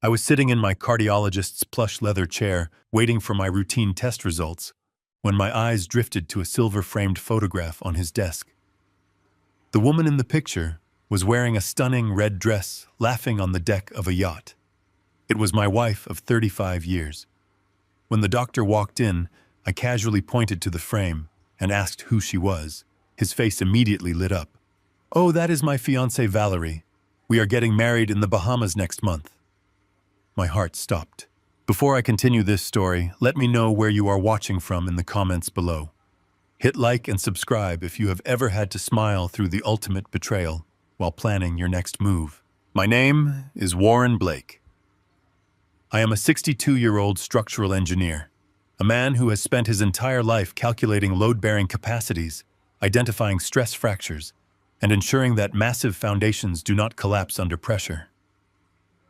I was sitting in my cardiologist's plush leather chair, waiting for my routine test results, when my eyes drifted to a silver-framed photograph on his desk. The woman in the picture was wearing a stunning red dress, laughing on the deck of a yacht. It was my wife of 35 years. When the doctor walked in, I casually pointed to the frame and asked who she was. His face immediately lit up. "Oh, that is my fiancée Valerie. We are getting married in the Bahamas next month." My heart stopped. Before I continue this story, let me know where you are watching from in the comments below. Hit like and subscribe if you have ever had to smile through the ultimate betrayal while planning your next move. My name is Warren Blake. I am a 62-year-old structural engineer, a man who has spent his entire life calculating load-bearing capacities, identifying stress fractures, and ensuring that massive foundations do not collapse under pressure.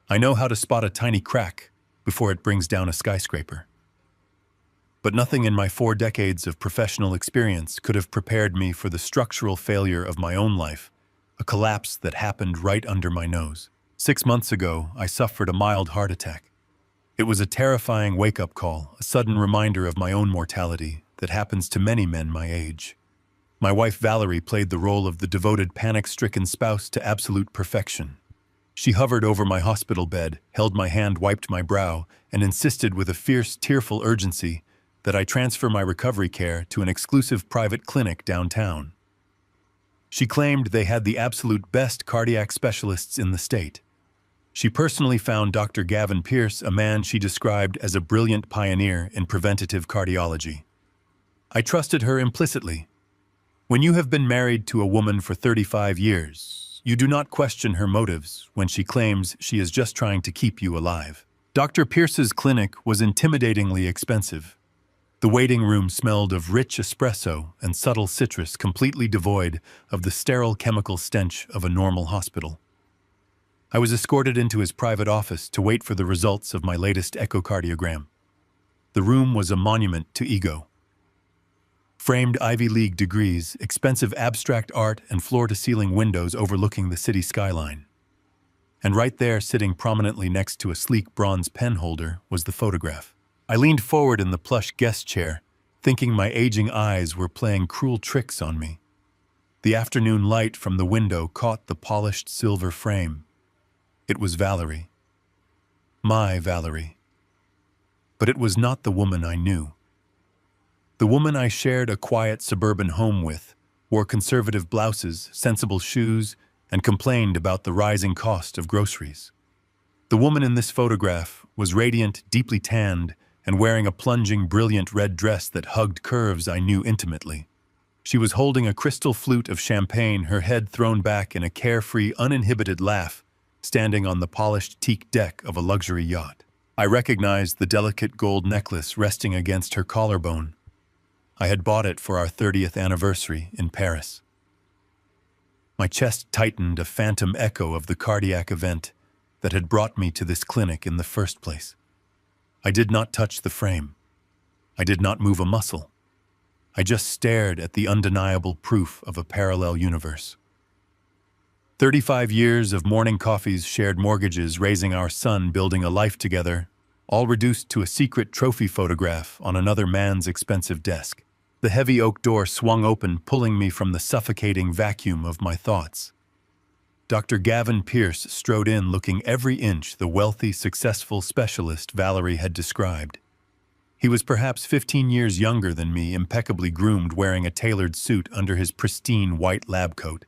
I know how to spot a tiny crack before it brings down a skyscraper. But nothing in my 4 decades of professional experience could have prepared me for the structural failure of my own life, a collapse that happened right under my nose. 6 months ago, I suffered a mild heart attack. It was a terrifying wake-up call, a sudden reminder of my own mortality that happens to many men my age. My wife Valerie played the role of the devoted, panic-stricken spouse to absolute perfection. She hovered over my hospital bed, held my hand, wiped my brow, and insisted with a fierce, tearful urgency that I transfer my recovery care to an exclusive private clinic downtown. She claimed they had the absolute best cardiac specialists in the state. She personally found Dr. Gavin Pierce, a man she described as a brilliant pioneer in preventative cardiology. I trusted her implicitly. When you have been married to a woman for 35 years, you do not question her motives when she claims she is just trying to keep you alive. Dr. Pierce's clinic was intimidatingly expensive. The waiting room smelled of rich espresso and subtle citrus, completely devoid of the sterile chemical stench of a normal hospital. I was escorted into his private office to wait for the results of my latest echocardiogram. The room was a monument to ego. Framed Ivy League degrees, expensive abstract art, and floor-to-ceiling windows overlooking the city skyline. And right there, sitting prominently next to a sleek bronze pen holder, was the photograph. I leaned forward in the plush guest chair, thinking my aging eyes were playing cruel tricks on me. The afternoon light from the window caught the polished silver frame. It was Valerie. My Valerie. But it was not the woman I knew. The woman I shared a quiet suburban home with wore conservative blouses, sensible shoes, and complained about the rising cost of groceries. The woman in this photograph was radiant, deeply tanned, and wearing a plunging, brilliant red dress that hugged curves I knew intimately. She was holding a crystal flute of champagne, her head thrown back in a carefree, uninhibited laugh, standing on the polished teak deck of a luxury yacht. I recognized the delicate gold necklace resting against her collarbone. I had bought it for our 30th anniversary in Paris. My chest tightened, a phantom echo of the cardiac event that had brought me to this clinic in the first place. I did not touch the frame. I did not move a muscle. I just stared at the undeniable proof of a parallel universe. 35 years of morning coffees, shared mortgages, raising our son, building a life together, all reduced to a secret trophy photograph on another man's expensive desk. The heavy oak door swung open, pulling me from the suffocating vacuum of my thoughts. Dr. Gavin Pierce strode in, looking every inch the wealthy, successful specialist Valerie had described. He was perhaps 15 years younger than me, impeccably groomed, wearing a tailored suit under his pristine white lab coat.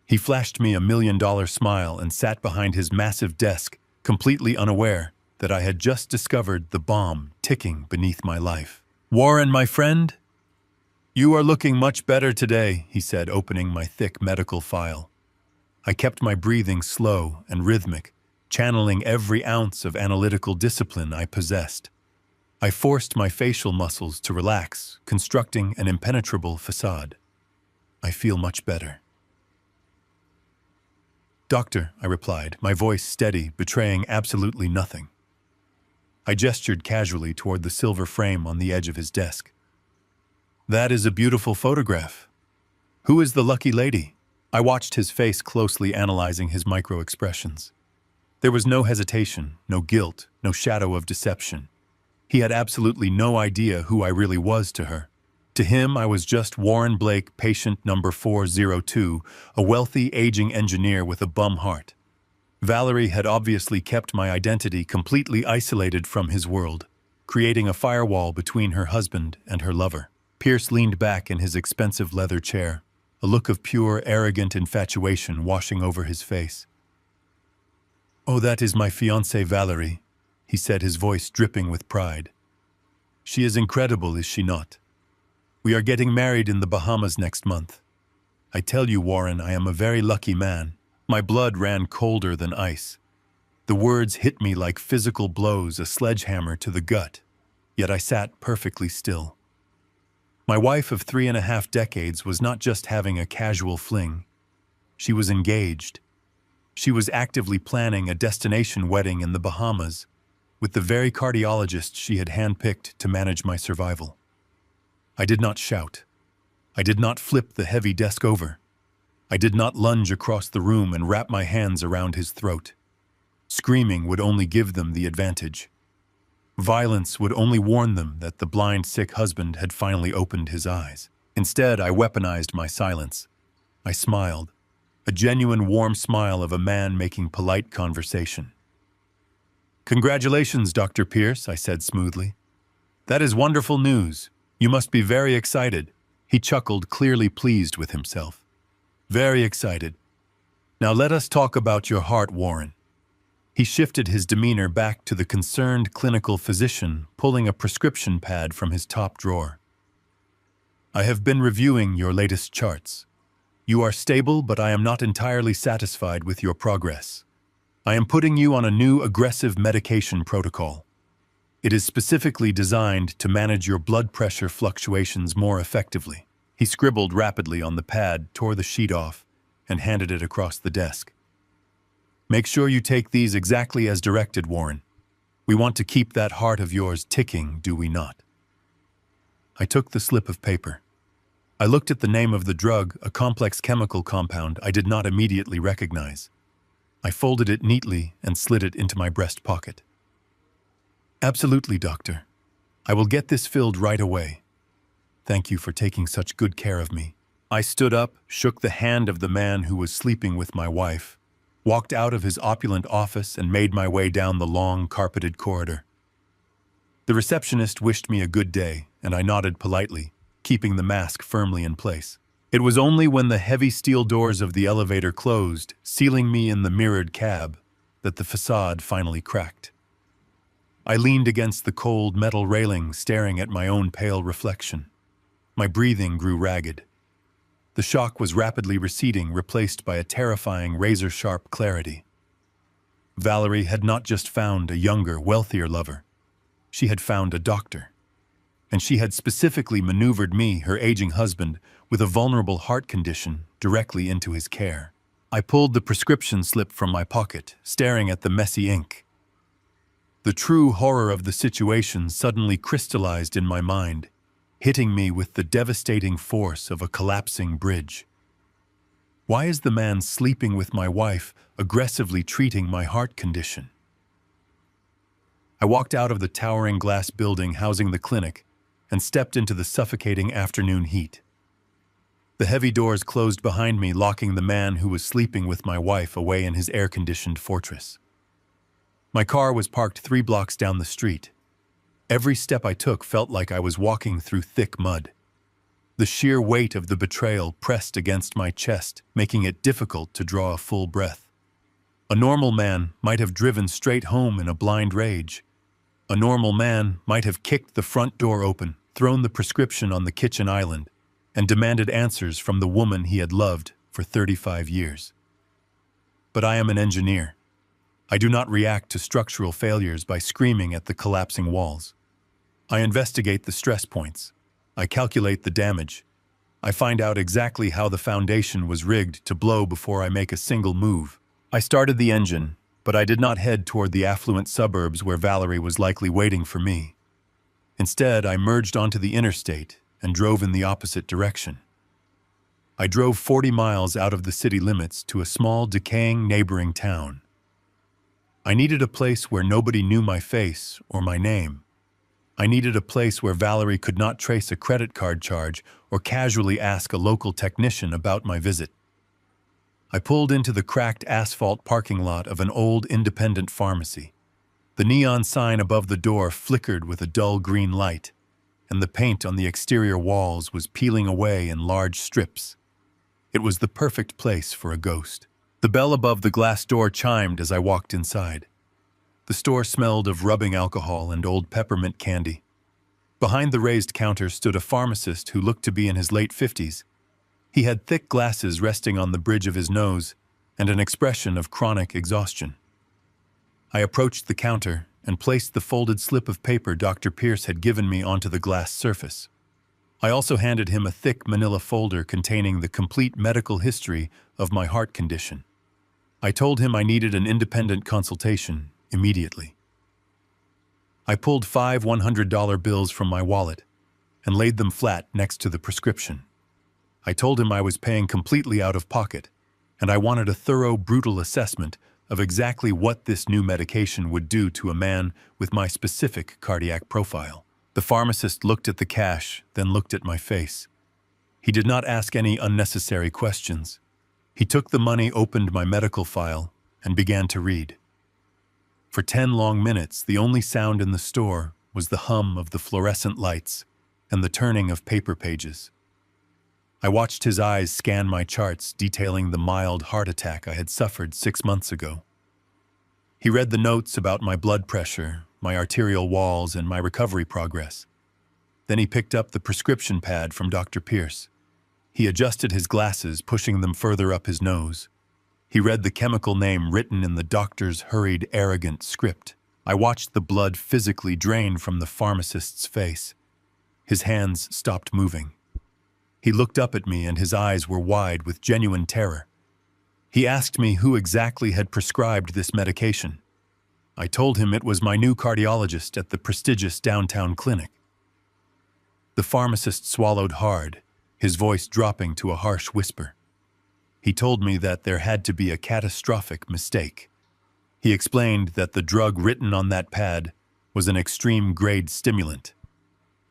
He flashed me a $1 million smile and sat behind his massive desk, completely unaware that I had just discovered the bomb ticking beneath my life. "Warren, my friend, you are looking much better today," he said, opening my thick medical file. I kept my breathing slow and rhythmic, channeling every ounce of analytical discipline I possessed. I forced my facial muscles to relax, constructing an impenetrable facade. "I feel much better." "Doctor," I replied, my voice steady, betraying absolutely nothing. I gestured casually toward the silver frame on the edge of his desk. "That is a beautiful photograph. Who is the lucky lady?" I watched his face closely, analyzing his micro-expressions. There was no hesitation, no guilt, no shadow of deception. He had absolutely no idea who I really was to her. To him, I was just Warren Blake, patient number 402, a wealthy, aging engineer with a bum heart. Valerie had obviously kept my identity completely isolated from his world, creating a firewall between her husband and her lover. Pierce leaned back in his expensive leather chair, a look of pure, arrogant infatuation washing over his face. "Oh, that is my fiancée Valerie," he said, his voice dripping with pride. "She is incredible, is she not? We are getting married in the Bahamas next month. I tell you, Warren, I am a very lucky man." My blood ran colder than ice. The words hit me like physical blows, a sledgehammer to the gut, yet I sat perfectly still. My wife of 3.5 decades was not just having a casual fling. She was engaged. She was actively planning a destination wedding in the Bahamas with the very cardiologist she had handpicked to manage my survival. I did not shout. I did not flip the heavy desk over. I did not lunge across the room and wrap my hands around his throat. Screaming would only give them the advantage. Violence would only warn them that the blind, sick husband had finally opened his eyes. Instead, I weaponized my silence. I smiled, a genuine warm smile of a man making polite conversation. "Congratulations, Dr. Pierce," I said smoothly. "That is wonderful news. You must be very excited." He chuckled, clearly pleased with himself. "Very excited. Now let us talk about your heart, Warren." He shifted his demeanor back to the concerned clinical physician, pulling a prescription pad from his top drawer. "I have been reviewing your latest charts. You are stable, but I am not entirely satisfied with your progress. I am putting you on a new aggressive medication protocol. It is specifically designed to manage your blood pressure fluctuations more effectively." He scribbled rapidly on the pad, tore the sheet off, and handed it across the desk. "Make sure you take these exactly as directed, Warren. We want to keep that heart of yours ticking, do we not?" I took the slip of paper. I looked at the name of the drug, a complex chemical compound I did not immediately recognize. I folded it neatly and slid it into my breast pocket. "Absolutely, doctor. I will get this filled right away. Thank you for taking such good care of me." I stood up, shook the hand of the man who was sleeping with my wife, walked out of his opulent office, and made my way down the long, carpeted corridor. The receptionist wished me a good day, and I nodded politely, keeping the mask firmly in place. It was only when the heavy steel doors of the elevator closed, sealing me in the mirrored cab, that the facade finally cracked. I leaned against the cold metal railing, staring at my own pale reflection. My breathing grew ragged. The shock was rapidly receding, replaced by a terrifying, razor-sharp clarity. Valerie had not just found a younger, wealthier lover. She had found a doctor. And she had specifically maneuvered me, her aging husband, with a vulnerable heart condition, directly into his care. I pulled the prescription slip from my pocket, staring at the messy ink. The true horror of the situation suddenly crystallized in my mind, hitting me with the devastating force of a collapsing bridge. Why is the man sleeping with my wife aggressively treating my heart condition? I walked out of the towering glass building housing the clinic and stepped into the suffocating afternoon heat. The heavy doors closed behind me, locking the man who was sleeping with my wife away in his air-conditioned fortress. My car was parked 3 blocks down the street. Every step I took felt like I was walking through thick mud. The sheer weight of the betrayal pressed against my chest, making it difficult to draw a full breath. A normal man might have driven straight home in a blind rage. A normal man might have kicked the front door open, thrown the prescription on the kitchen island, and demanded answers from the woman he had loved for 35 years. But I am an engineer. I do not react to structural failures by screaming at the collapsing walls. I investigate the stress points. I calculate the damage. I find out exactly how the foundation was rigged to blow before I make a single move. I started the engine, but I did not head toward the affluent suburbs where Valerie was likely waiting for me. Instead, I merged onto the interstate and drove in the opposite direction. I drove 40 miles out of the city limits to a small, decaying neighboring town. I needed a place where nobody knew my face or my name. I needed a place where Valerie could not trace a credit card charge or casually ask a local technician about my visit. I pulled into the cracked asphalt parking lot of an old independent pharmacy. The neon sign above the door flickered with a dull green light, and the paint on the exterior walls was peeling away in large strips. It was the perfect place for a ghost. The bell above the glass door chimed as I walked inside. The store smelled of rubbing alcohol and old peppermint candy. Behind the raised counter stood a pharmacist who looked to be in his late 50s. He had thick glasses resting on the bridge of his nose and an expression of chronic exhaustion. I approached the counter and placed the folded slip of paper Dr. Pierce had given me onto the glass surface. I also handed him a thick manila folder containing the complete medical history of my heart condition. I told him I needed an independent consultation immediately. I pulled 5 $100 bills from my wallet and laid them flat next to the prescription. I told him I was paying completely out of pocket, and I wanted a thorough, brutal assessment of exactly what this new medication would do to a man with my specific cardiac profile. The pharmacist looked at the cash, then looked at my face. He did not ask any unnecessary questions. He took the money, opened my medical file, and began to read. For 10 long minutes, the only sound in the store was the hum of the fluorescent lights and the turning of paper pages. I watched his eyes scan my charts detailing the mild heart attack I had suffered 6 months ago. He read the notes about my blood pressure, my arterial walls, and my recovery progress. Then he picked up the prescription pad from Dr. Pierce. He adjusted his glasses, pushing them further up his nose. He read the chemical name written in the doctor's hurried, arrogant script. I watched the blood physically drain from the pharmacist's face. His hands stopped moving. He looked up at me and his eyes were wide with genuine terror. He asked me who exactly had prescribed this medication. I told him it was my new cardiologist at the prestigious downtown clinic. The pharmacist swallowed hard, his voice dropping to a harsh whisper. He told me that there had to be a catastrophic mistake. He explained that the drug written on that pad was an extreme-grade stimulant.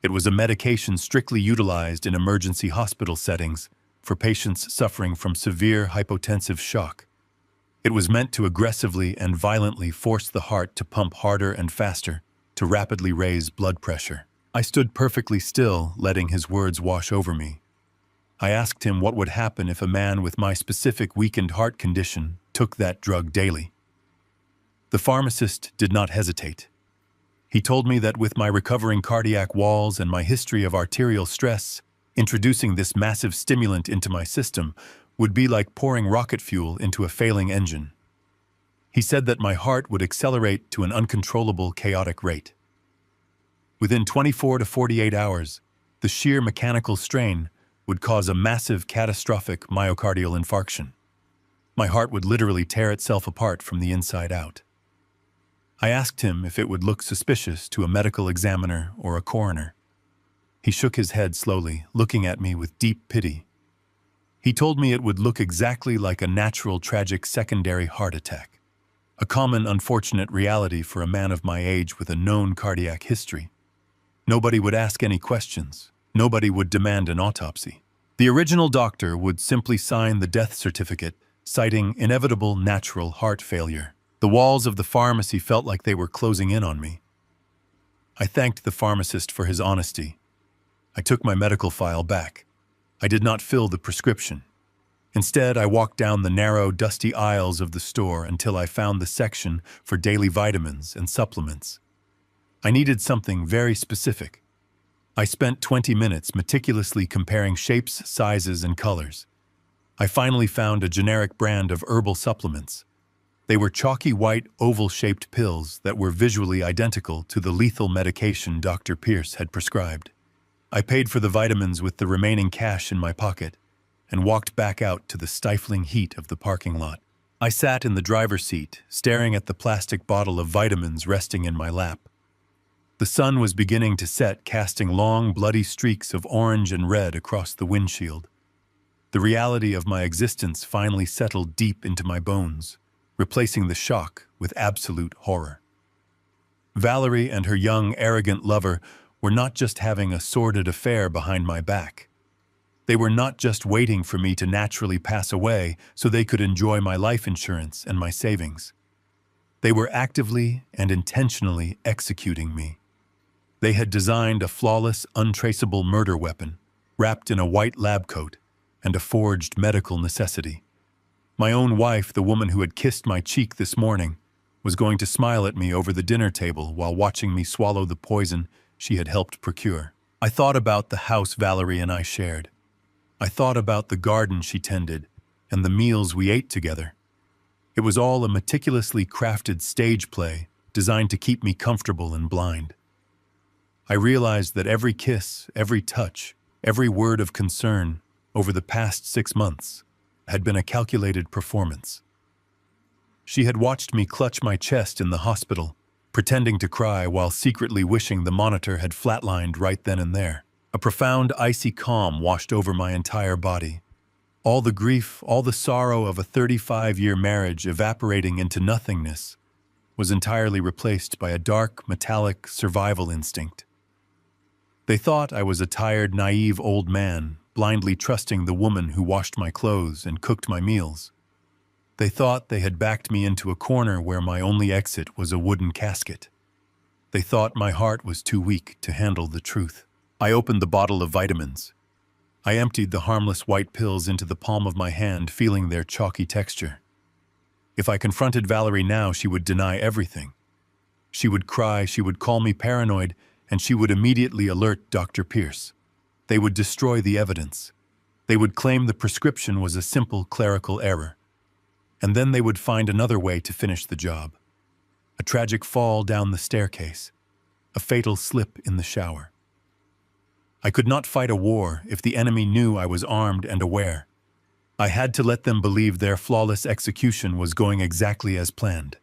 It was a medication strictly utilized in emergency hospital settings for patients suffering from severe hypotensive shock. It was meant to aggressively and violently force the heart to pump harder and faster to rapidly raise blood pressure. I stood perfectly still, letting his words wash over me. I asked him what would happen if a man with my specific weakened heart condition took that drug daily. The pharmacist did not hesitate. He told me that with my recovering cardiac walls and my history of arterial stress, introducing this massive stimulant into my system would be like pouring rocket fuel into a failing engine. He said that my heart would accelerate to an uncontrollable, chaotic rate. Within 24 to 48 hours, the sheer mechanical strain would cause a massive, catastrophic myocardial infarction. My heart would literally tear itself apart from the inside out. I asked him if it would look suspicious to a medical examiner or a coroner. He shook his head slowly, looking at me with deep pity. He told me it would look exactly like a natural, tragic secondary heart attack, a common, unfortunate reality for a man of my age with a known cardiac history. Nobody would ask any questions. Nobody would demand an autopsy. The original doctor would simply sign the death certificate, citing inevitable natural heart failure. The walls of the pharmacy felt like they were closing in on me. I thanked the pharmacist for his honesty. I took my medical file back. I did not fill the prescription. Instead, I walked down the narrow, dusty aisles of the store until I found the section for daily vitamins and supplements. I needed something very specific. I spent 20 minutes meticulously comparing shapes, sizes, and colors. I finally found a generic brand of herbal supplements. They were chalky white, oval-shaped pills that were visually identical to the lethal medication Dr. Pierce had prescribed. I paid for the vitamins with the remaining cash in my pocket and walked back out to the stifling heat of the parking lot. I sat in the driver's seat, staring at the plastic bottle of vitamins resting in my lap. The sun was beginning to set, casting long, bloody streaks of orange and red across the windshield. The reality of my existence finally settled deep into my bones, replacing the shock with absolute horror. Valerie and her young, arrogant lover were not just having a sordid affair behind my back. They were not just waiting for me to naturally pass away so they could enjoy my life insurance and my savings. They were actively and intentionally executing me. They had designed a flawless, untraceable murder weapon, wrapped in a white lab coat and a forged medical necessity. My own wife, the woman who had kissed my cheek this morning, was going to smile at me over the dinner table while watching me swallow the poison she had helped procure. I thought about the house Valerie and I shared. I thought about the garden she tended and the meals we ate together. It was all a meticulously crafted stage play designed to keep me comfortable and blind. I realized that every kiss, every touch, every word of concern over the past 6 months had been a calculated performance. She had watched me clutch my chest in the hospital, pretending to cry while secretly wishing the monitor had flatlined right then and there. A profound, icy calm washed over my entire body. All the grief, all the sorrow of a 35-year marriage evaporating into nothingness was entirely replaced by a dark, metallic survival instinct. They thought I was a tired, naive old man, blindly trusting the woman who washed my clothes and cooked my meals. They thought they had backed me into a corner where my only exit was a wooden casket. They thought my heart was too weak to handle the truth. I opened the bottle of vitamins. I emptied the harmless white pills into the palm of my hand, feeling their chalky texture. If I confronted Valerie now, she would deny everything. She would cry, she would call me paranoid, and she would immediately alert Dr. Pierce. They would destroy the evidence. They would claim the prescription was a simple clerical error. And then they would find another way to finish the job. A tragic fall down the staircase. A fatal slip in the shower. I could not fight a war if the enemy knew I was armed and aware. I had to let them believe their flawless execution was going exactly as planned.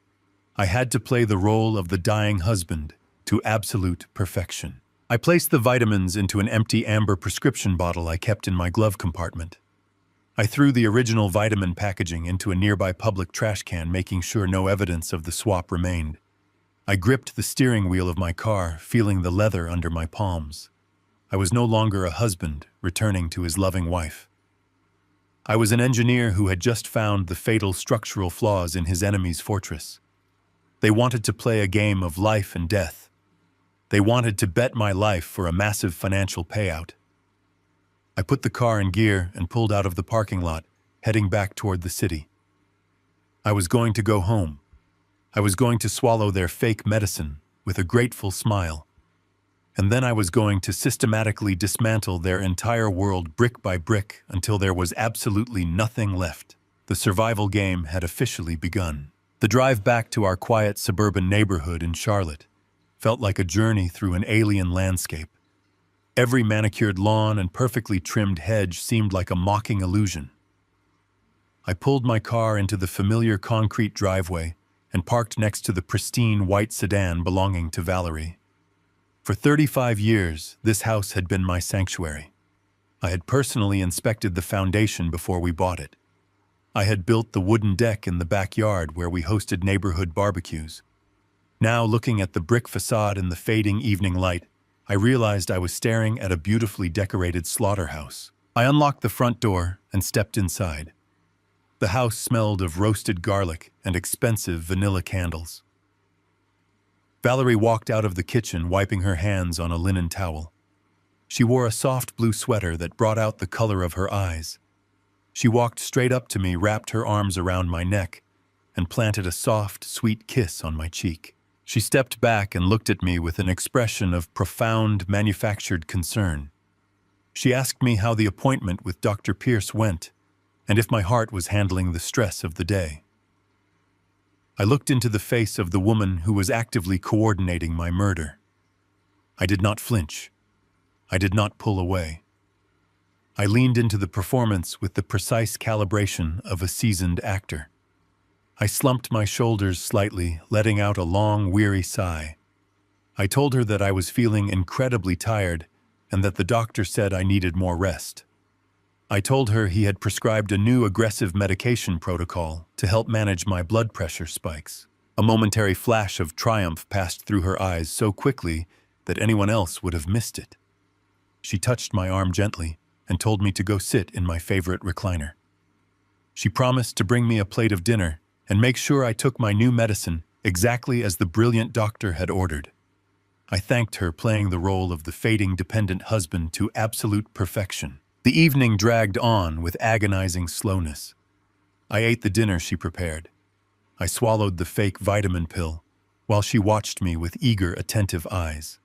I had to play the role of the dying husband to absolute perfection. I placed the vitamins into an empty amber prescription bottle I kept in my glove compartment. I threw the original vitamin packaging into a nearby public trash can, making sure no evidence of the swap remained. I gripped the steering wheel of my car, feeling the leather under my palms. I was no longer a husband returning to his loving wife. I was an engineer who had just found the fatal structural flaws in his enemy's fortress. They wanted to play a game of life and death. They wanted to bet my life for a massive financial payout. I put the car in gear and pulled out of the parking lot, heading back toward the city. I was going to go home. I was going to swallow their fake medicine with a grateful smile. And then I was going to systematically dismantle their entire world brick by brick until there was absolutely nothing left. The survival game had officially begun. The drive back to our quiet suburban neighborhood in Charlotte felt like a journey through an alien landscape. Every manicured lawn and perfectly trimmed hedge seemed like a mocking illusion. I pulled my car into the familiar concrete driveway and parked next to the pristine white sedan belonging to Valerie. For 35 years, this house had been my sanctuary. I had personally inspected the foundation before we bought it. I had built the wooden deck in the backyard where we hosted neighborhood barbecues. Now, looking at the brick facade in the fading evening light, I realized I was staring at a beautifully decorated slaughterhouse. I unlocked the front door and stepped inside. The house smelled of roasted garlic and expensive vanilla candles. Valerie walked out of the kitchen, wiping her hands on a linen towel. She wore a soft blue sweater that brought out the color of her eyes. She walked straight up to me, wrapped her arms around my neck, and planted a soft, sweet kiss on my cheek. She stepped back and looked at me with an expression of profound, manufactured concern. She asked me how the appointment with Dr. Pierce went, and if my heart was handling the stress of the day. I looked into the face of the woman who was actively coordinating my murder. I did not flinch. I did not pull away. I leaned into the performance with the precise calibration of a seasoned actor. I slumped my shoulders slightly, letting out a long, weary sigh. I told her that I was feeling incredibly tired and that the doctor said I needed more rest. I told her he had prescribed a new aggressive medication protocol to help manage my blood pressure spikes. A momentary flash of triumph passed through her eyes so quickly that anyone else would have missed it. She touched my arm gently and told me to go sit in my favorite recliner. She promised to bring me a plate of dinner and make sure I took my new medicine exactly as the brilliant doctor had ordered. I thanked her, playing the role of the fading dependent husband to absolute perfection. The evening dragged on with agonizing slowness. I ate the dinner she prepared. I swallowed the fake vitamin pill while she watched me with eager, attentive eyes.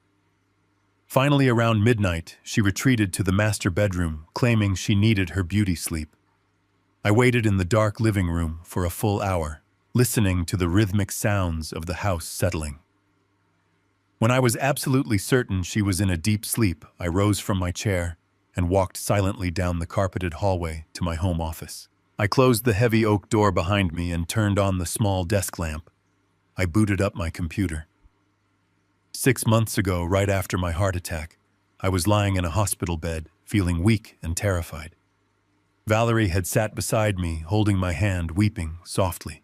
Finally, around midnight, she retreated to the master bedroom, claiming she needed her beauty sleep. I waited in the dark living room for a full hour, listening to the rhythmic sounds of the house settling. When I was absolutely certain she was in a deep sleep, I rose from my chair and walked silently down the carpeted hallway to my home office. I closed the heavy oak door behind me and turned on the small desk lamp. I booted up my computer. 6 months ago, right after my heart attack, I was lying in a hospital bed, feeling weak and terrified. Valerie had sat beside me, holding my hand, weeping softly.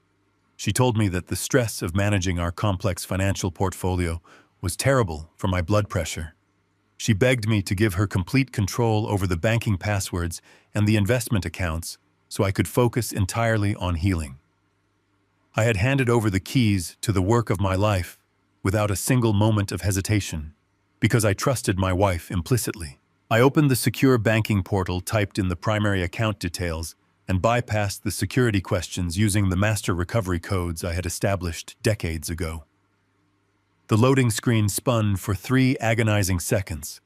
She told me that the stress of managing our complex financial portfolio was terrible for my blood pressure. She begged me to give her complete control over the banking passwords and the investment accounts so I could focus entirely on healing. I had handed over the keys to the work of my life without a single moment of hesitation because I trusted my wife implicitly. I opened the secure banking portal, typed in the primary account details, and bypassed the security questions using the master recovery codes I had established decades ago. The loading screen spun for 3 agonizing seconds.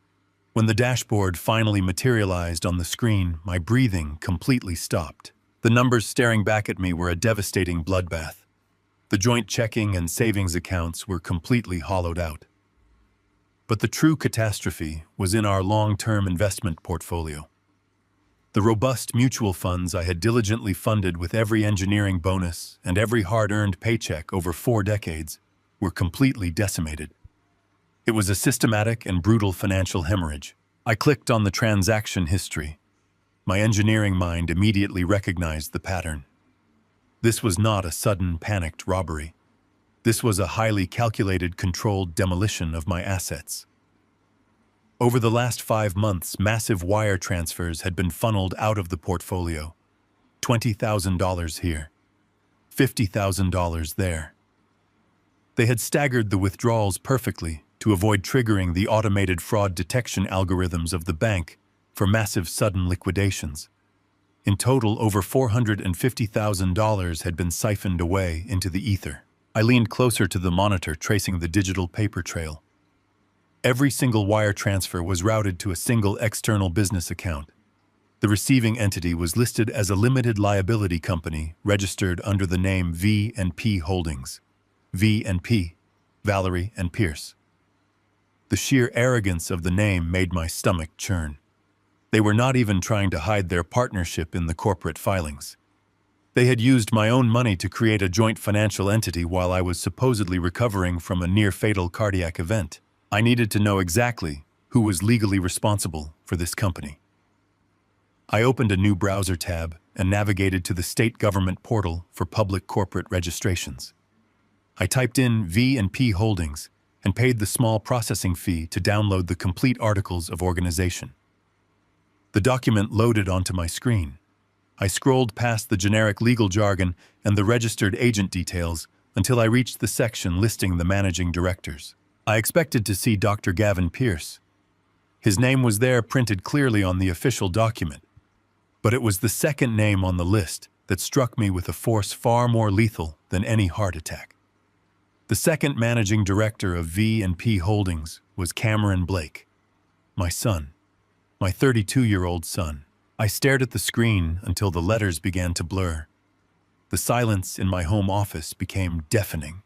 When the dashboard finally materialized on the screen, my breathing completely stopped. The numbers staring back at me were a devastating bloodbath. The joint checking and savings accounts were completely hollowed out. But the true catastrophe was in our long-term investment portfolio. The robust mutual funds I had diligently funded with every engineering bonus and every hard-earned paycheck over 4 decades were completely decimated. It was a systematic and brutal financial hemorrhage. I clicked on the transaction history. My engineering mind immediately recognized the pattern. This was not a sudden, panicked robbery. This was a highly calculated, controlled demolition of my assets. Over the last 5 months, massive wire transfers had been funneled out of the portfolio. $20,000 here, $50,000 there. They had staggered the withdrawals perfectly to avoid triggering the automated fraud detection algorithms of the bank for massive sudden liquidations. In total, over $450,000 had been siphoned away into the ether. I leaned closer to the monitor, tracing the digital paper trail. Every single wire transfer was routed to a single external business account. The receiving entity was listed as a limited liability company registered under the name V&P Holdings. V&P, Valerie and Pierce. The sheer arrogance of the name made my stomach churn. They were not even trying to hide their partnership in the corporate filings. They had used my own money to create a joint financial entity while I was supposedly recovering from a near-fatal cardiac event. I needed to know exactly who was legally responsible for this company. I opened a new browser tab and navigated to the state government portal for public corporate registrations. I typed in V&P Holdings and paid the small processing fee to download the complete articles of organization. The document loaded onto my screen. I scrolled past the generic legal jargon and the registered agent details until I reached the section listing the managing directors. I expected to see Dr. Gavin Pierce. His name was there, printed clearly on the official document. But it was the second name on the list that struck me with a force far more lethal than any heart attack. The second managing director of V&P Holdings was Cameron Blake, my son, my 32-year-old son. I stared at the screen until the letters began to blur. The silence in my home office became deafening.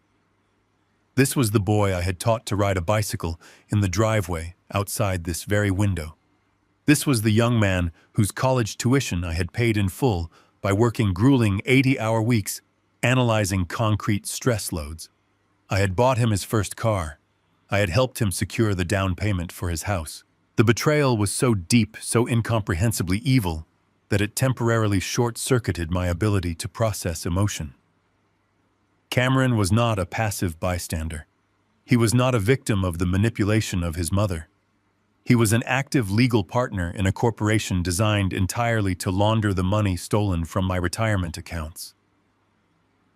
This was the boy I had taught to ride a bicycle in the driveway outside this very window. This was the young man whose college tuition I had paid in full by working grueling 80-hour weeks analyzing concrete stress loads. I had bought him his first car. I had helped him secure the down payment for his house. The betrayal was so deep, so incomprehensibly evil, that it temporarily short-circuited my ability to process emotion. Cameron was not a passive bystander. He was not a victim of the manipulation of his mother. He was an active legal partner in a corporation designed entirely to launder the money stolen from my retirement accounts.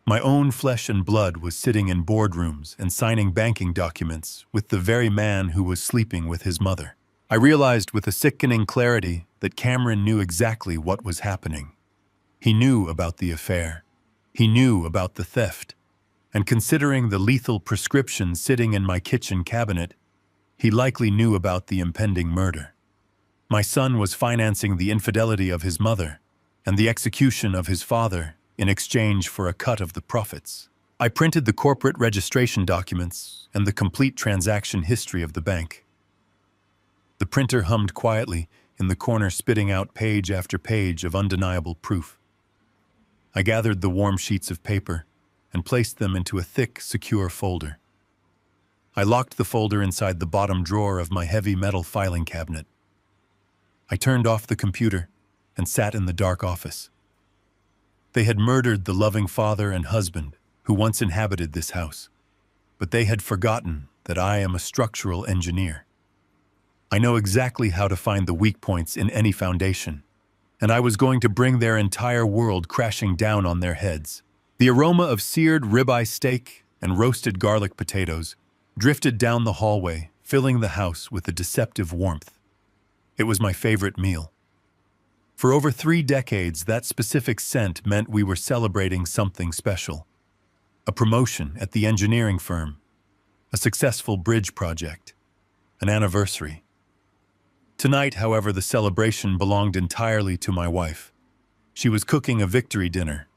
My own flesh and blood was sitting in boardrooms and signing banking documents with the very man who was sleeping with his mother. I realized with a sickening clarity that Cameron knew exactly what was happening. He knew about the affair. He knew about the theft. And considering the lethal prescription sitting in my kitchen cabinet, he likely knew about the impending murder. My son was financing the infidelity of his mother and the execution of his father in exchange for a cut of the profits. I printed the corporate registration documents and the complete transaction history of the bank. The printer hummed quietly in the corner, spitting out page after page of undeniable proof. I gathered the warm sheets of paper and placed them into a thick, secure folder. I locked the folder inside the bottom drawer of my heavy metal filing cabinet. I turned off the computer and sat in the dark office. They had murdered the loving father and husband who once inhabited this house, but they had forgotten that I am a structural engineer. I know exactly how to find the weak points in any foundation, and I was going to bring their entire world crashing down on their heads. The aroma of seared ribeye steak and roasted garlic potatoes drifted down the hallway, filling the house with a deceptive warmth. It was my favorite meal. For over 3 decades, that specific scent meant we were celebrating something special. A promotion at the engineering firm, a successful bridge project, an anniversary. Tonight, however, the celebration belonged entirely to my wife. She was cooking a victory dinner.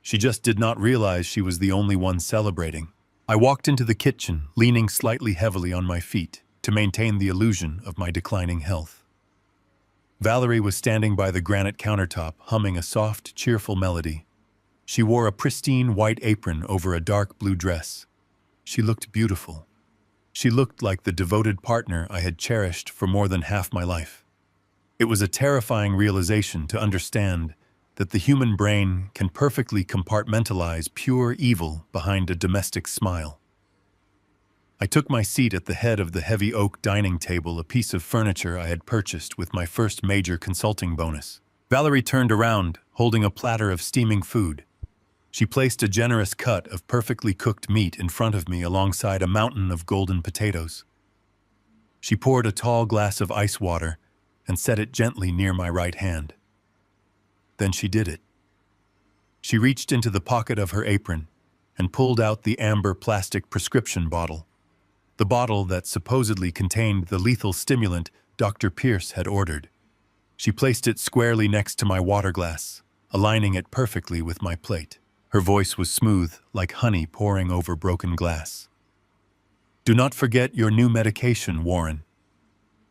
She just did not realize she was the only one celebrating. I walked into the kitchen, leaning slightly heavily on my feet to maintain the illusion of my declining health. Valerie was standing by the granite countertop, humming a soft, cheerful melody. She wore a pristine white apron over a dark blue dress. She looked beautiful. She looked like the devoted partner I had cherished for more than half my life. It was a terrifying realization to understand that the human brain can perfectly compartmentalize pure evil behind a domestic smile. I took my seat at the head of the heavy oak dining table, a piece of furniture I had purchased with my first major consulting bonus. Valerie turned around, holding a platter of steaming food. She placed a generous cut of perfectly cooked meat in front of me alongside a mountain of golden potatoes. She poured a tall glass of ice water and set it gently near my right hand. Then she did it. She reached into the pocket of her apron and pulled out the amber plastic prescription bottle, the bottle that supposedly contained the lethal stimulant Dr. Pierce had ordered. She placed it squarely next to my water glass, aligning it perfectly with my plate. Her voice was smooth, like honey pouring over broken glass. "Do not forget your new medication, Warren.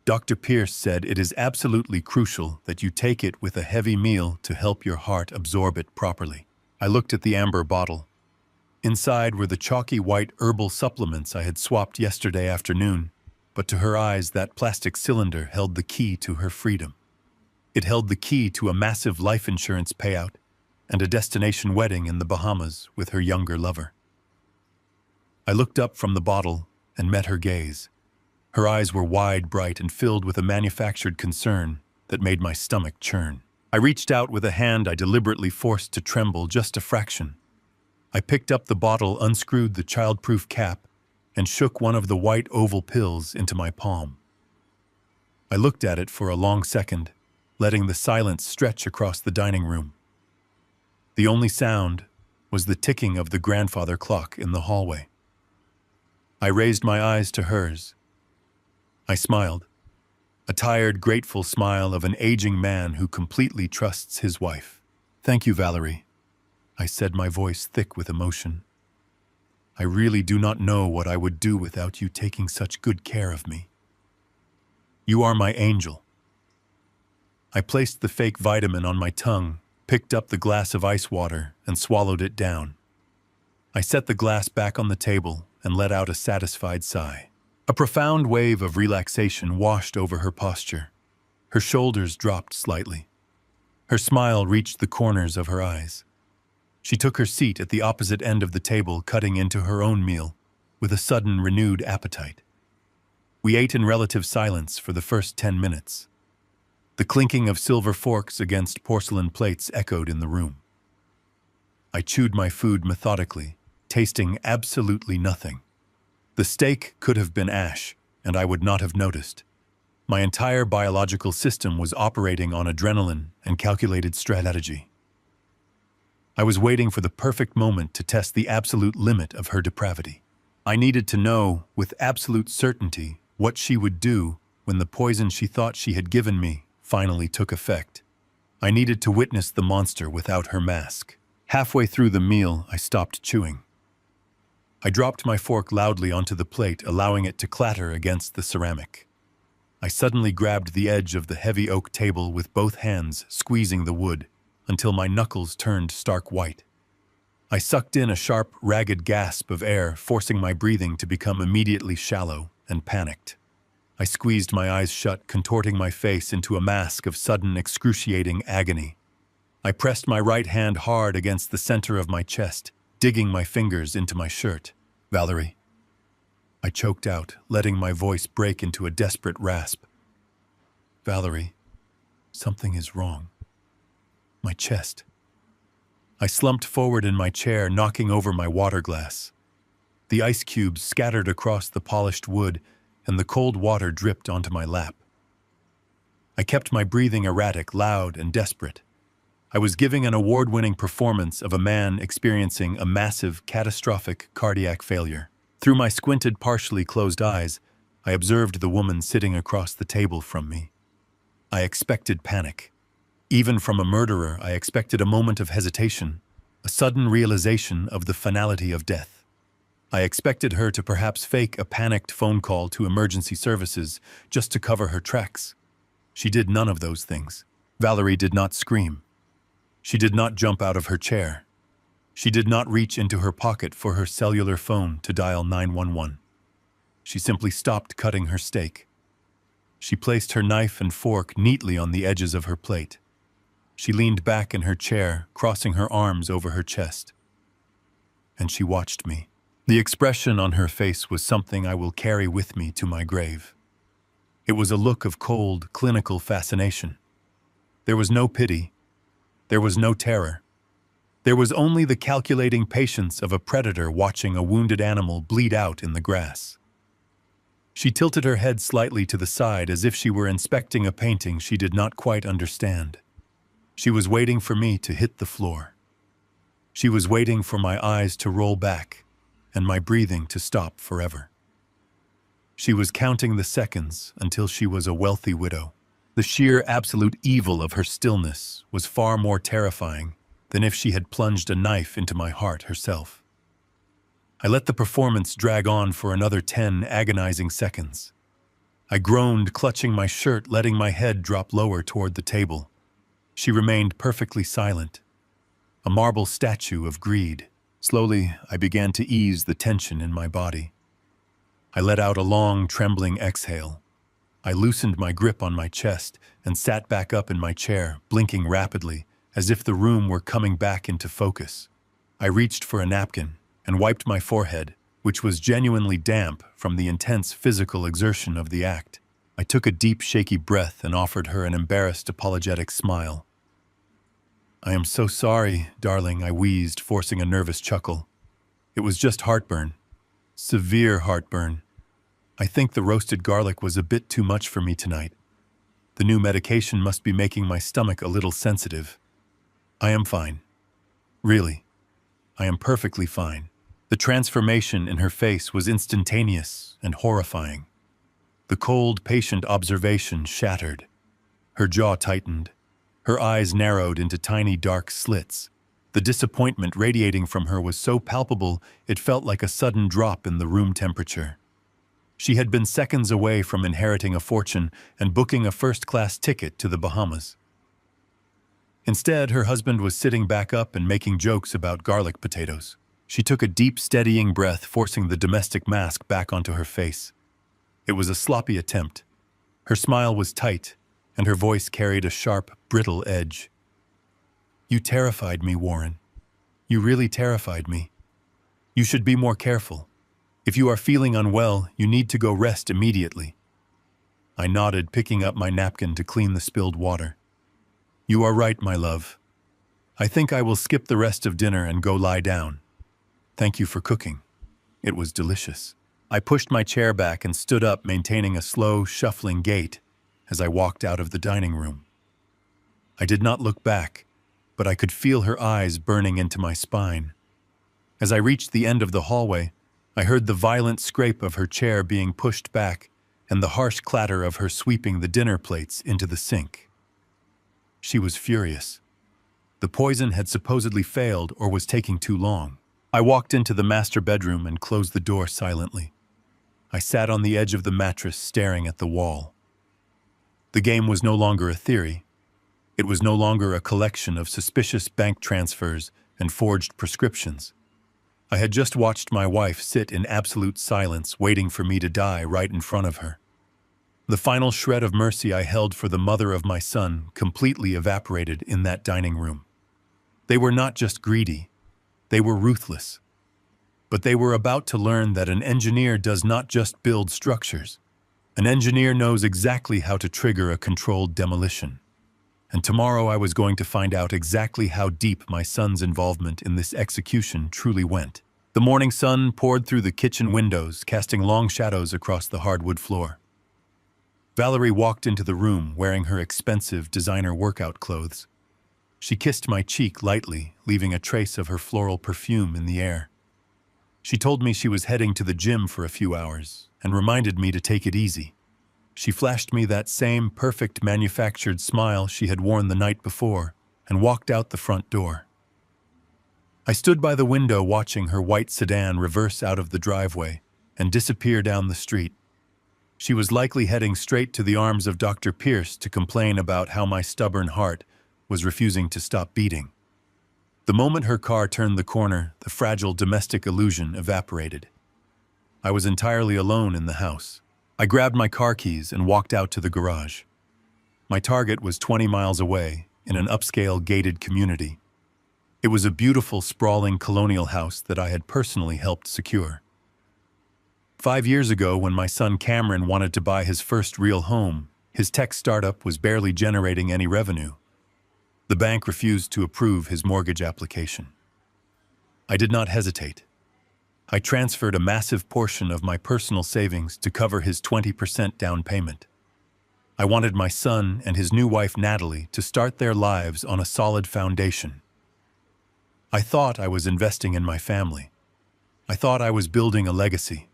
Dr. Pierce said it is absolutely crucial that you take it with a heavy meal to help your heart absorb it properly." I looked at the amber bottle. Inside were the chalky white herbal supplements I had swapped yesterday afternoon, but to her eyes that plastic cylinder held the key to her freedom. It held the key to a massive life insurance payout and a destination wedding in the Bahamas with her younger lover. I looked up from the bottle and met her gaze. Her eyes were wide, bright, and filled with a manufactured concern that made my stomach churn. I reached out with a hand I deliberately forced to tremble just a fraction. I picked up the bottle, unscrewed the child-proof cap, and shook one of the white oval pills into my palm. I looked at it for a long second, letting the silence stretch across the dining room. The only sound was the ticking of the grandfather clock in the hallway. I raised my eyes to hers. I smiled, a tired, grateful smile of an aging man who completely trusts his wife. "Thank you, Valerie," I said, my voice thick with emotion. "I really do not know what I would do without you taking such good care of me. You are my angel." I placed the fake vitamin on my tongue, picked up the glass of ice water, and swallowed it down. I set the glass back on the table and let out a satisfied sigh. A profound wave of relaxation washed over her posture. Her shoulders dropped slightly. Her smile reached the corners of her eyes. She took her seat at the opposite end of the table, cutting into her own meal, with a sudden renewed appetite. We ate in relative silence for the first 10 minutes. The clinking of silver forks against porcelain plates echoed in the room. I chewed my food methodically, tasting absolutely nothing. The steak could have been ash, and I would not have noticed. My entire biological system was operating on adrenaline and calculated strategy. I was waiting for the perfect moment to test the absolute limit of her depravity. I needed to know, with absolute certainty, what she would do when the poison she thought she had given me finally took effect. I needed to witness the monster without her mask. Halfway through the meal, I stopped chewing. I dropped my fork loudly onto the plate, allowing it to clatter against the ceramic. I suddenly grabbed the edge of the heavy oak table with both hands, squeezing the wood until my knuckles turned stark white. I sucked in a sharp, ragged gasp of air, forcing my breathing to become immediately shallow and panicked. I squeezed my eyes shut, contorting my face into a mask of sudden, excruciating agony. I pressed my right hand hard against the center of my chest, digging my fingers into my shirt. "Valerie," I choked out, letting my voice break into a desperate rasp. "Valerie, something is wrong. My chest." I slumped forward in my chair, knocking over my water glass. The ice cubes scattered across the polished wood, and the cold water dripped onto my lap. I kept my breathing erratic, loud, and desperate. I was giving an award-winning performance of a man experiencing a massive, catastrophic cardiac failure. Through my squinted, partially closed eyes, I observed the woman sitting across the table from me. I expected panic. Even from a murderer, I expected a moment of hesitation, a sudden realization of the finality of death. I expected her to perhaps fake a panicked phone call to emergency services just to cover her tracks. She did none of those things. Valerie did not scream. She did not jump out of her chair. She did not reach into her pocket for her cellular phone to dial 911. She simply stopped cutting her steak. She placed her knife and fork neatly on the edges of her plate. She leaned back in her chair, crossing her arms over her chest. And she watched me. The expression on her face was something I will carry with me to my grave. It was a look of cold, clinical fascination. There was no pity. There was no terror. There was only the calculating patience of a predator watching a wounded animal bleed out in the grass. She tilted her head slightly to the side as if she were inspecting a painting she did not quite understand. She was waiting for me to hit the floor. She was waiting for my eyes to roll back and my breathing to stop forever. She was counting the seconds until she was a wealthy widow. The sheer absolute evil of her stillness was far more terrifying than if she had plunged a knife into my heart herself. I let the performance drag on for another 10 agonizing seconds. I groaned, clutching my shirt, letting my head drop lower toward the table. She remained perfectly silent, a marble statue of greed. Slowly, I began to ease the tension in my body. I let out a long, trembling exhale. I loosened my grip on my chest and sat back up in my chair, blinking rapidly, as if the room were coming back into focus. I reached for a napkin and wiped my forehead, which was genuinely damp from the intense physical exertion of the act. I took a deep, shaky breath and offered her an embarrassed, apologetic smile. "I am so sorry, darling," I wheezed, forcing a nervous chuckle. "It was just heartburn. Severe heartburn. I think the roasted garlic was a bit too much for me tonight. The new medication must be making my stomach a little sensitive. I am fine. Really, I am perfectly fine." The transformation in her face was instantaneous and horrifying. The cold, patient observation shattered. Her jaw tightened. Her eyes narrowed into tiny dark slits. The disappointment radiating from her was so palpable it felt like a sudden drop in the room temperature. She had been seconds away from inheriting a fortune and booking a first-class ticket to the Bahamas. Instead, her husband was sitting back up and making jokes about garlic potatoes. She took a deep, steadying breath, forcing the domestic mask back onto her face. It was a sloppy attempt. Her smile was tight, and her voice carried a sharp, brittle edge. You terrified me, Warren. You really terrified me. You should be more careful. If you are feeling unwell, you need to go rest immediately. I nodded, picking up my napkin to clean the spilled water. You are right, my love. I think I will skip the rest of dinner and go lie down. Thank you for cooking. It was delicious. I pushed my chair back and stood up, maintaining a slow, shuffling gait as I walked out of the dining room. I did not look back, but I could feel her eyes burning into my spine. As I reached the end of the hallway, I heard the violent scrape of her chair being pushed back and the harsh clatter of her sweeping the dinner plates into the sink. She was furious. The poison had supposedly failed or was taking too long. I walked into the master bedroom and closed the door silently. I sat on the edge of the mattress, staring at the wall. The game was no longer a theory. It was no longer a collection of suspicious bank transfers and forged prescriptions. I had just watched my wife sit in absolute silence, waiting for me to die right in front of her. The final shred of mercy I held for the mother of my son completely evaporated in that dining room. They were not just greedy, they were ruthless. But they were about to learn that an engineer does not just build structures. An engineer knows exactly how to trigger a controlled demolition. And tomorrow I was going to find out exactly how deep my son's involvement in this execution truly went. The morning sun poured through the kitchen windows, casting long shadows across the hardwood floor. Valerie walked into the room wearing her expensive designer workout clothes. She kissed my cheek lightly, leaving a trace of her floral perfume in the air. She told me she was heading to the gym for a few hours and reminded me to take it easy. She flashed me that same perfect manufactured smile she had worn the night before and walked out the front door. I stood by the window watching her white sedan reverse out of the driveway and disappear down the street. She was likely heading straight to the arms of Dr. Pierce to complain about how my stubborn heart was refusing to stop beating. The moment her car turned the corner, the fragile domestic illusion evaporated. I was entirely alone in the house. I grabbed my car keys and walked out to the garage. My target was 20 miles away, in an upscale gated community. It was a beautiful, sprawling colonial house that I had personally helped secure. 5 years ago, when my son Cameron wanted to buy his first real home, his tech startup was barely generating any revenue. The bank refused to approve his mortgage application. I did not hesitate. I transferred a massive portion of my personal savings to cover his 20% down payment. I wanted my son and his new wife Natalie to start their lives on a solid foundation. I thought I was investing in my family. I thought I was building a legacy.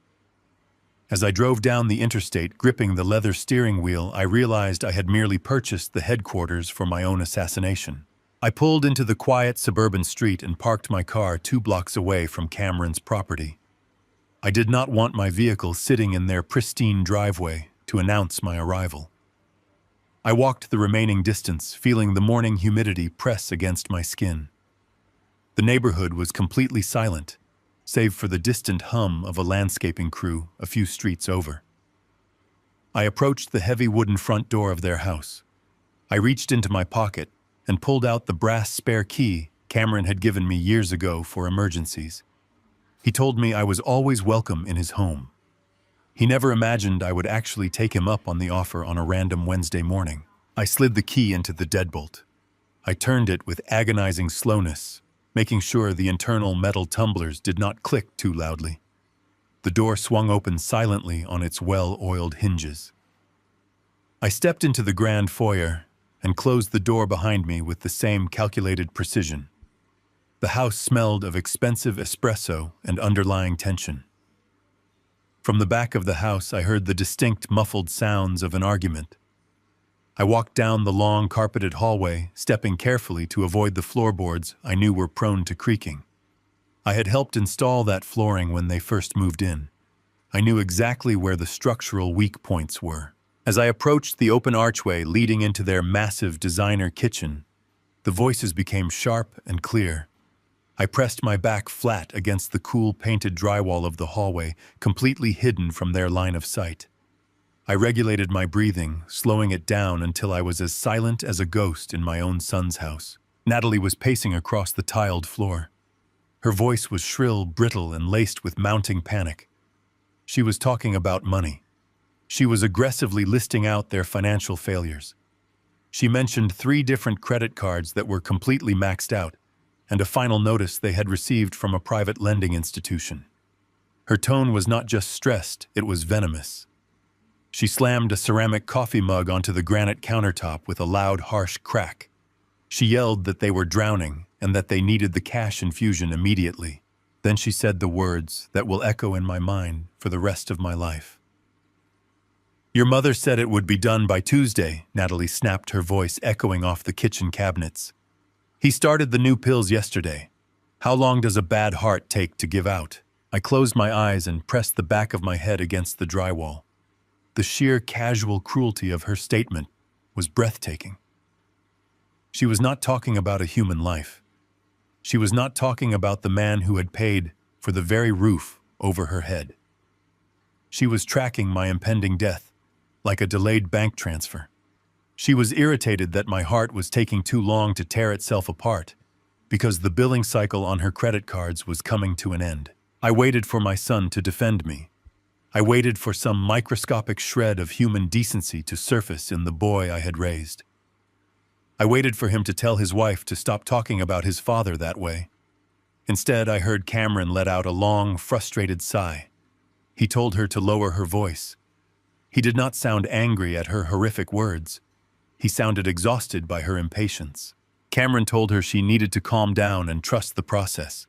As I drove down the interstate, gripping the leather steering wheel, I realized I had merely purchased the headquarters for my own assassination. I pulled into the quiet suburban street and parked my car 2 blocks away from Cameron's property. I did not want my vehicle sitting in their pristine driveway to announce my arrival. I walked the remaining distance, feeling the morning humidity press against my skin. The neighborhood was completely silent, save for the distant hum of a landscaping crew a few streets over. I approached the heavy wooden front door of their house. I reached into my pocket and pulled out the brass spare key Cameron had given me years ago for emergencies. He told me I was always welcome in his home. He never imagined I would actually take him up on the offer on a random Wednesday morning. I slid the key into the deadbolt. I turned it with agonizing slowness, making sure the internal metal tumblers did not click too loudly. The door swung open silently on its well-oiled hinges. I stepped into the grand foyer and closed the door behind me with the same calculated precision. The house smelled of expensive espresso and underlying tension. From the back of the house, I heard the distinct muffled sounds of an argument. I walked down the long carpeted hallway, stepping carefully to avoid the floorboards I knew were prone to creaking. I had helped install that flooring when they first moved in. I knew exactly where the structural weak points were. As I approached the open archway leading into their massive designer kitchen, the voices became sharp and clear. I pressed my back flat against the cool painted drywall of the hallway, completely hidden from their line of sight. I regulated my breathing, slowing it down until I was as silent as a ghost in my own son's house. Natalie was pacing across the tiled floor. Her voice was shrill, brittle, and laced with mounting panic. She was talking about money. She was aggressively listing out their financial failures. She mentioned 3 different credit cards that were completely maxed out, and a final notice they had received from a private lending institution. Her tone was not just stressed, it was venomous. She slammed a ceramic coffee mug onto the granite countertop with a loud, harsh crack. She yelled that they were drowning and that they needed the cash infusion immediately. Then she said the words that will echo in my mind for the rest of my life. "Your mother said it would be done by Tuesday," Natalie snapped, her voice echoing off the kitchen cabinets. "He started the new pills yesterday. How long does a bad heart take to give out?" I closed my eyes and pressed the back of my head against the drywall. The sheer casual cruelty of her statement was breathtaking. She was not talking about a human life. She was not talking about the man who had paid for the very roof over her head. She was tracking my impending death, like a delayed bank transfer. She was irritated that my heart was taking too long to tear itself apart, because the billing cycle on her credit cards was coming to an end. I waited for my son to defend me. I waited for some microscopic shred of human decency to surface in the boy I had raised. I waited for him to tell his wife to stop talking about his father that way. Instead, I heard Cameron let out a long, frustrated sigh. He told her to lower her voice. He did not sound angry at her horrific words. He sounded exhausted by her impatience. Cameron told her she needed to calm down and trust the process.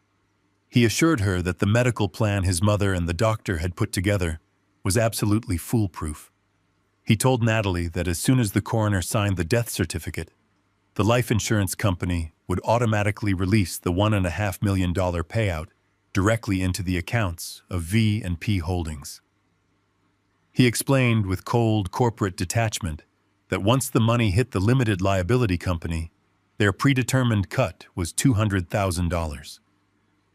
He assured her that the medical plan his mother and the doctor had put together was absolutely foolproof. He told Natalie that as soon as the coroner signed the death certificate, the life insurance company would automatically release the $1.5 million payout directly into the accounts of V&P Holdings. He explained with cold corporate detachment that once the money hit the limited liability company, their predetermined cut was $200,000.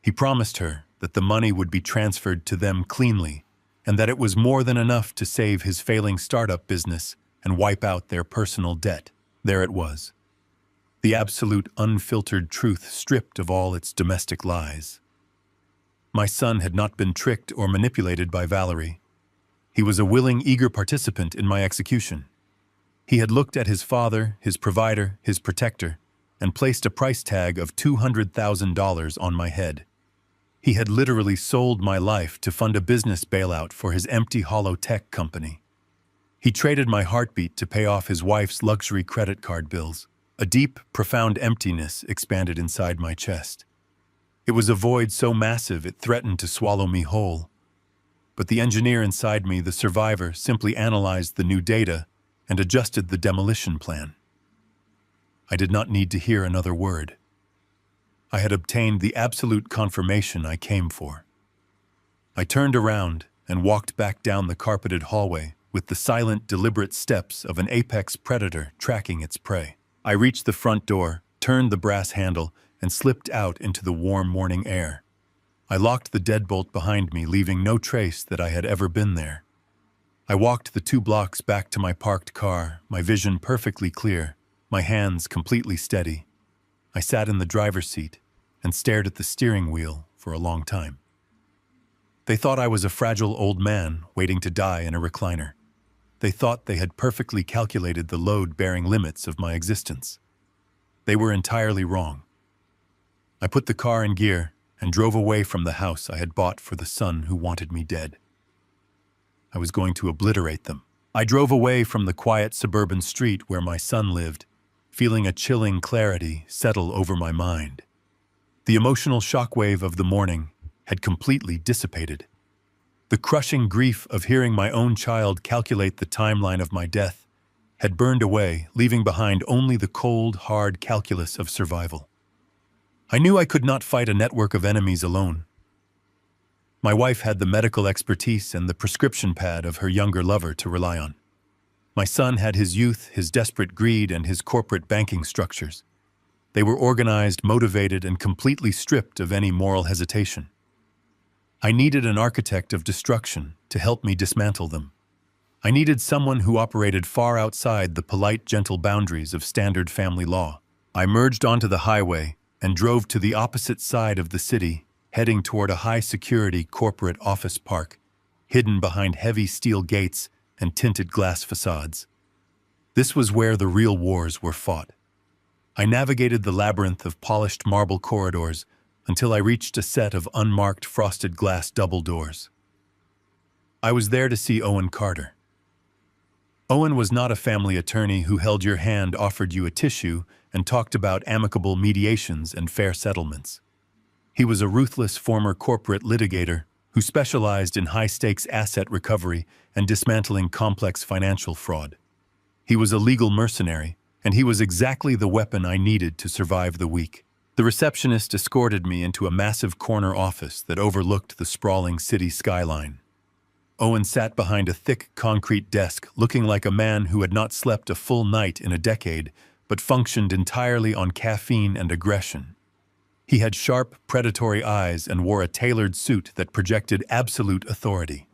He promised her that the money would be transferred to them cleanly and that it was more than enough to save his failing startup business and wipe out their personal debt. There it was. The absolute unfiltered truth stripped of all its domestic lies. My son had not been tricked or manipulated by Valerie. He was a willing, eager participant in my execution. He had looked at his father, his provider, his protector, and placed a price tag of $200,000 on my head. He had literally sold my life to fund a business bailout for his empty, hollow tech company. He traded my heartbeat to pay off his wife's luxury credit card bills. A deep, profound emptiness expanded inside my chest. It was a void so massive it threatened to swallow me whole. But the engineer inside me, the survivor, simply analyzed the new data and adjusted the demolition plan. I did not need to hear another word. I had obtained the absolute confirmation I came for. I turned around and walked back down the carpeted hallway with the silent, deliberate steps of an apex predator tracking its prey. I reached the front door, turned the brass handle, and slipped out into the warm morning air. I locked the deadbolt behind me, leaving no trace that I had ever been there. I walked the 2 blocks back to my parked car, my vision perfectly clear, my hands completely steady. I sat in the driver's seat and stared at the steering wheel for a long time. They thought I was a fragile old man waiting to die in a recliner. They thought they had perfectly calculated the load-bearing limits of my existence. They were entirely wrong. I put the car in gear and drove away from the house I had bought for the son who wanted me dead. I was going to obliterate them. I drove away from the quiet suburban street where my son lived, feeling a chilling clarity settle over my mind. The emotional shockwave of the morning had completely dissipated. The crushing grief of hearing my own child calculate the timeline of my death had burned away, leaving behind only the cold, hard calculus of survival. I knew I could not fight a network of enemies alone. My wife had the medical expertise and the prescription pad of her younger lover to rely on. My son had his youth, his desperate greed, and his corporate banking structures. They were organized, motivated, and completely stripped of any moral hesitation. I needed an architect of destruction to help me dismantle them. I needed someone who operated far outside the polite, gentle boundaries of standard family law. I merged onto the highway and drove to the opposite side of the city, heading toward a high-security corporate office park, hidden behind heavy steel gates and tinted glass facades. This was where the real wars were fought. I navigated the labyrinth of polished marble corridors until I reached a set of unmarked frosted glass double doors. I was there to see Owen Carter. Owen was not a family attorney who held your hand, offered you a tissue, and talked about amicable mediations and fair settlements. He was a ruthless former corporate litigator who specialized in high-stakes asset recovery and dismantling complex financial fraud. He was a legal mercenary, and he was exactly the weapon I needed to survive the week. The receptionist escorted me into a massive corner office that overlooked the sprawling city skyline. Owen sat behind a thick concrete desk, looking like a man who had not slept a full night in a decade, but functioned entirely on caffeine and aggression. He had sharp, predatory eyes and wore a tailored suit that projected absolute authority.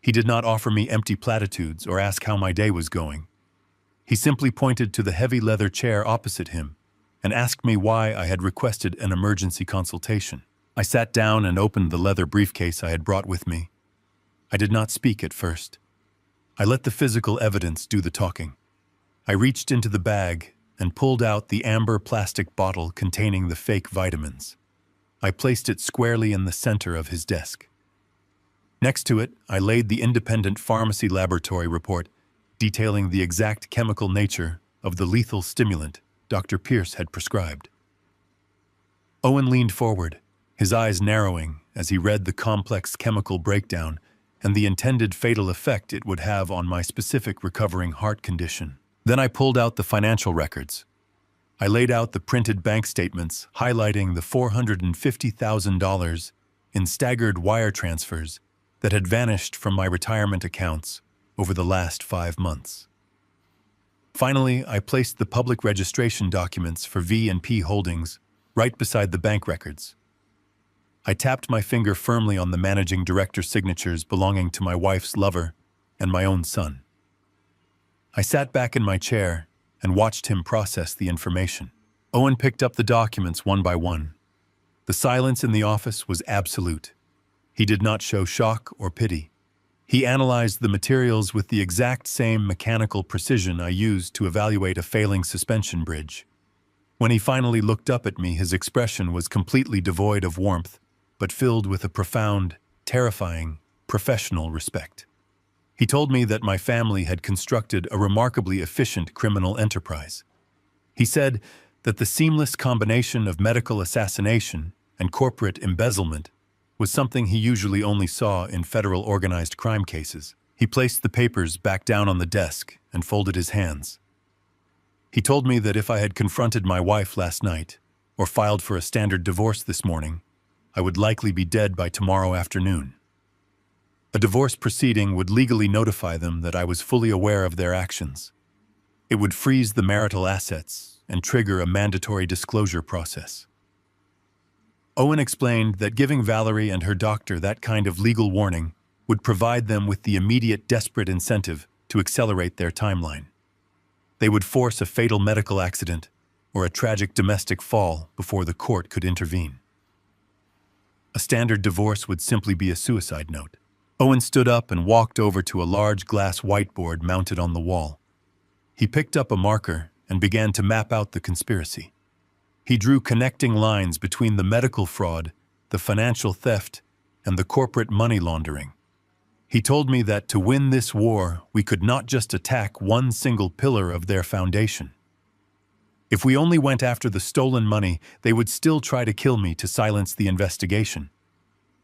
He did not offer me empty platitudes or ask how my day was going. He simply pointed to the heavy leather chair opposite him and asked me why I had requested an emergency consultation. I sat down and opened the leather briefcase I had brought with me. I did not speak at first. I let the physical evidence do the talking. I reached into the bag and pulled out the amber plastic bottle containing the fake vitamins. I placed it squarely in the center of his desk. Next to it, I laid the independent pharmacy laboratory report detailing the exact chemical nature of the lethal stimulant Dr. Pierce had prescribed. Owen leaned forward, his eyes narrowing as he read the complex chemical breakdown and the intended fatal effect it would have on my specific recovering heart condition. Then I pulled out the financial records. I laid out the printed bank statements highlighting the $450,000 in staggered wire transfers that had vanished from my retirement accounts over the last 5 months. Finally, I placed the public registration documents for V&P Holdings right beside the bank records. I tapped my finger firmly on the managing director's signatures belonging to my wife's lover and my own son. I sat back in my chair and watched him process the information. Owen picked up the documents one by one. The silence in the office was absolute. He did not show shock or pity. He analyzed the materials with the exact same mechanical precision I used to evaluate a failing suspension bridge. When he finally looked up at me, his expression was completely devoid of warmth, but filled with a profound, terrifying, professional respect. He told me that my family had constructed a remarkably efficient criminal enterprise. He said that the seamless combination of medical assassination and corporate embezzlement was something he usually only saw in federal organized crime cases. He placed the papers back down on the desk and folded his hands. He told me that if I had confronted my wife last night or filed for a standard divorce this morning, I would likely be dead by tomorrow afternoon. A divorce proceeding would legally notify them that I was fully aware of their actions. It would freeze the marital assets and trigger a mandatory disclosure process. Owen explained that giving Valerie and her doctor that kind of legal warning would provide them with the immediate desperate incentive to accelerate their timeline. They would force a fatal medical accident or a tragic domestic fall before the court could intervene. A standard divorce would simply be a suicide note. Owen stood up and walked over to a large glass whiteboard mounted on the wall. He picked up a marker and began to map out the conspiracy. He drew connecting lines between the medical fraud, the financial theft, and the corporate money laundering. He told me that to win this war, we could not just attack one single pillar of their foundation. If we only went after the stolen money, they would still try to kill me to silence the investigation.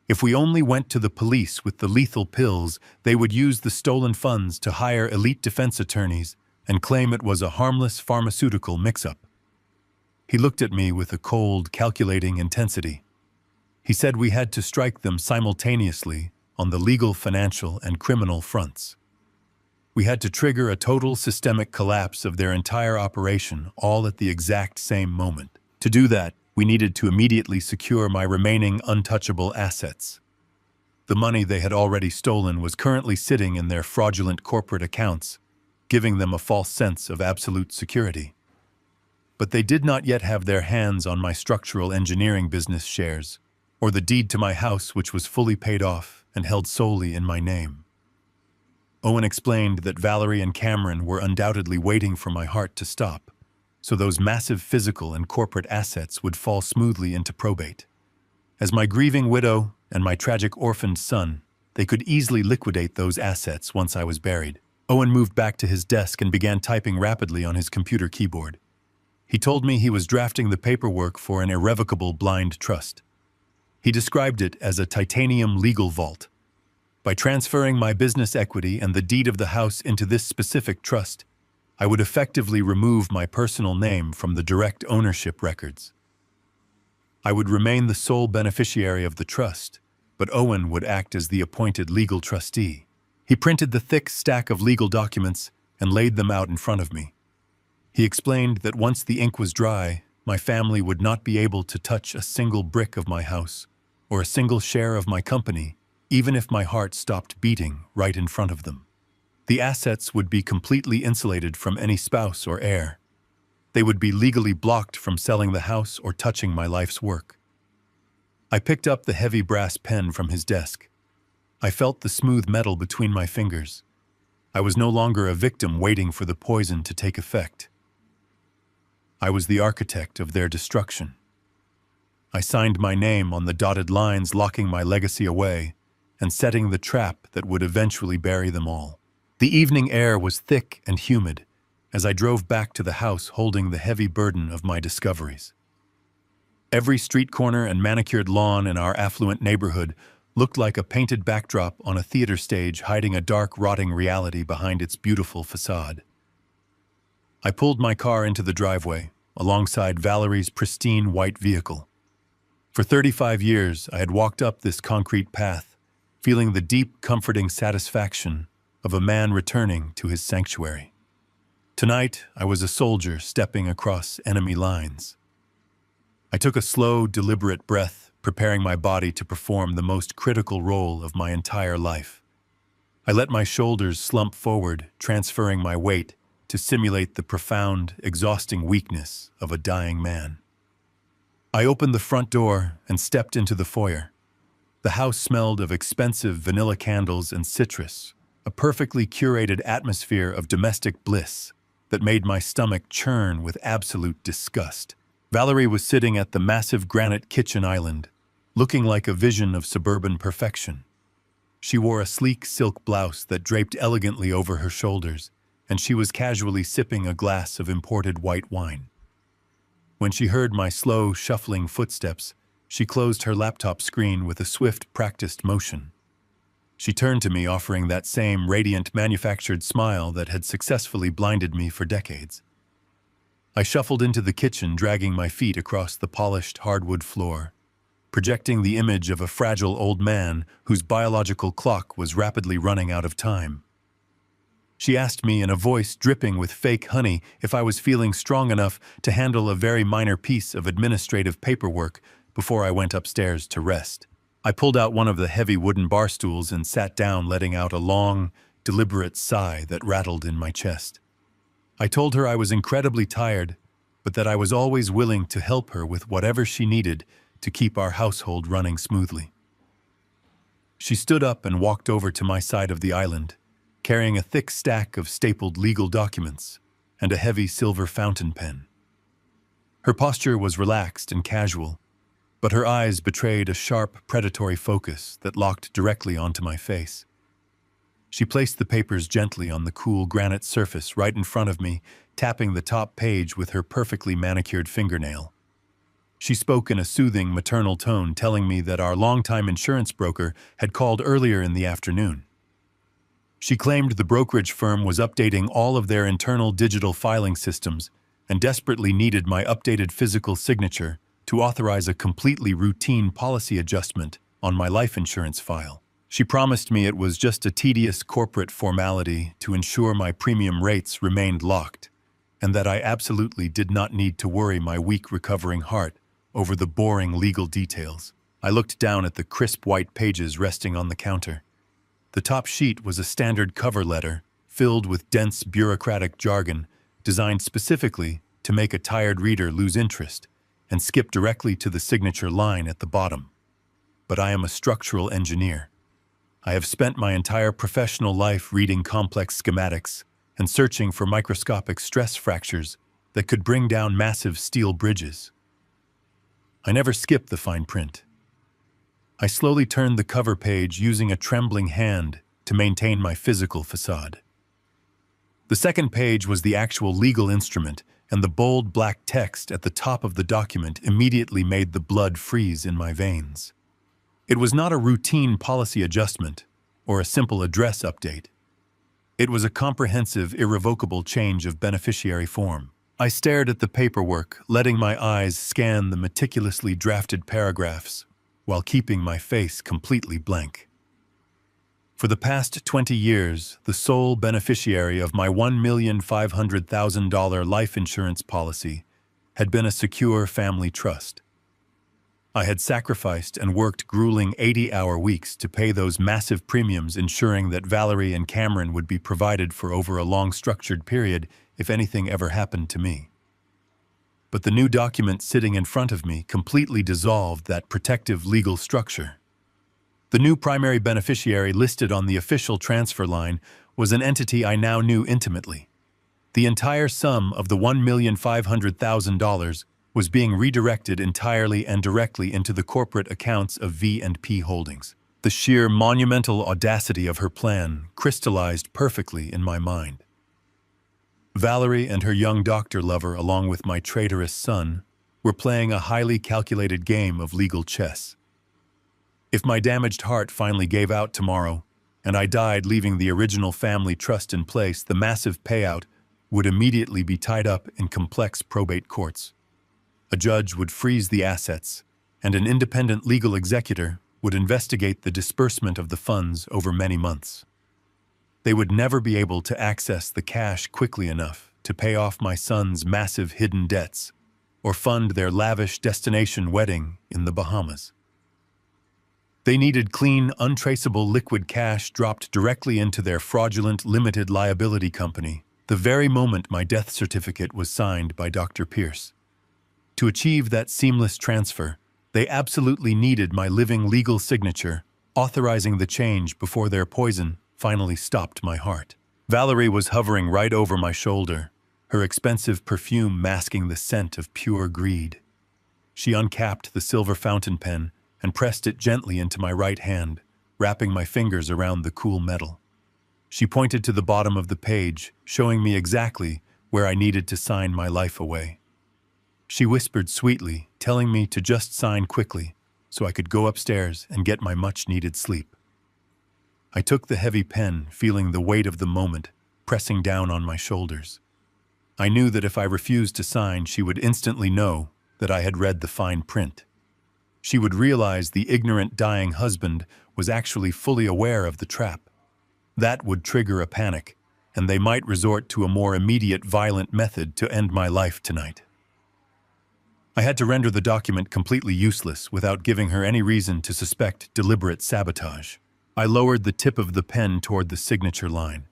If we only went to the police with the lethal pills, they would use the stolen funds to hire elite defense attorneys and claim it was a harmless pharmaceutical mix-up. He looked at me with a cold, calculating intensity. He said we had to strike them simultaneously on the legal, financial, and criminal fronts. We had to trigger a total systemic collapse of their entire operation, all at the exact same moment. To do that, we needed to immediately secure my remaining untouchable assets. The money they had already stolen was currently sitting in their fraudulent corporate accounts, giving them a false sense of absolute security. but they did not yet have their hands on my structural engineering business shares, or the deed to my house which was fully paid off and held solely in my name. Owen explained that Valerie and Cameron were undoubtedly waiting for my heart to stop, so those massive physical and corporate assets would fall smoothly into probate. As my grieving widow and my tragic orphaned son, they could easily liquidate those assets once I was buried. Owen moved back to his desk and began typing rapidly on his computer keyboard. He told me he was drafting the paperwork for an irrevocable blind trust. He described it as a titanium legal vault. By transferring my business equity and the deed of the house into this specific trust, I would effectively remove my personal name from the direct ownership records. I would remain the sole beneficiary of the trust, but Owen would act as the appointed legal trustee. He printed the thick stack of legal documents and laid them out in front of me. He explained that once the ink was dry, my family would not be able to touch a single brick of my house or a single share of my company, even if my heart stopped beating right in front of them. The assets would be completely insulated from any spouse or heir. They would be legally blocked from selling the house or touching my life's work. I picked up the heavy brass pen from his desk. I felt the smooth metal between my fingers. I was no longer a victim waiting for the poison to take effect. I was the architect of their destruction. I signed my name on the dotted lines, locking my legacy away and setting the trap that would eventually bury them all. The evening air was thick and humid as I drove back to the house holding the heavy burden of my discoveries. Every street corner and manicured lawn in our affluent neighborhood looked like a painted backdrop on a theater stage hiding a dark, rotting reality behind its beautiful facade. I pulled my car into the driveway, alongside Valerie's pristine white vehicle. For 35 years, I had walked up this concrete path, feeling the deep, comforting satisfaction of a man returning to his sanctuary. Tonight, I was a soldier stepping across enemy lines. I took a slow, deliberate breath, preparing my body to perform the most critical role of my entire life. I let my shoulders slump forward, transferring my weight to simulate the profound, exhausting weakness of a dying man. I opened the front door and stepped into the foyer. The house smelled of expensive vanilla candles and citrus, a perfectly curated atmosphere of domestic bliss that made my stomach churn with absolute disgust. Valerie was sitting at the massive granite kitchen island, looking like a vision of suburban perfection. She wore a sleek silk blouse that draped elegantly over her shoulders, and she was casually sipping a glass of imported white wine. When she heard my slow, shuffling footsteps, she closed her laptop screen with a swift, practiced motion. She turned to me, offering that same radiant, manufactured smile that had successfully blinded me for decades. I shuffled into the kitchen, dragging my feet across the polished hardwood floor, projecting the image of a fragile old man whose biological clock was rapidly running out of time. She asked me in a voice dripping with fake honey if I was feeling strong enough to handle a very minor piece of administrative paperwork before I went upstairs to rest. I pulled out one of the heavy wooden bar stools and sat down, letting out a long, deliberate sigh that rattled in my chest. I told her I was incredibly tired, but that I was always willing to help her with whatever she needed to keep our household running smoothly. She stood up and walked over to my side of the island, carrying a thick stack of stapled legal documents and a heavy silver fountain pen. Her posture was relaxed and casual, but her eyes betrayed a sharp, predatory focus that locked directly onto my face. She placed the papers gently on the cool granite surface right in front of me, tapping the top page with her perfectly manicured fingernail. She spoke in a soothing, maternal tone, telling me that our longtime insurance broker had called earlier in the afternoon. She claimed the brokerage firm was updating all of their internal digital filing systems and desperately needed my updated physical signature to authorize a completely routine policy adjustment on my life insurance file. She promised me it was just a tedious corporate formality to ensure my premium rates remained locked, and that I absolutely did not need to worry my weak recovering heart over the boring legal details. I looked down at the crisp white pages resting on the counter. The top sheet was a standard cover letter filled with dense bureaucratic jargon designed specifically to make a tired reader lose interest and skip directly to the signature line at the bottom. But I am a structural engineer. I have spent my entire professional life reading complex schematics and searching for microscopic stress fractures that could bring down massive steel bridges. I never skip the fine print. I slowly turned the cover page using a trembling hand to maintain my physical facade. The second page was the actual legal instrument, and the bold black text at the top of the document immediately made the blood freeze in my veins. It was not a routine policy adjustment or a simple address update. It was a comprehensive, irrevocable change of beneficiary form. I stared at the paperwork, letting my eyes scan the meticulously drafted paragraphs while keeping my face completely blank. For the past 20 years, the sole beneficiary of my $1,500,000 life insurance policy had been a secure family trust. I had sacrificed and worked grueling 80-hour weeks to pay those massive premiums, ensuring that Valerie and Cameron would be provided for over a long structured period if anything ever happened to me. But the new document sitting in front of me completely dissolved that protective legal structure. The new primary beneficiary listed on the official transfer line was an entity I now knew intimately. The entire sum of the $1,500,000 was being redirected entirely and directly into the corporate accounts of V&P Holdings. The sheer monumental audacity of her plan crystallized perfectly in my mind. Valerie and her young doctor lover, along with my traitorous son, were playing a highly calculated game of legal chess. If my damaged heart finally gave out tomorrow, and I died leaving the original family trust in place, the massive payout would immediately be tied up in complex probate courts. A judge would freeze the assets, and an independent legal executor would investigate the disbursement of the funds over many months. They would never be able to access the cash quickly enough to pay off my son's massive hidden debts or fund their lavish destination wedding in the Bahamas. They needed clean, untraceable liquid cash dropped directly into their fraudulent limited liability company the very moment my death certificate was signed by Dr. Pierce. To achieve that seamless transfer, they absolutely needed my living legal signature, authorizing the change before their poison finally stopped my heart. Valerie was hovering right over my shoulder, her expensive perfume masking the scent of pure greed. She uncapped the silver fountain pen and pressed it gently into my right hand, wrapping my fingers around the cool metal. She pointed to the bottom of the page, showing me exactly where I needed to sign my life away. She whispered sweetly, telling me to just sign quickly so I could go upstairs and get my much-needed sleep. I took the heavy pen, feeling the weight of the moment pressing down on my shoulders. I knew that if I refused to sign, she would instantly know that I had read the fine print. She would realize the ignorant dying husband was actually fully aware of the trap. That would trigger a panic, and they might resort to a more immediate violent method to end my life tonight. I had to render the document completely useless without giving her any reason to suspect deliberate sabotage. I lowered the tip of the pen toward the signature line.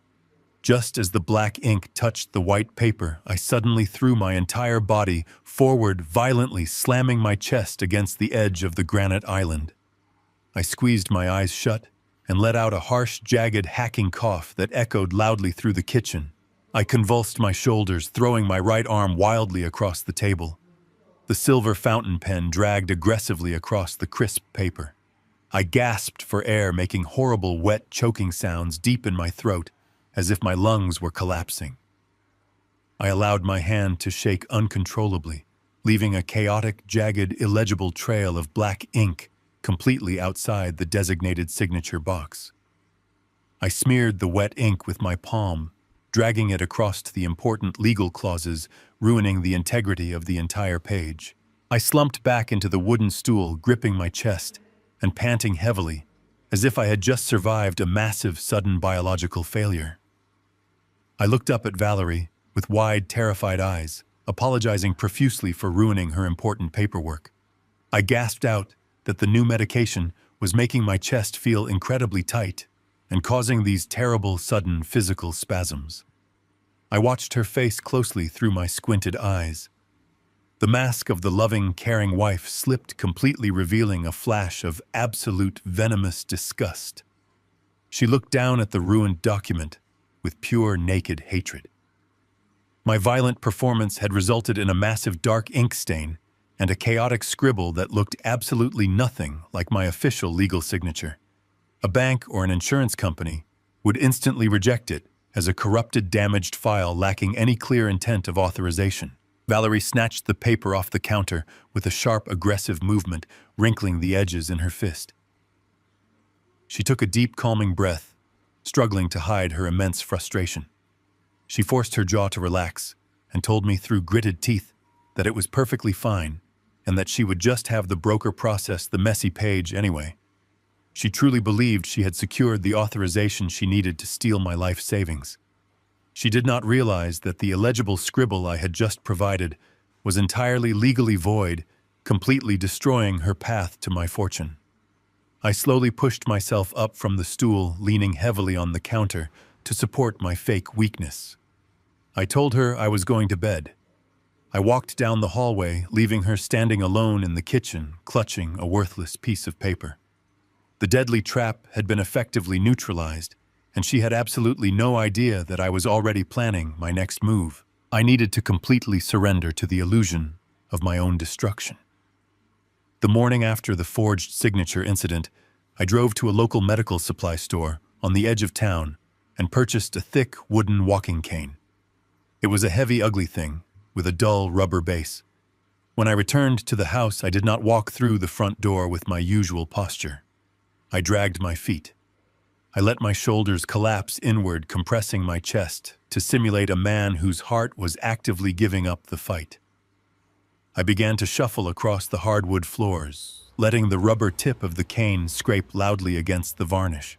Just as the black ink touched the white paper, I suddenly threw my entire body forward, violently slamming my chest against the edge of the granite island. I squeezed my eyes shut and let out a harsh, jagged, hacking cough that echoed loudly through the kitchen. I convulsed my shoulders, throwing my right arm wildly across the table. The silver fountain pen dragged aggressively across the crisp paper. I gasped for air, making horrible, wet, choking sounds deep in my throat, as if my lungs were collapsing. I allowed my hand to shake uncontrollably, leaving a chaotic, jagged, illegible trail of black ink completely outside the designated signature box. I smeared the wet ink with my palm, dragging it across the important legal clauses, ruining the integrity of the entire page. I slumped back into the wooden stool, gripping my chest and panting heavily, as if I had just survived a massive, sudden biological failure. I looked up at Valerie with wide, terrified eyes, apologizing profusely for ruining her important paperwork. I gasped out that the new medication was making my chest feel incredibly tight and causing these terrible, sudden physical spasms. I watched her face closely through my squinted eyes. The mask of the loving, caring wife slipped completely, revealing a flash of absolute venomous disgust. She looked down at the ruined document with pure, naked hatred. My violent performance had resulted in a massive dark ink stain and a chaotic scribble that looked absolutely nothing like my official legal signature. A bank or an insurance company would instantly reject it as a corrupted, damaged file lacking any clear intent of authorization. Valerie snatched the paper off the counter with a sharp, aggressive movement, wrinkling the edges in her fist. She took a deep, calming breath, struggling to hide her immense frustration. She forced her jaw to relax and told me through gritted teeth that it was perfectly fine and that she would just have the broker process the messy page anyway. She truly believed she had secured the authorization she needed to steal my life savings. She did not realize that the illegible scribble I had just provided was entirely legally void, completely destroying her path to my fortune. I slowly pushed myself up from the stool, leaning heavily on the counter to support my fake weakness. I told her I was going to bed. I walked down the hallway, leaving her standing alone in the kitchen, clutching a worthless piece of paper. The deadly trap had been effectively neutralized, and she had absolutely no idea that I was already planning my next move. I needed to completely surrender to the illusion of my own destruction. The morning after the forged signature incident, I drove to a local medical supply store on the edge of town and purchased a thick wooden walking cane. It was a heavy, ugly thing with a dull rubber base. When I returned to the house, I did not walk through the front door with my usual posture. I dragged my feet. I let my shoulders collapse inward, compressing my chest to simulate a man whose heart was actively giving up the fight. I began to shuffle across the hardwood floors, letting the rubber tip of the cane scrape loudly against the varnish.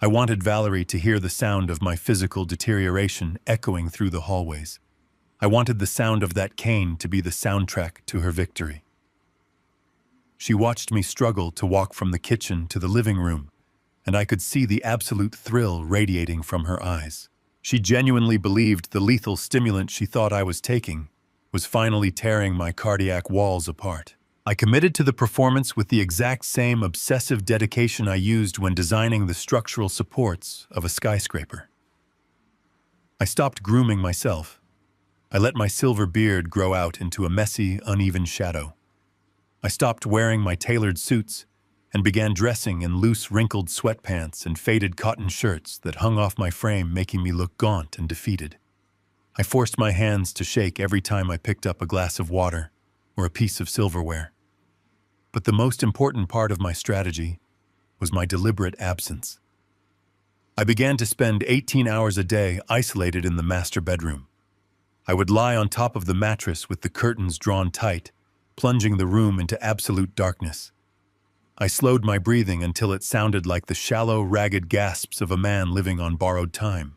I wanted Valerie to hear the sound of my physical deterioration echoing through the hallways. I wanted the sound of that cane to be the soundtrack to her victory. She watched me struggle to walk from the kitchen to the living room, and I could see the absolute thrill radiating from her eyes. She genuinely believed the lethal stimulant she thought I was taking was finally tearing my cardiac walls apart. I committed to the performance with the exact same obsessive dedication I used when designing the structural supports of a skyscraper. I stopped grooming myself. I let my silver beard grow out into a messy, uneven shadow. I stopped wearing my tailored suits and began dressing in loose, wrinkled sweatpants and faded cotton shirts that hung off my frame, making me look gaunt and defeated. I forced my hands to shake every time I picked up a glass of water or a piece of silverware. But the most important part of my strategy was my deliberate absence. I began to spend 18 hours a day isolated in the master bedroom. I would lie on top of the mattress with the curtains drawn tight, plunging the room into absolute darkness. I slowed my breathing until it sounded like the shallow, ragged gasps of a man living on borrowed time.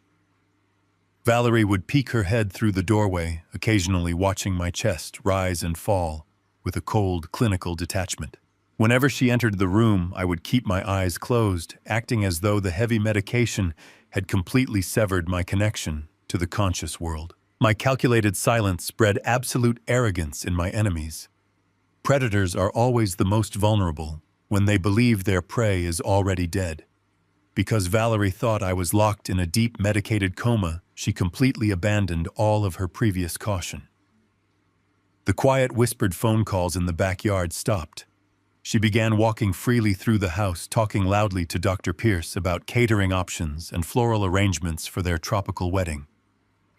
Valerie would peek her head through the doorway, occasionally watching my chest rise and fall with a cold, clinical detachment. Whenever she entered the room, I would keep my eyes closed, acting as though the heavy medication had completely severed my connection to the conscious world. My calculated silence bred absolute arrogance in my enemies. Predators are always the most vulnerable when they believe their prey is already dead. Because Valerie thought I was locked in a deep medicated coma, she completely abandoned all of her previous caution. The quiet, whispered phone calls in the backyard stopped. She began walking freely through the house, talking loudly to Dr. Pierce about catering options and floral arrangements for their tropical wedding.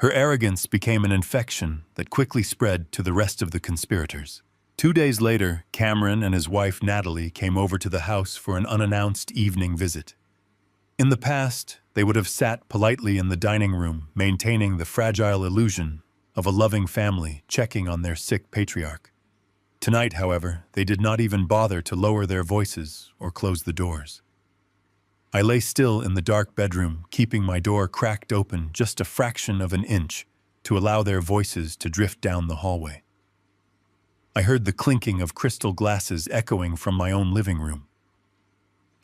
Her arrogance became an infection that quickly spread to the rest of the conspirators. 2 days later, Cameron and his wife Natalie came over to the house for an unannounced evening visit. In the past, they would have sat politely in the dining room, maintaining the fragile illusion of a loving family checking on their sick patriarch. Tonight, however, they did not even bother to lower their voices or close the doors. I lay still in the dark bedroom, keeping my door cracked open just a fraction of an inch to allow their voices to drift down the hallway. I heard the clinking of crystal glasses echoing from my own living room.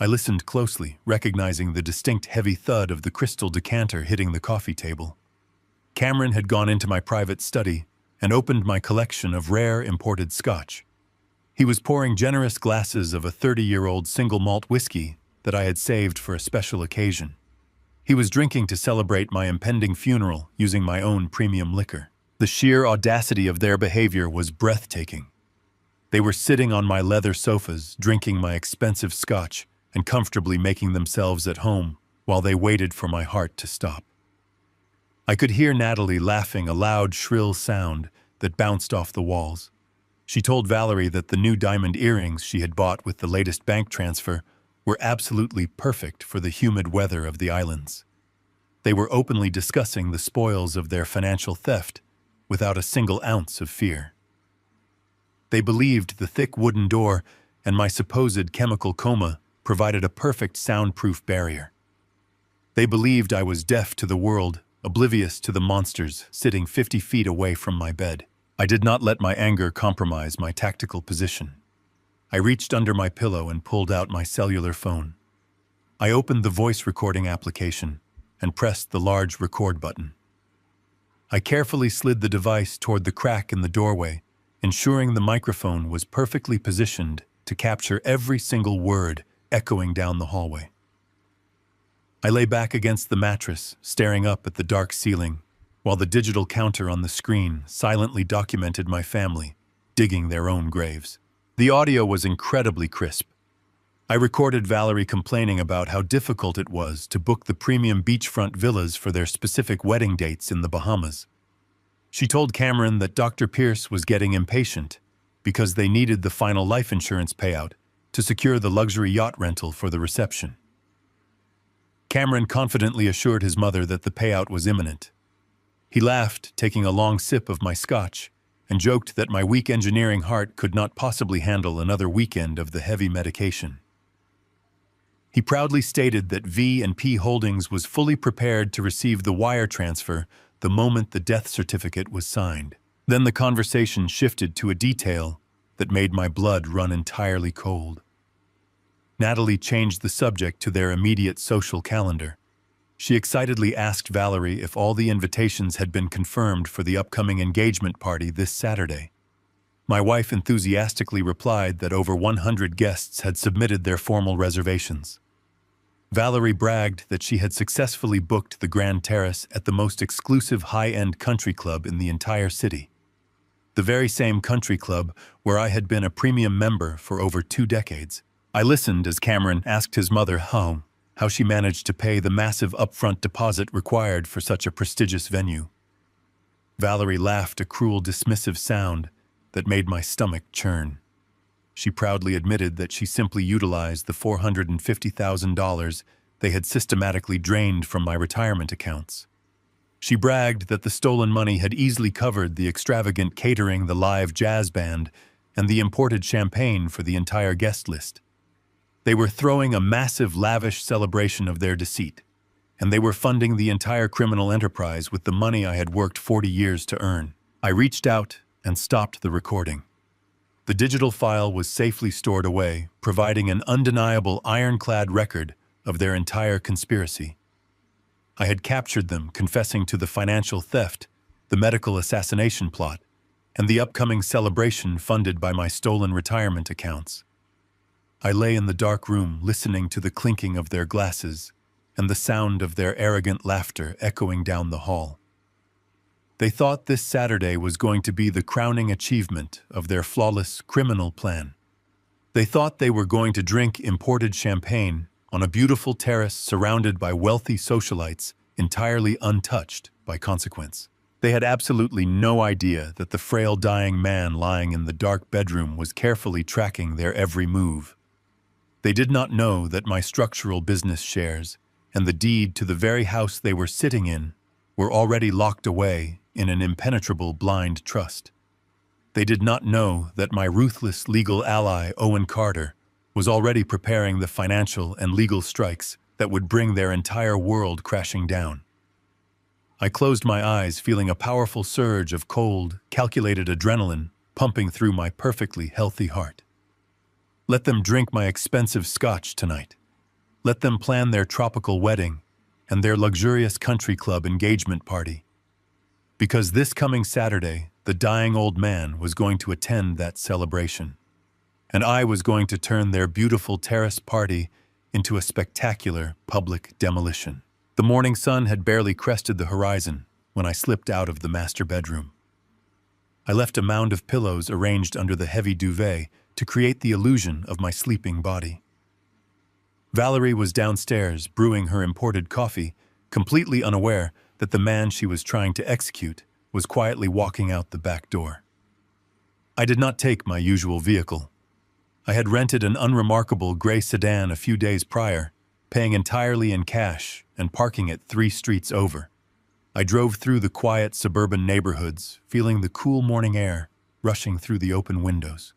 I listened closely, recognizing the distinct heavy thud of the crystal decanter hitting the coffee table. Cameron had gone into my private study and opened my collection of rare imported scotch. He was pouring generous glasses of a 30-year-old single malt whiskey that I had saved for a special occasion. He was drinking to celebrate my impending funeral using my own premium liquor. The sheer audacity of their behavior was breathtaking. They were sitting on my leather sofas, drinking my expensive scotch and comfortably making themselves at home while they waited for my heart to stop. I could hear Natalie laughing, a loud, shrill sound that bounced off the walls. She told Valerie that the new diamond earrings she had bought with the latest bank transfer were absolutely perfect for the humid weather of the islands. They were openly discussing the spoils of their financial theft without a single ounce of fear. They believed the thick wooden door and my supposed chemical coma provided a perfect soundproof barrier. They believed I was deaf to the world, oblivious to the monsters sitting 50 feet away from my bed. I did not let my anger compromise my tactical position. I reached under my pillow and pulled out my cellular phone. I opened the voice recording application and pressed the large record button. I carefully slid the device toward the crack in the doorway, ensuring the microphone was perfectly positioned to capture every single word echoing down the hallway. I lay back against the mattress, staring up at the dark ceiling, while the digital counter on the screen silently documented my family digging their own graves. The audio was incredibly crisp. I recorded Valerie complaining about how difficult it was to book the premium beachfront villas for their specific wedding dates in the Bahamas. She told Cameron that Dr. Pierce was getting impatient because they needed the final life insurance payout to secure the luxury yacht rental for the reception. Cameron confidently assured his mother that the payout was imminent. He laughed, taking a long sip of my scotch, and joked that my weak engineering heart could not possibly handle another weekend of the heavy medication. He proudly stated that V&P Holdings was fully prepared to receive the wire transfer the moment the death certificate was signed. Then the conversation shifted to a detail that made my blood run entirely cold. Natalie changed the subject to their immediate social calendar. She excitedly asked Valerie if all the invitations had been confirmed for the upcoming engagement party this Saturday. My wife enthusiastically replied that over 100 guests had submitted their formal reservations. Valerie bragged that she had successfully booked the Grand Terrace at the most exclusive high-end country club in the entire city. The very same country club where I had been a premium member for over 2 decades. I listened as Cameron asked his mother how she managed to pay the massive upfront deposit required for such a prestigious venue. Valerie laughed, a cruel, dismissive sound that made my stomach churn. She proudly admitted that she simply utilized the $450,000 they had systematically drained from my retirement accounts. She bragged that the stolen money had easily covered the extravagant catering, the live jazz band, and the imported champagne for the entire guest list. They were throwing a massive, lavish celebration of their deceit, and they were funding the entire criminal enterprise with the money I had worked 40 years to earn. I reached out and stopped the recording. The digital file was safely stored away, providing an undeniable ironclad record of their entire conspiracy. I had captured them confessing to the financial theft, the medical assassination plot, and the upcoming celebration funded by my stolen retirement accounts. I lay in the dark room listening to the clinking of their glasses and the sound of their arrogant laughter echoing down the hall. They thought this Saturday was going to be the crowning achievement of their flawless criminal plan. They thought they were going to drink imported champagne on a beautiful terrace surrounded by wealthy socialites, entirely untouched by consequence. They had absolutely no idea that the frail dying man lying in the dark bedroom was carefully tracking their every move. They did not know that my structural business shares and the deed to the very house they were sitting in were already locked away in an impenetrable blind trust. They did not know that my ruthless legal ally, Owen Carter, was already preparing the financial and legal strikes that would bring their entire world crashing down. I closed my eyes, feeling a powerful surge of cold, calculated adrenaline pumping through my perfectly healthy heart. Let them drink my expensive scotch tonight. Let them plan their tropical wedding and their luxurious country club engagement party. Because this coming Saturday, the dying old man was going to attend that celebration, and I was going to turn their beautiful terrace party into a spectacular public demolition. The morning sun had barely crested the horizon when I slipped out of the master bedroom. I left a mound of pillows arranged under the heavy duvet to create the illusion of my sleeping body. Valerie was downstairs brewing her imported coffee, completely unaware that the man she was trying to execute was quietly walking out the back door. I did not take my usual vehicle. I had rented an unremarkable gray sedan a few days prior, paying entirely in cash and parking it 3 streets over. I drove through the quiet suburban neighborhoods, feeling the cool morning air rushing through the open windows.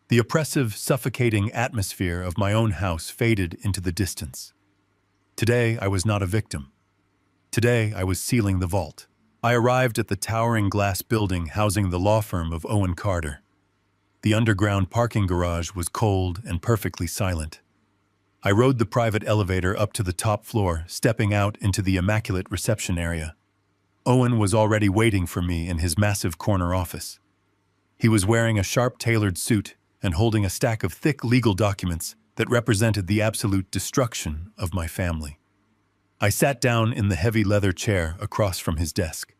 The oppressive, suffocating atmosphere of my own house faded into the distance. Today, I was not a victim. Today, I was sealing the vault. I arrived at the towering glass building housing the law firm of Owen Carter. The underground parking garage was cold and perfectly silent. I rode the private elevator up to the top floor, stepping out into the immaculate reception area. Owen was already waiting for me in his massive corner office. He was wearing a sharp-tailored suit and holding a stack of thick legal documents that represented the absolute destruction of my family. I sat down in the heavy leather chair across from his desk.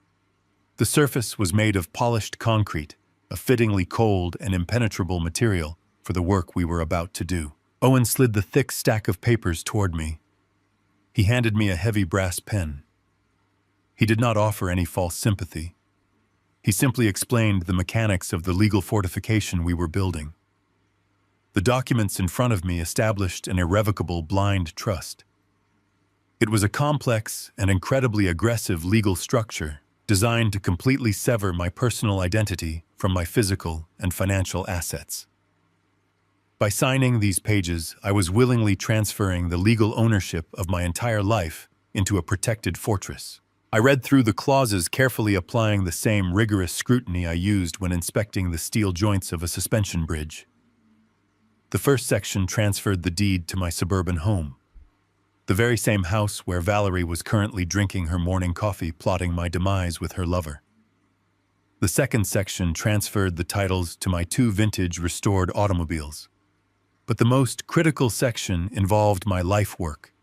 The surface was made of polished concrete, a fittingly cold and impenetrable material for the work we were about to do. Owen slid the thick stack of papers toward me. He handed me a heavy brass pen. He did not offer any false sympathy. He simply explained the mechanics of the legal fortification we were building. The documents in front of me established an irrevocable blind trust. It was a complex and incredibly aggressive legal structure designed to completely sever my personal identity from my physical and financial assets. By signing these pages, I was willingly transferring the legal ownership of my entire life into a protected fortress. I read through the clauses, carefully applying the same rigorous scrutiny I used when inspecting the steel joints of a suspension bridge. The first section transferred the deed to my suburban home, the very same house where Valerie was currently drinking her morning coffee, plotting my demise with her lover. The second section transferred the titles to my 2 vintage restored automobiles. But the most critical section involved my life work.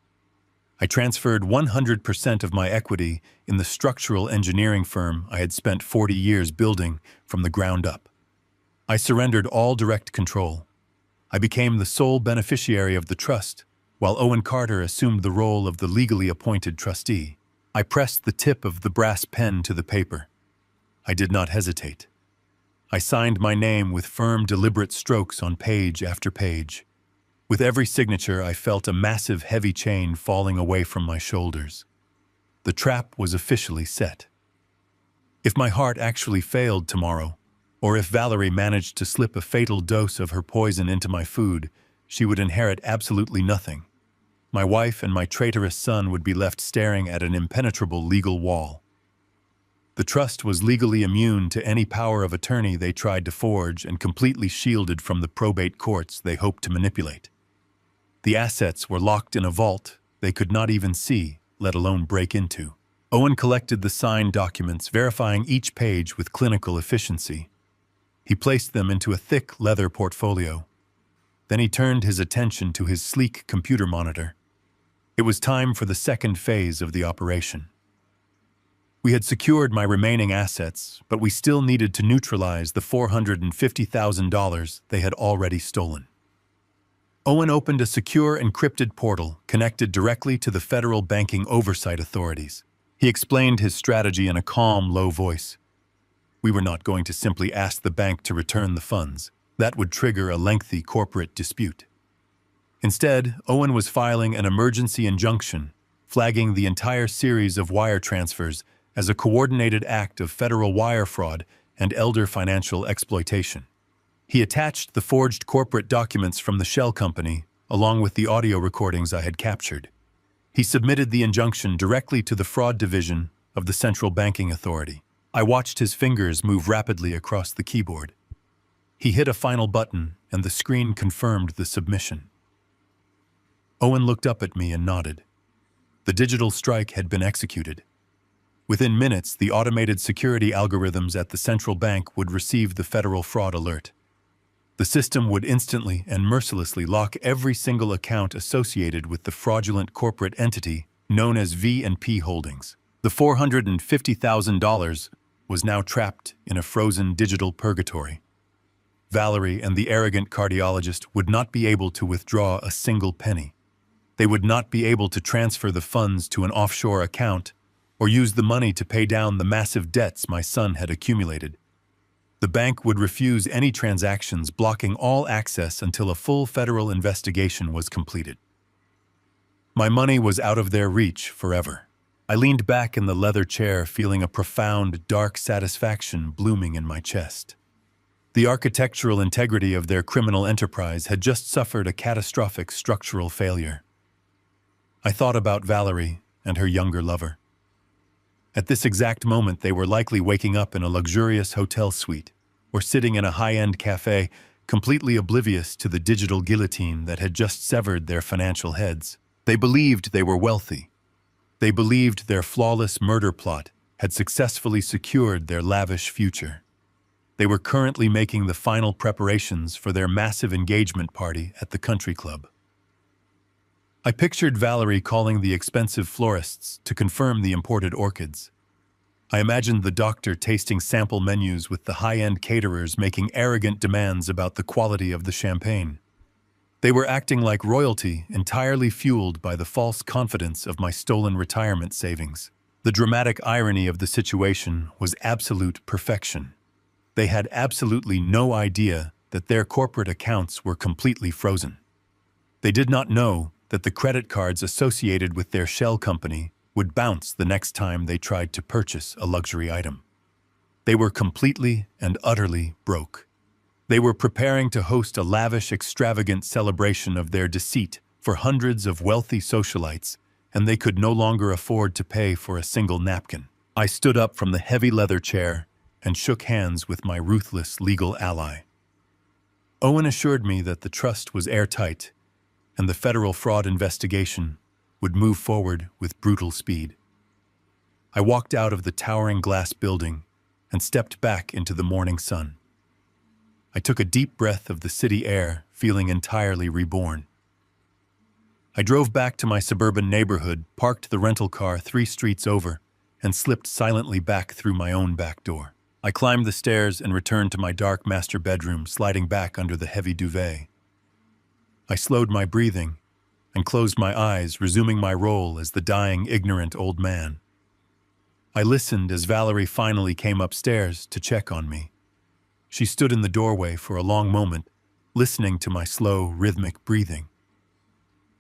I transferred 100% of my equity in the structural engineering firm I had spent 40 years building from the ground up. I surrendered all direct control. I became the sole beneficiary of the trust, while Owen Carter assumed the role of the legally appointed trustee. I pressed the tip of the brass pen to the paper. I did not hesitate. I signed my name with firm, deliberate strokes on page after page. With every signature, I felt a massive, heavy chain falling away from my shoulders. The trap was officially set. If my heart actually failed tomorrow, or if Valerie managed to slip a fatal dose of her poison into my food, she would inherit absolutely nothing. My wife and my traitorous son would be left staring at an impenetrable legal wall. The trust was legally immune to any power of attorney they tried to forge and completely shielded from the probate courts they hoped to manipulate. The assets were locked in a vault they could not even see, let alone break into. Owen collected the signed documents, verifying each page with clinical efficiency. He placed them into a thick leather portfolio. Then he turned his attention to his sleek computer monitor. It was time for the second phase of the operation. We had secured my remaining assets, but we still needed to neutralize the $450,000 they had already stolen. Owen opened a secure encrypted portal connected directly to the federal banking oversight authorities. He explained his strategy in a calm, low voice. We were not going to simply ask the bank to return the funds. That would trigger a lengthy corporate dispute. Instead, Owen was filing an emergency injunction, flagging the entire series of wire transfers as a coordinated act of federal wire fraud and elder financial exploitation. He attached the forged corporate documents from the shell company, along with the audio recordings I had captured. He submitted the injunction directly to the fraud division of the Central Banking Authority. I watched his fingers move rapidly across the keyboard. He hit a final button, and the screen confirmed the submission. Owen looked up at me and nodded. The digital strike had been executed. Within minutes, the automated security algorithms at the central bank would receive the federal fraud alert. The system would instantly and mercilessly lock every single account associated with the fraudulent corporate entity known as V&P Holdings. The $450,000 was now trapped in a frozen digital purgatory. Valerie and the arrogant cardiologist would not be able to withdraw a single penny. They would not be able to transfer the funds to an offshore account or use the money to pay down the massive debts my son had accumulated. The bank would refuse any transactions, blocking all access until a full federal investigation was completed. My money was out of their reach forever. I leaned back in the leather chair, feeling a profound, dark satisfaction blooming in my chest. The architectural integrity of their criminal enterprise had just suffered a catastrophic structural failure. I thought about Valerie and her younger lover. At this exact moment, they were likely waking up in a luxurious hotel suite or sitting in a high-end cafe, completely oblivious to the digital guillotine that had just severed their financial heads. They believed they were wealthy. They believed their flawless murder plot had successfully secured their lavish future. They were currently making the final preparations for their massive engagement party at the country club. I pictured Valerie calling the expensive florists to confirm the imported orchids. I imagined the doctor tasting sample menus with the high-end caterers making arrogant demands about the quality of the champagne. They were acting like royalty, entirely fueled by the false confidence of my stolen retirement savings. The dramatic irony of the situation was absolute perfection. They had absolutely no idea that their corporate accounts were completely frozen. They did not know that the credit cards associated with their shell company would bounce the next time they tried to purchase a luxury item. They were completely and utterly broke. They were preparing to host a lavish, extravagant celebration of their deceit for hundreds of wealthy socialites, and they could no longer afford to pay for a single napkin. I stood up from the heavy leather chair and shook hands with my ruthless legal ally. Owen assured me that the trust was airtight and the federal fraud investigation would move forward with brutal speed. I walked out of the towering glass building and stepped back into the morning sun. I took a deep breath of the city air, feeling entirely reborn. I drove back to my suburban neighborhood, parked the rental car 3 streets over, and slipped silently back through my own back door. I climbed the stairs and returned to my dark master bedroom, sliding back under the heavy duvet. I slowed my breathing and closed my eyes, resuming my role as the dying, ignorant old man. I listened as Valerie finally came upstairs to check on me. She stood in the doorway for a long moment, listening to my slow, rhythmic breathing.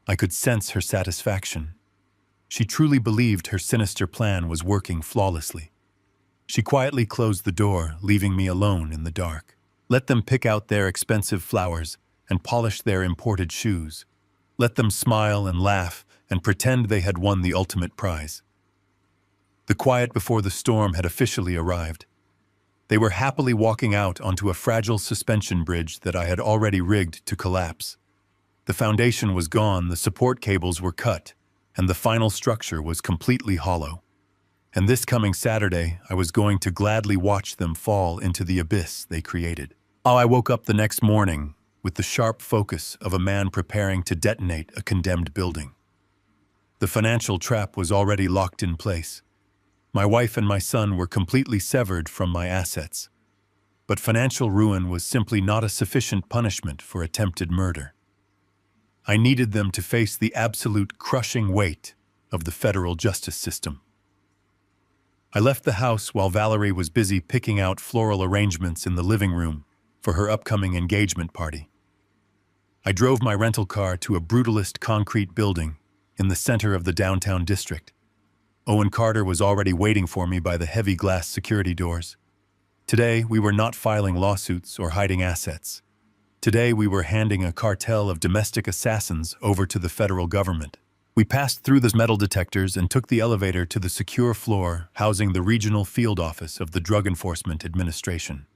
I could sense her satisfaction. She truly believed her sinister plan was working flawlessly. She quietly closed the door, leaving me alone in the dark. Let them pick out their expensive flowers and polish their imported shoes. Let them smile and laugh and pretend they had won the ultimate prize. The quiet before the storm had officially arrived. They were happily walking out onto a fragile suspension bridge that I had already rigged to collapse. The foundation was gone, the support cables were cut, and the final structure was completely hollow. And this coming Saturday, I was going to gladly watch them fall into the abyss they created. I woke up the next morning with the sharp focus of a man preparing to detonate a condemned building. The financial trap was already locked in place. My wife and my son were completely severed from my assets. But financial ruin was simply not a sufficient punishment for attempted murder. I needed them to face the absolute crushing weight of the federal justice system. I left the house while Valerie was busy picking out floral arrangements in the living room for her upcoming engagement party. I drove my rental car to a brutalist concrete building in the center of the downtown district. Owen Carter was already waiting for me by the heavy glass security doors. Today, we were not filing lawsuits or hiding assets. Today, we were handing a cartel of domestic assassins over to the federal government. We passed through the metal detectors and took the elevator to the secure floor housing the regional field office of the Drug Enforcement Administration.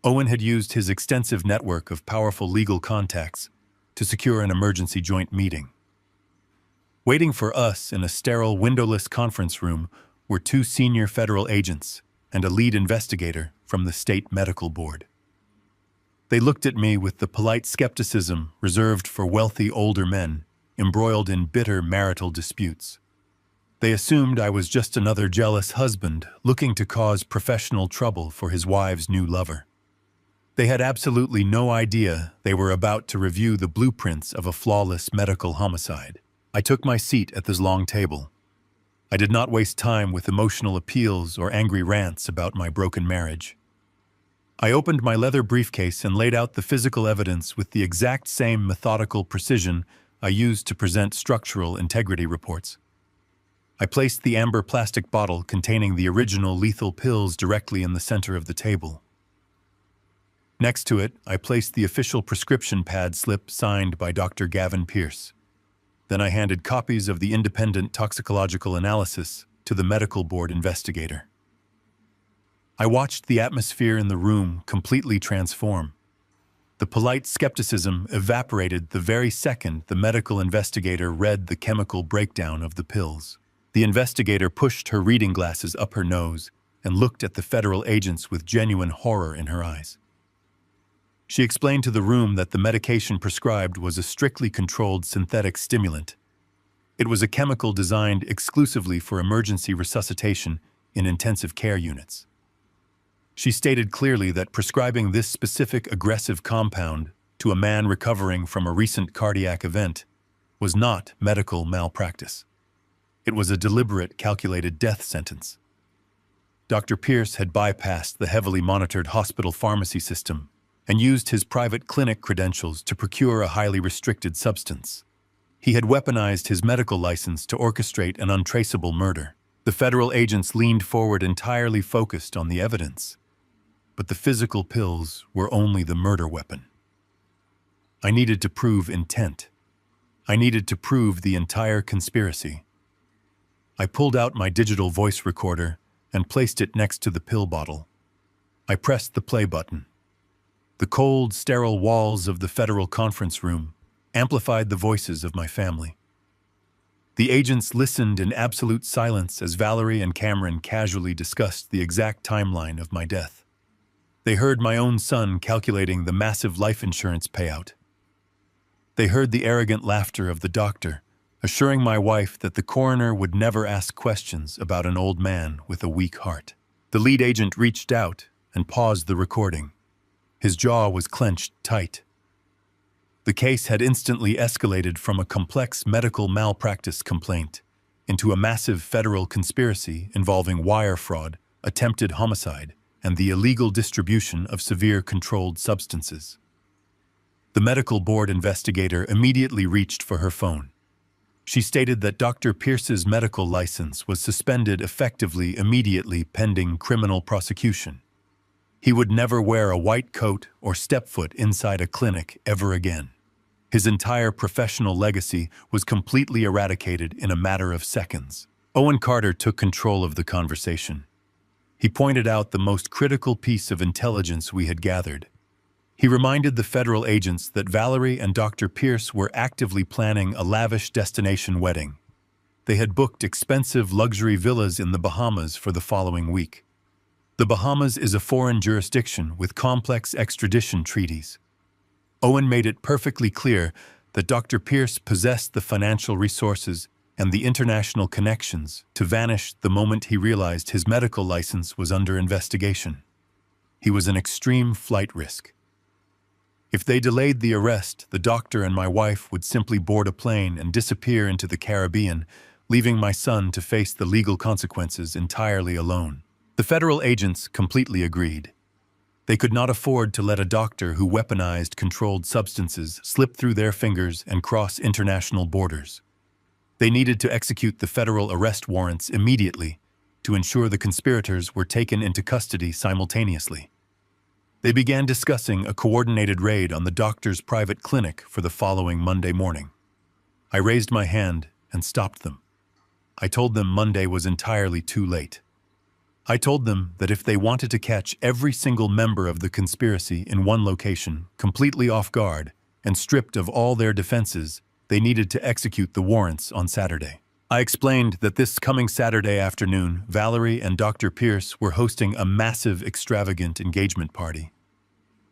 Owen had used his extensive network of powerful legal contacts to secure an emergency joint meeting. Waiting for us in a sterile, windowless conference room were two senior federal agents and a lead investigator from the state medical board. They looked at me with the polite skepticism reserved for wealthy older men embroiled in bitter marital disputes. They assumed I was just another jealous husband looking to cause professional trouble for his wife's new lover. They had absolutely no idea they were about to review the blueprints of a flawless medical homicide. I took my seat at this long table. I did not waste time with emotional appeals or angry rants about my broken marriage. I opened my leather briefcase and laid out the physical evidence with the exact same methodical precision I used to present structural integrity reports. I placed the amber plastic bottle containing the original lethal pills directly in the center of the table. Next to it, I placed the official prescription pad slip signed by Dr. Gavin Pierce. Then I handed copies of the independent toxicological analysis to the medical board investigator. I watched the atmosphere in the room completely transform. The polite skepticism evaporated the very second the medical investigator read the chemical breakdown of the pills. The investigator pushed her reading glasses up her nose and looked at the federal agents with genuine horror in her eyes. She explained to the room that the medication prescribed was a strictly controlled synthetic stimulant. It was a chemical designed exclusively for emergency resuscitation in intensive care units. She stated clearly that prescribing this specific aggressive compound to a man recovering from a recent cardiac event was not medical malpractice. It was a deliberate, calculated death sentence. Dr. Pierce had bypassed the heavily monitored hospital pharmacy system and used his private clinic credentials to procure a highly restricted substance. He had weaponized his medical license to orchestrate an untraceable murder. The federal agents leaned forward entirely focused on the evidence, but the physical pills were only the murder weapon. I needed to prove intent. I needed to prove the entire conspiracy. I pulled out my digital voice recorder and placed it next to the pill bottle. I pressed the play button. The cold, sterile walls of the federal conference room amplified the voices of my family. The agents listened in absolute silence as Valerie and Cameron casually discussed the exact timeline of my death. They heard my own son calculating the massive life insurance payout. They heard the arrogant laughter of the doctor, assuring my wife that the coroner would never ask questions about an old man with a weak heart. The lead agent reached out and paused the recording. His jaw was clenched tight. The case had instantly escalated from a complex medical malpractice complaint into a massive federal conspiracy involving wire fraud, attempted homicide, and the illegal distribution of severe controlled substances. The medical board investigator immediately reached for her phone. She stated that Dr. Pierce's medical license was suspended effectively immediately pending criminal prosecution. He would never wear a white coat or step foot inside a clinic ever again. His entire professional legacy was completely eradicated in a matter of seconds. Owen Carter took control of the conversation. He pointed out the most critical piece of intelligence we had gathered. He reminded the federal agents that Valerie and Dr. Pierce were actively planning a lavish destination wedding. They had booked expensive luxury villas in the Bahamas for the following week. The Bahamas is a foreign jurisdiction with complex extradition treaties. Owen made it perfectly clear that Dr. Pierce possessed the financial resources and the international connections to vanish the moment he realized his medical license was under investigation. He was an extreme flight risk. If they delayed the arrest, the doctor and my wife would simply board a plane and disappear into the Caribbean, leaving my son to face the legal consequences entirely alone. The federal agents completely agreed. They could not afford to let a doctor who weaponized controlled substances slip through their fingers and cross international borders. They needed to execute the federal arrest warrants immediately to ensure the conspirators were taken into custody simultaneously. They began discussing a coordinated raid on the doctor's private clinic for the following Monday morning. I raised my hand and stopped them. I told them Monday was entirely too late. I told them that if they wanted to catch every single member of the conspiracy in one location, completely off guard, and stripped of all their defenses, they needed to execute the warrants on Saturday. I explained that this coming Saturday afternoon, Valerie and Dr. Pierce were hosting a massive, extravagant engagement party.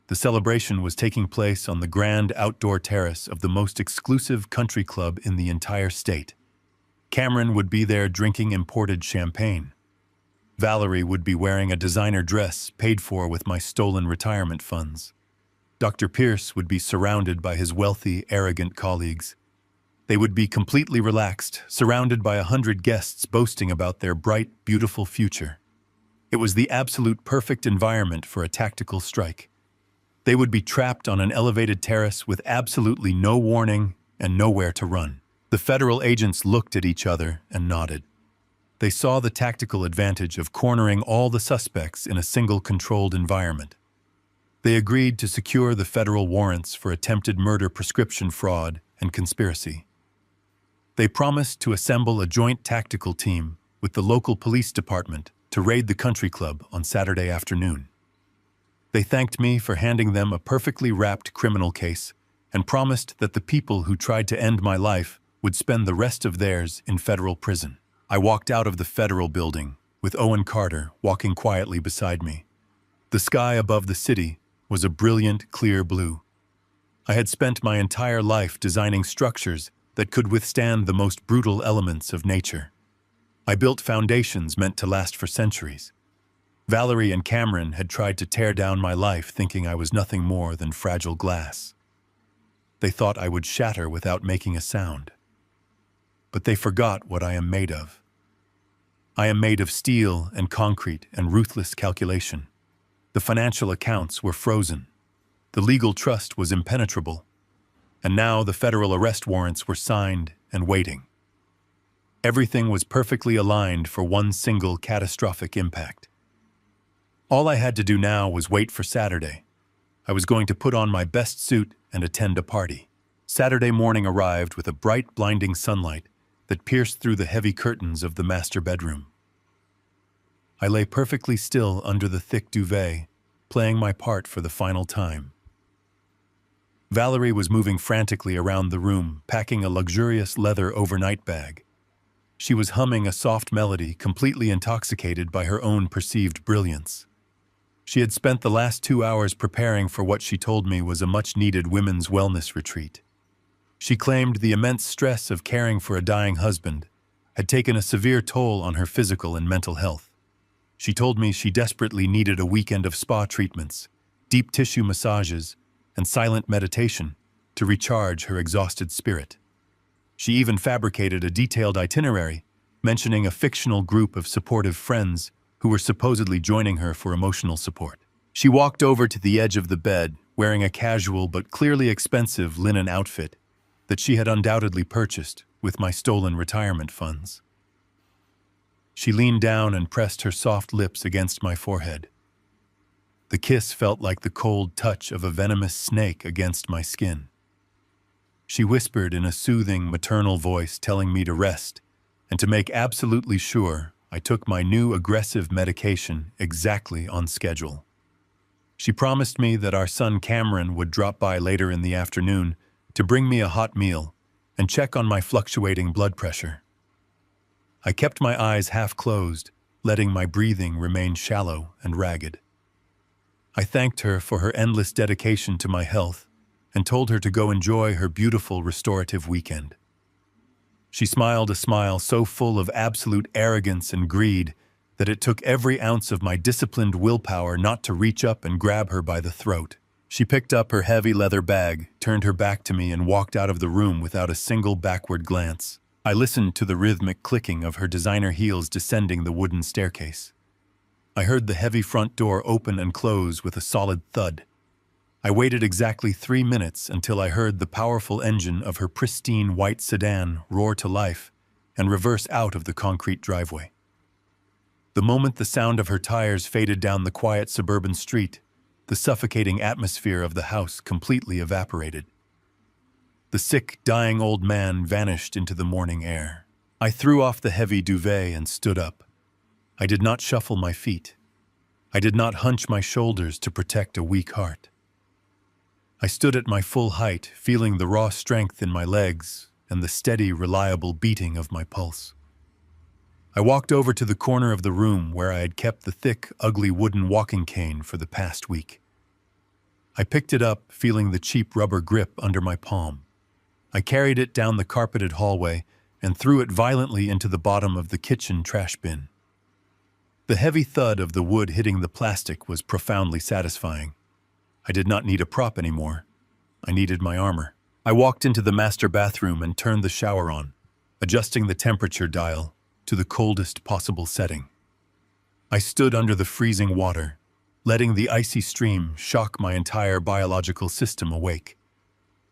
The celebration was taking place on the grand outdoor terrace of the most exclusive country club in the entire state. Cameron would be there drinking imported champagne. Valerie would be wearing a designer dress paid for with my stolen retirement funds. Dr. Pierce would be surrounded by his wealthy, arrogant colleagues. They would be completely relaxed, surrounded by 100 guests boasting about their bright, beautiful future. It was the absolute perfect environment for a tactical strike. They would be trapped on an elevated terrace with absolutely no warning and nowhere to run. The federal agents looked at each other and nodded. They saw the tactical advantage of cornering all the suspects in a single controlled environment. They agreed to secure the federal warrants for attempted murder, prescription fraud, and conspiracy. They promised to assemble a joint tactical team with the local police department to raid the country club on Saturday afternoon. They thanked me for handing them a perfectly wrapped criminal case and promised that the people who tried to end my life would spend the rest of theirs in federal prison. I walked out of the federal building, with Owen Carter walking quietly beside me. The sky above the city was a brilliant, clear blue. I had spent my entire life designing structures that could withstand the most brutal elements of nature. I built foundations meant to last for centuries. Valerie and Cameron had tried to tear down my life, thinking I was nothing more than fragile glass. They thought I would shatter without making a sound. But they forgot what I am made of. I am made of steel and concrete and ruthless calculation. The financial accounts were frozen. The legal trust was impenetrable. And now the federal arrest warrants were signed and waiting. Everything was perfectly aligned for one single catastrophic impact. All I had to do now was wait for Saturday. I was going to put on my best suit and attend a party. Saturday morning arrived with a bright, blinding sunlight that pierced through the heavy curtains of the master bedroom. I lay perfectly still under the thick duvet, playing my part for the final time. Valerie was moving frantically around the room, packing a luxurious leather overnight bag. She was humming a soft melody, completely intoxicated by her own perceived brilliance. She had spent the last 2 hours preparing for what she told me was a much-needed women's wellness retreat. She claimed the immense stress of caring for a dying husband had taken a severe toll on her physical and mental health. She told me she desperately needed a weekend of spa treatments, deep tissue massages, and silent meditation to recharge her exhausted spirit. She even fabricated a detailed itinerary, mentioning a fictional group of supportive friends who were supposedly joining her for emotional support. She walked over to the edge of the bed, wearing a casual but clearly expensive linen outfit that she had undoubtedly purchased with my stolen retirement funds. She leaned down and pressed her soft lips against my forehead. The kiss felt like the cold touch of a venomous snake against my skin. She whispered in a soothing, maternal voice, telling me to rest and to make absolutely sure I took my new aggressive medication exactly on schedule. She promised me that our son Cameron would drop by later in the afternoon to bring me a hot meal and check on my fluctuating blood pressure. I kept my eyes half closed, letting my breathing remain shallow and ragged. I thanked her for her endless dedication to my health and told her to go enjoy her beautiful restorative weekend. She smiled a smile so full of absolute arrogance and greed that it took every ounce of my disciplined willpower not to reach up and grab her by the throat. She picked up her heavy leather bag, turned her back to me, and walked out of the room without a single backward glance. I listened to the rhythmic clicking of her designer heels descending the wooden staircase. I heard the heavy front door open and close with a solid thud. I waited exactly 3 minutes until I heard the powerful engine of her pristine white sedan roar to life and reverse out of the concrete driveway. The moment the sound of her tires faded down the quiet suburban street, the suffocating atmosphere of the house completely evaporated. The sick, dying old man vanished into the morning air. I threw off the heavy duvet and stood up. I did not shuffle my feet. I did not hunch my shoulders to protect a weak heart. I stood at my full height, feeling the raw strength in my legs and the steady, reliable beating of my pulse. I walked over to the corner of the room where I had kept the thick, ugly wooden walking cane for the past week. I picked it up, feeling the cheap rubber grip under my palm. I carried it down the carpeted hallway and threw it violently into the bottom of the kitchen trash bin. The heavy thud of the wood hitting the plastic was profoundly satisfying. I did not need a prop anymore. I needed my armor. I walked into the master bathroom and turned the shower on, adjusting the temperature dial to the coldest possible setting. I stood under the freezing water, letting the icy stream shock my entire biological system awake.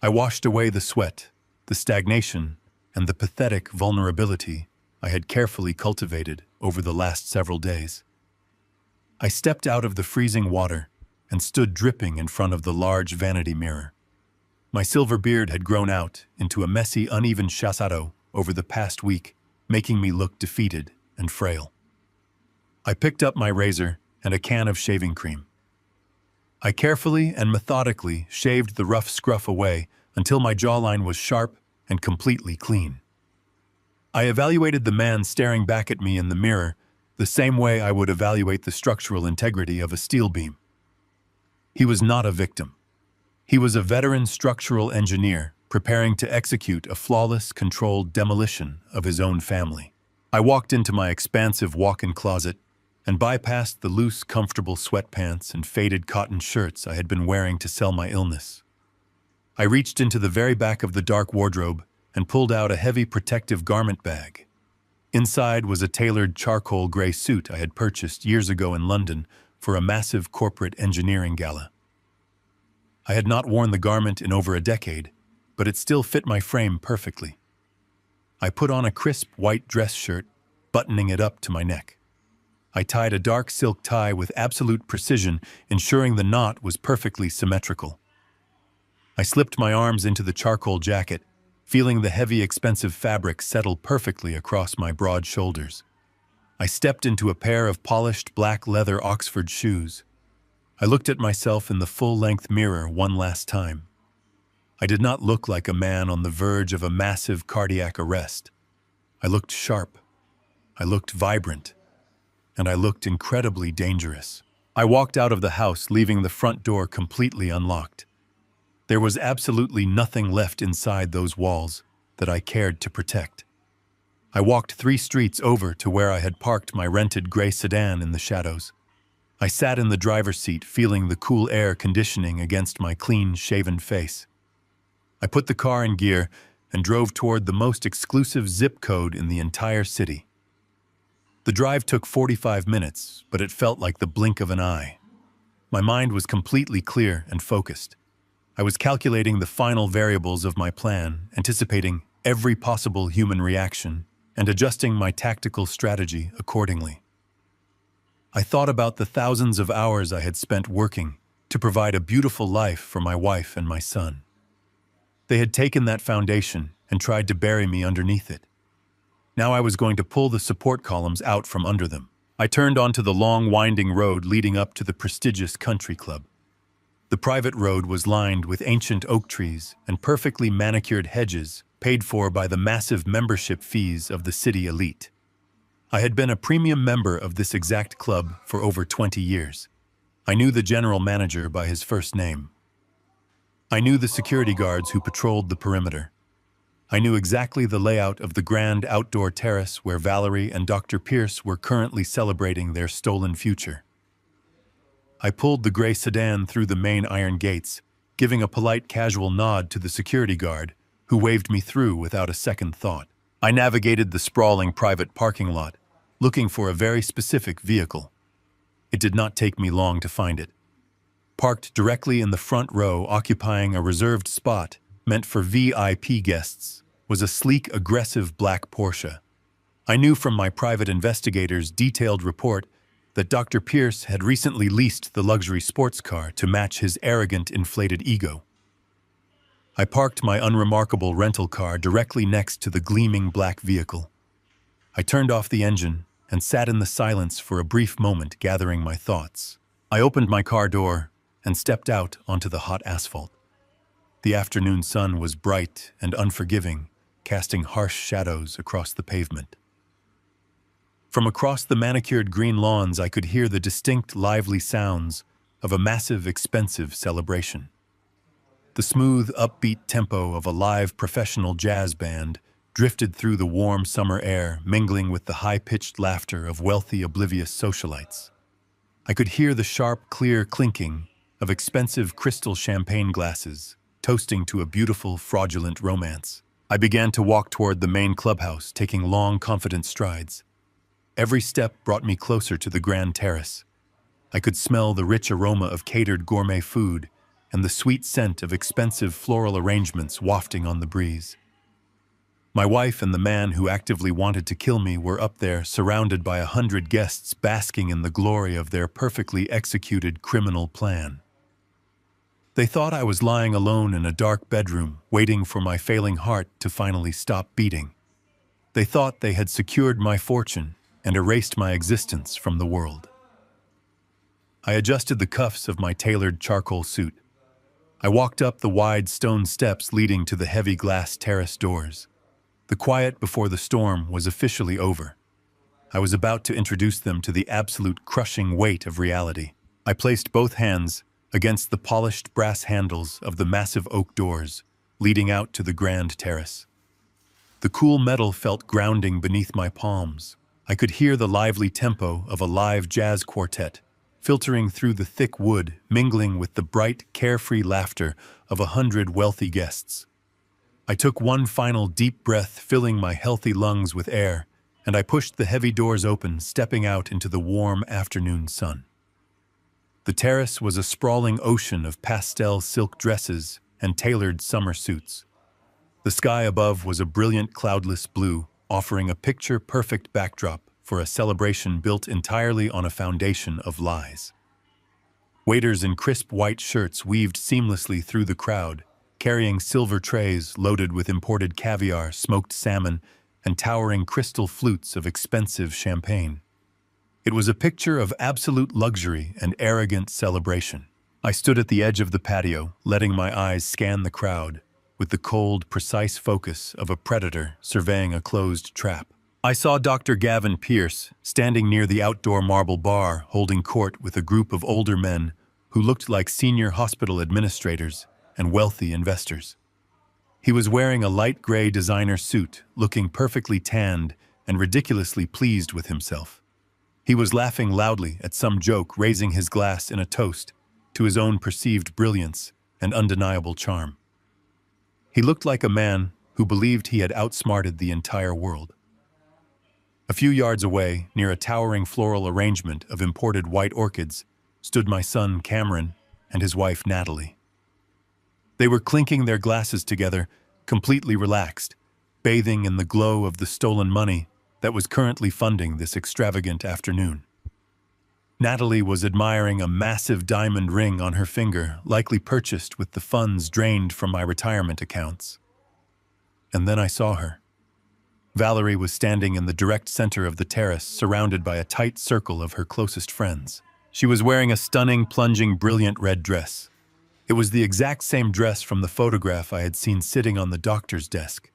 I washed away the sweat, the stagnation, and the pathetic vulnerability I had carefully cultivated over the last several days. I stepped out of the freezing water and stood dripping in front of the large vanity mirror. My silver beard had grown out into a messy, uneven chasado over the past week, making me look defeated and frail. I picked up my razor and a can of shaving cream. I carefully and methodically shaved the rough scruff away until my jawline was sharp and completely clean. I evaluated the man staring back at me in the mirror the same way I would evaluate the structural integrity of a steel beam. He was not a victim. He was a veteran structural engineer preparing to execute a flawless, controlled demolition of his own family. I walked into my expansive walk-in closet and bypassed the loose, comfortable sweatpants and faded cotton shirts I had been wearing to sell my illness. I reached into the very back of the dark wardrobe and pulled out a heavy protective garment bag. Inside was a tailored charcoal gray suit I had purchased years ago in London for a massive corporate engineering gala. I had not worn the garment in over a decade, but it still fit my frame perfectly. I put on a crisp white dress shirt, buttoning it up to my neck. I tied a dark silk tie with absolute precision, ensuring the knot was perfectly symmetrical. I slipped my arms into the charcoal jacket, feeling the heavy, expensive fabric settle perfectly across my broad shoulders. I stepped into a pair of polished black leather Oxford shoes. I looked at myself in the full-length mirror one last time. I did not look like a man on the verge of a massive cardiac arrest. I looked sharp. I looked vibrant. And I looked incredibly dangerous. I walked out of the house, leaving the front door completely unlocked. There was absolutely nothing left inside those walls that I cared to protect. I walked 3 streets over to where I had parked my rented gray sedan in the shadows. I sat in the driver's seat, feeling the cool air conditioning against my clean-shaven face. I put the car in gear and drove toward the most exclusive zip code in the entire city. The drive took 45 minutes, but it felt like the blink of an eye. My mind was completely clear and focused. I was calculating the final variables of my plan, anticipating every possible human reaction, and adjusting my tactical strategy accordingly. I thought about the thousands of hours I had spent working to provide a beautiful life for my wife and my son. They had taken that foundation and tried to bury me underneath it. Now I was going to pull the support columns out from under them. I turned onto the long, winding road leading up to the prestigious country club. The private road was lined with ancient oak trees and perfectly manicured hedges paid for by the massive membership fees of the city elite. I had been a premium member of this exact club for over 20 years. I knew the general manager by his first name. I knew the security guards who patrolled the perimeter. I knew exactly the layout of the grand outdoor terrace where Valerie and Dr. Pierce were currently celebrating their stolen future. I pulled the gray sedan through the main iron gates, giving a polite, casual nod to the security guard, who waved me through without a second thought. I navigated the sprawling private parking lot, looking for a very specific vehicle. It did not take me long to find it. Parked directly in the front row, occupying a reserved spot meant for VIP guests, was a sleek, aggressive black Porsche. I knew from my private investigator's detailed report that Dr. Pierce had recently leased the luxury sports car to match his arrogant, inflated ego. I parked my unremarkable rental car directly next to the gleaming black vehicle. I turned off the engine and sat in the silence for a brief moment, gathering my thoughts. I opened my car door and stepped out onto the hot asphalt. The afternoon sun was bright and unforgiving, casting harsh shadows across the pavement. From across the manicured green lawns, I could hear the distinct, lively sounds of a massive, expensive celebration. The smooth, upbeat tempo of a live professional jazz band drifted through the warm summer air, mingling with the high-pitched laughter of wealthy, oblivious socialites. I could hear the sharp, clear clinking of expensive crystal champagne glasses, toasting to a beautiful, fraudulent romance. I began to walk toward the main clubhouse, taking long, confident strides. Every step brought me closer to the grand terrace. I could smell the rich aroma of catered gourmet food and the sweet scent of expensive floral arrangements wafting on the breeze. My wife and the man who actively wanted to kill me were up there, surrounded by 100 guests basking in the glory of their perfectly executed criminal plan. They thought I was lying alone in a dark bedroom, waiting for my failing heart to finally stop beating. They thought they had secured my fortune and erased my existence from the world. I adjusted the cuffs of my tailored charcoal suit. I walked up the wide stone steps leading to the heavy glass terrace doors. The quiet before the storm was officially over. I was about to introduce them to the absolute crushing weight of reality. I placed both hands against the polished brass handles of the massive oak doors leading out to the grand terrace. The cool metal felt grounding beneath my palms. I could hear the lively tempo of a live jazz quartet filtering through the thick wood, mingling with the bright, carefree laughter of 100 wealthy guests. I took one final deep breath, filling my healthy lungs with air, and I pushed the heavy doors open, stepping out into the warm afternoon sun. The terrace was a sprawling ocean of pastel silk dresses and tailored summer suits. The sky above was a brilliant cloudless blue, offering a picture-perfect backdrop for a celebration built entirely on a foundation of lies. Waiters in crisp white shirts weaved seamlessly through the crowd, carrying silver trays loaded with imported caviar, smoked salmon, and towering crystal flutes of expensive champagne. It was a picture of absolute luxury and arrogant celebration. I stood at the edge of the patio, letting my eyes scan the crowd with the cold, precise focus of a predator surveying a closed trap. I saw Dr. Gavin Pierce standing near the outdoor marble bar, holding court with a group of older men who looked like senior hospital administrators and wealthy investors. He was wearing a light gray designer suit, looking perfectly tanned and ridiculously pleased with himself. He was laughing loudly at some joke, raising his glass in a toast to his own perceived brilliance and undeniable charm. He looked like a man who believed he had outsmarted the entire world. A few yards away, near a towering floral arrangement of imported white orchids, stood my son Cameron and his wife Natalie. They were clinking their glasses together, completely relaxed, bathing in the glow of the stolen money that was currently funding this extravagant afternoon. Natalie was admiring a massive diamond ring on her finger, likely purchased with the funds drained from my retirement accounts. And then I saw her. Valerie was standing in the direct center of the terrace, surrounded by a tight circle of her closest friends. She was wearing a stunning, plunging, brilliant red dress. It was the exact same dress from the photograph I had seen sitting on the doctor's desk.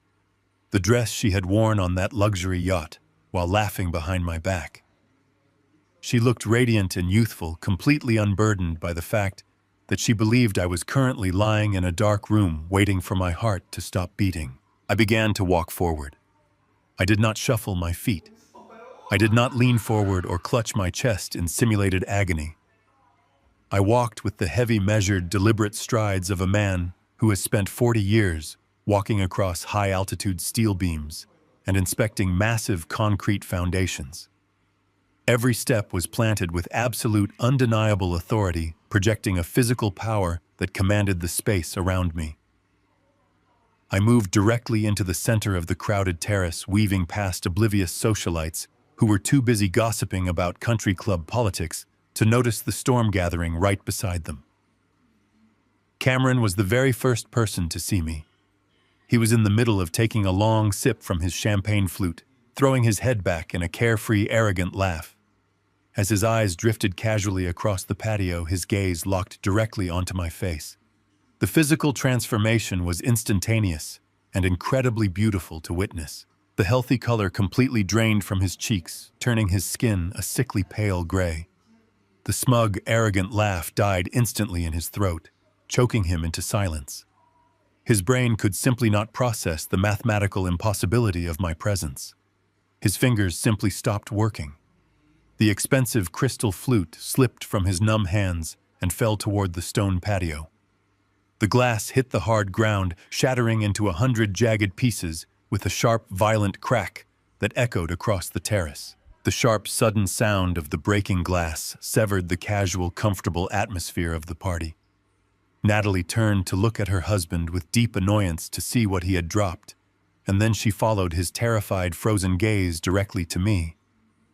The dress she had worn on that luxury yacht while laughing behind my back. She looked radiant and youthful, completely unburdened by the fact that she believed I was currently lying in a dark room waiting for my heart to stop beating. I began to walk forward. I did not shuffle my feet. I did not lean forward or clutch my chest in simulated agony. I walked with the heavy, measured, deliberate strides of a man who has spent 40 years walking across high-altitude steel beams and inspecting massive concrete foundations. Every step was planted with absolute, undeniable authority, projecting a physical power that commanded the space around me. I moved directly into the center of the crowded terrace, weaving past oblivious socialites who were too busy gossiping about country club politics to notice the storm gathering right beside them. Cameron was the very first person to see me. He was in the middle of taking a long sip from his champagne flute, throwing his head back in a carefree, arrogant laugh. As his eyes drifted casually across the patio, his gaze locked directly onto my face. The physical transformation was instantaneous, and incredibly beautiful to witness. The healthy color completely drained from his cheeks, turning his skin a sickly pale gray. The smug, arrogant laugh died instantly in his throat, choking him into silence. His brain could simply not process the mathematical impossibility of my presence. His fingers simply stopped working. The expensive crystal flute slipped from his numb hands and fell toward the stone patio. The glass hit the hard ground, shattering into 100 jagged pieces with a sharp, violent crack that echoed across the terrace. The sharp, sudden sound of the breaking glass severed the casual, comfortable atmosphere of the party. Natalie turned to look at her husband with deep annoyance to see what he had dropped, and then she followed his terrified, frozen gaze directly to me.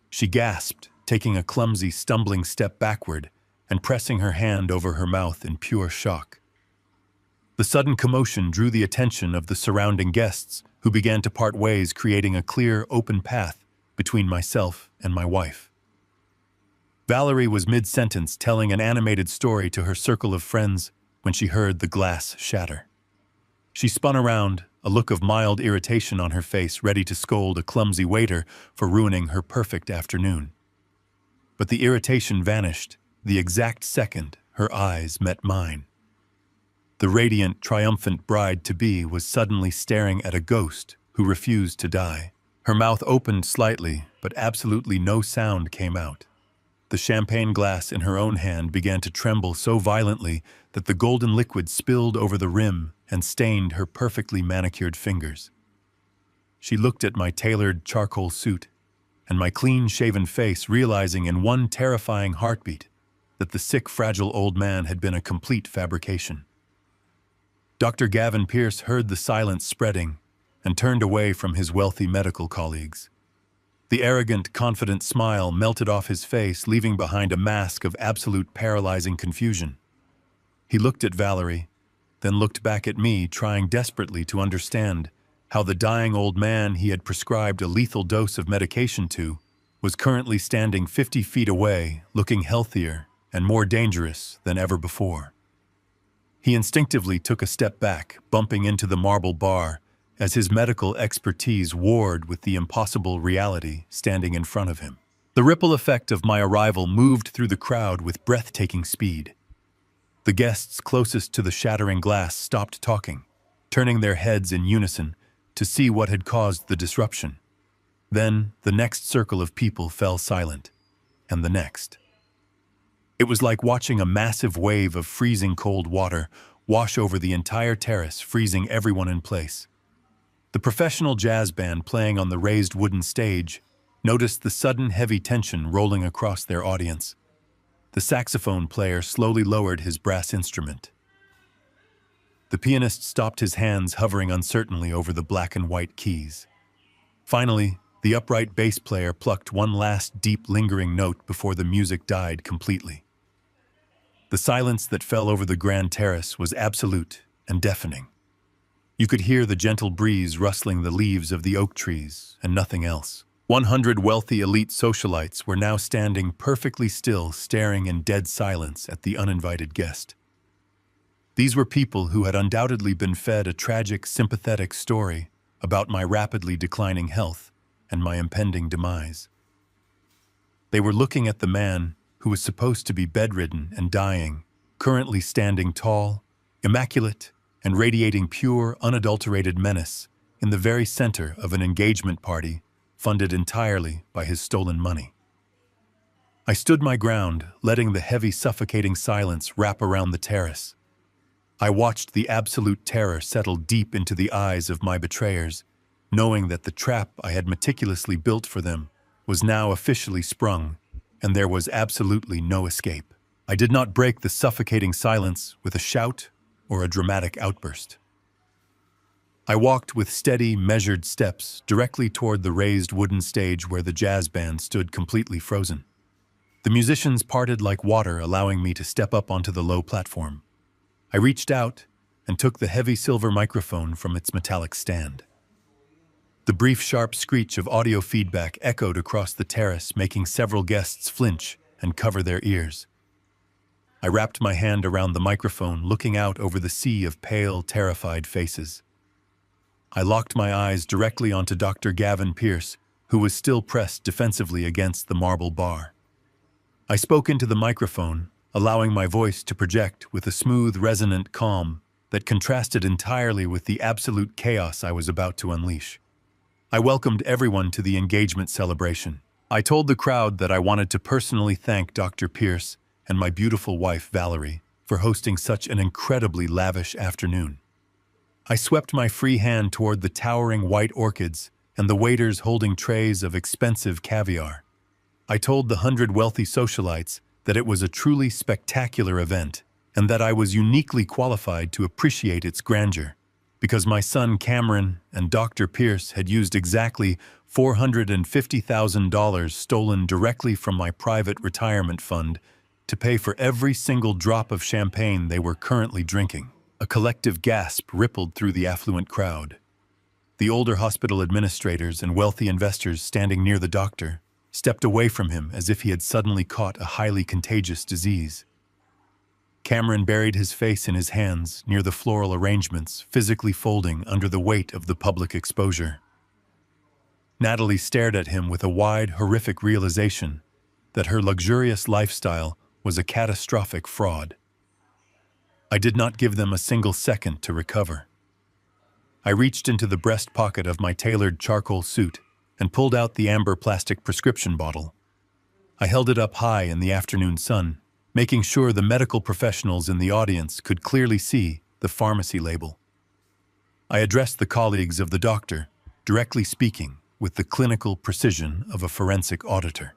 She gasped, taking a clumsy, stumbling step backward and pressing her hand over her mouth in pure shock. The sudden commotion drew the attention of the surrounding guests, who began to part ways, creating a clear, open path between myself and my wife. Valerie was mid-sentence telling an animated story to her circle of friends when she heard the glass shatter. She spun around, a look of mild irritation on her face, ready to scold a clumsy waiter for ruining her perfect afternoon. But the irritation vanished the exact second her eyes met mine. The radiant, triumphant bride-to-be was suddenly staring at a ghost who refused to die. Her mouth opened slightly, but absolutely no sound came out. The champagne glass in her own hand began to tremble so violently that the golden liquid spilled over the rim and stained her perfectly manicured fingers. She looked at my tailored charcoal suit and my clean-shaven face, realizing in one terrifying heartbeat that the sick, fragile old man had been a complete fabrication. Dr. Gavin Pierce heard the silence spreading and turned away from his wealthy medical colleagues. The arrogant, confident smile melted off his face, leaving behind a mask of absolute paralyzing confusion. He looked at Valerie, then looked back at me, trying desperately to understand how the dying old man he had prescribed a lethal dose of medication to was currently standing 50 feet away, looking healthier and more dangerous than ever before. He instinctively took a step back, bumping into the marble bar, as his medical expertise warred with the impossible reality standing in front of him. The ripple effect of my arrival moved through the crowd with breathtaking speed. The guests closest to the shattering glass stopped talking, turning their heads in unison to see what had caused the disruption. Then the next circle of people fell silent, and the next. It was like watching a massive wave of freezing cold water wash over the entire terrace, freezing everyone in place. The professional jazz band playing on the raised wooden stage noticed the sudden heavy tension rolling across their audience. The saxophone player slowly lowered his brass instrument. The pianist stopped, his hands hovering uncertainly over the black and white keys. Finally, the upright bass player plucked one last deep, lingering note before the music died completely. The silence that fell over the grand terrace was absolute and deafening. You could hear the gentle breeze rustling the leaves of the oak trees and nothing else. 100 wealthy elite socialites were now standing perfectly still, staring in dead silence at the uninvited guest. These were people who had undoubtedly been fed a tragic, sympathetic story about my rapidly declining health and my impending demise. They were looking at the man who was supposed to be bedridden and dying, currently standing tall, immaculate, and radiating pure, unadulterated menace in the very center of an engagement party funded entirely by his stolen money. I stood my ground, letting the heavy, suffocating silence wrap around the terrace. I watched the absolute terror settle deep into the eyes of my betrayers, knowing that the trap I had meticulously built for them was now officially sprung, and there was absolutely no escape. I did not break the suffocating silence with a shout or a dramatic outburst. I walked with steady, measured steps directly toward the raised wooden stage where the jazz band stood completely frozen. The musicians parted like water, allowing me to step up onto the low platform. I reached out and took the heavy silver microphone from its metallic stand. The brief, sharp screech of audio feedback echoed across the terrace, making several guests flinch and cover their ears. I wrapped my hand around the microphone, looking out over the sea of pale, terrified faces. I locked my eyes directly onto Dr. Gavin Pierce, who was still pressed defensively against the marble bar. I spoke into the microphone, allowing my voice to project with a smooth, resonant calm that contrasted entirely with the absolute chaos I was about to unleash. I welcomed everyone to the engagement celebration. I told the crowd that I wanted to personally thank Dr. Pierce and my beautiful wife, Valerie, for hosting such an incredibly lavish afternoon. I swept my free hand toward the towering white orchids and the waiters holding trays of expensive caviar. I told the 100 wealthy socialites that it was a truly spectacular event and that I was uniquely qualified to appreciate its grandeur, because my son Cameron and Dr. Pierce had used exactly $450,000 stolen directly from my private retirement fund to pay for every single drop of champagne they were currently drinking. A collective gasp rippled through the affluent crowd. The older hospital administrators and wealthy investors standing near the doctor stepped away from him as if he had suddenly caught a highly contagious disease. Cameron buried his face in his hands near the floral arrangements, physically folding under the weight of the public exposure. Natalie stared at him with a wide, horrific realization that her luxurious lifestyle was a catastrophic fraud. I did not give them a single second to recover. I reached into the breast pocket of my tailored charcoal suit and pulled out the amber plastic prescription bottle. I held it up high in the afternoon sun, making sure the medical professionals in the audience could clearly see the pharmacy label. I addressed the colleagues of the doctor, directly speaking with the clinical precision of a forensic auditor.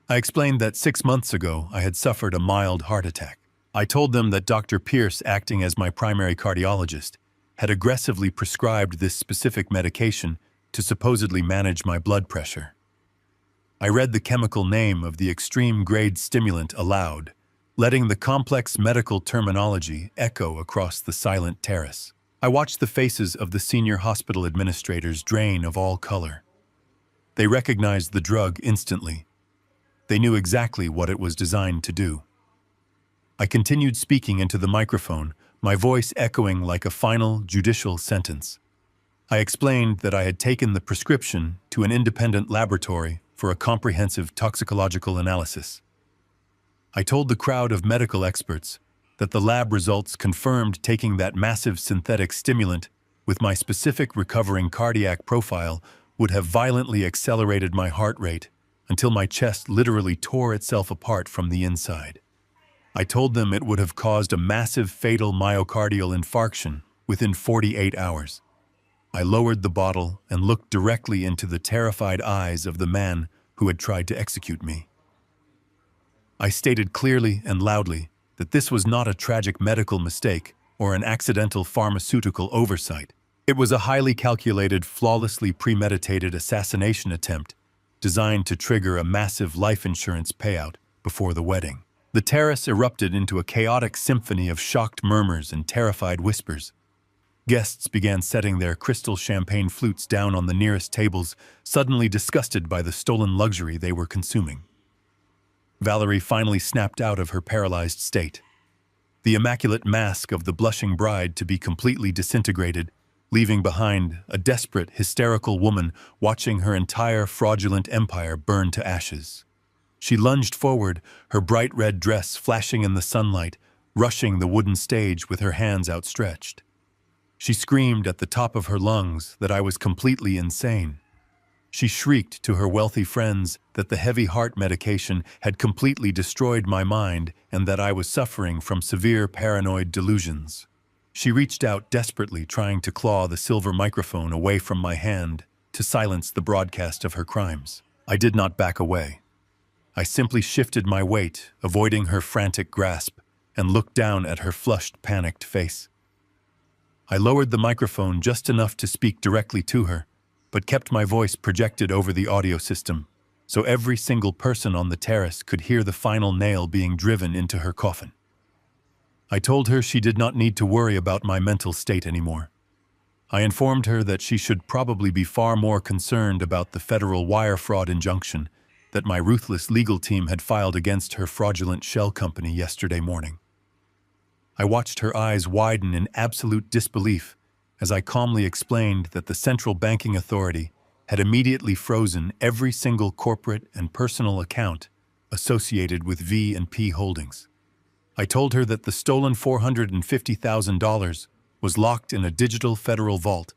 I explained that 6 months ago I had suffered a mild heart attack. I told them that Dr. Pierce, acting as my primary cardiologist, had aggressively prescribed this specific medication to supposedly manage my blood pressure. I read the chemical name of the extreme-grade stimulant aloud, letting the complex medical terminology echo across the silent terrace. I watched the faces of the senior hospital administrators drain of all color. They recognized the drug instantly. They knew exactly what it was designed to do. I continued speaking into the microphone, my voice echoing like a final judicial sentence. I explained that I had taken the prescription to an independent laboratory for a comprehensive toxicological analysis. I told the crowd of medical experts that the lab results confirmed taking that massive synthetic stimulant with my specific recovering cardiac profile would have violently accelerated my heart rate until my chest literally tore itself apart from the inside. I told them it would have caused a massive fatal myocardial infarction within 48 hours. I lowered the bottle and looked directly into the terrified eyes of the man who had tried to execute me. I stated clearly and loudly that this was not a tragic medical mistake or an accidental pharmaceutical oversight. It was a highly calculated, flawlessly premeditated assassination attempt designed to trigger a massive life insurance payout before the wedding. The terrace erupted into a chaotic symphony of shocked murmurs and terrified whispers. Guests began setting their crystal champagne flutes down on the nearest tables, suddenly disgusted by the stolen luxury they were consuming. Valerie finally snapped out of her paralyzed state. The immaculate mask of the blushing bride to be completely disintegrated, leaving behind a desperate, hysterical woman watching her entire fraudulent empire burn to ashes. She lunged forward, her bright red dress flashing in the sunlight, rushing the wooden stage with her hands outstretched. She screamed at the top of her lungs that I was completely insane. She shrieked to her wealthy friends that the heavy heart medication had completely destroyed my mind and that I was suffering from severe paranoid delusions. She reached out desperately, trying to claw the silver microphone away from my hand to silence the broadcast of her crimes. I did not back away. I simply shifted my weight, avoiding her frantic grasp, and looked down at her flushed, panicked face. I lowered the microphone just enough to speak directly to her, but kept my voice projected over the audio system, so every single person on the terrace could hear the final nail being driven into her coffin. I told her she did not need to worry about my mental state anymore. I informed her that she should probably be far more concerned about the federal wire fraud injunction that my ruthless legal team had filed against her fraudulent shell company yesterday morning. I watched her eyes widen in absolute disbelief as I calmly explained that the Central Banking Authority had immediately frozen every single corporate and personal account associated with V&P Holdings. I told her that the stolen $450,000 was locked in a digital federal vault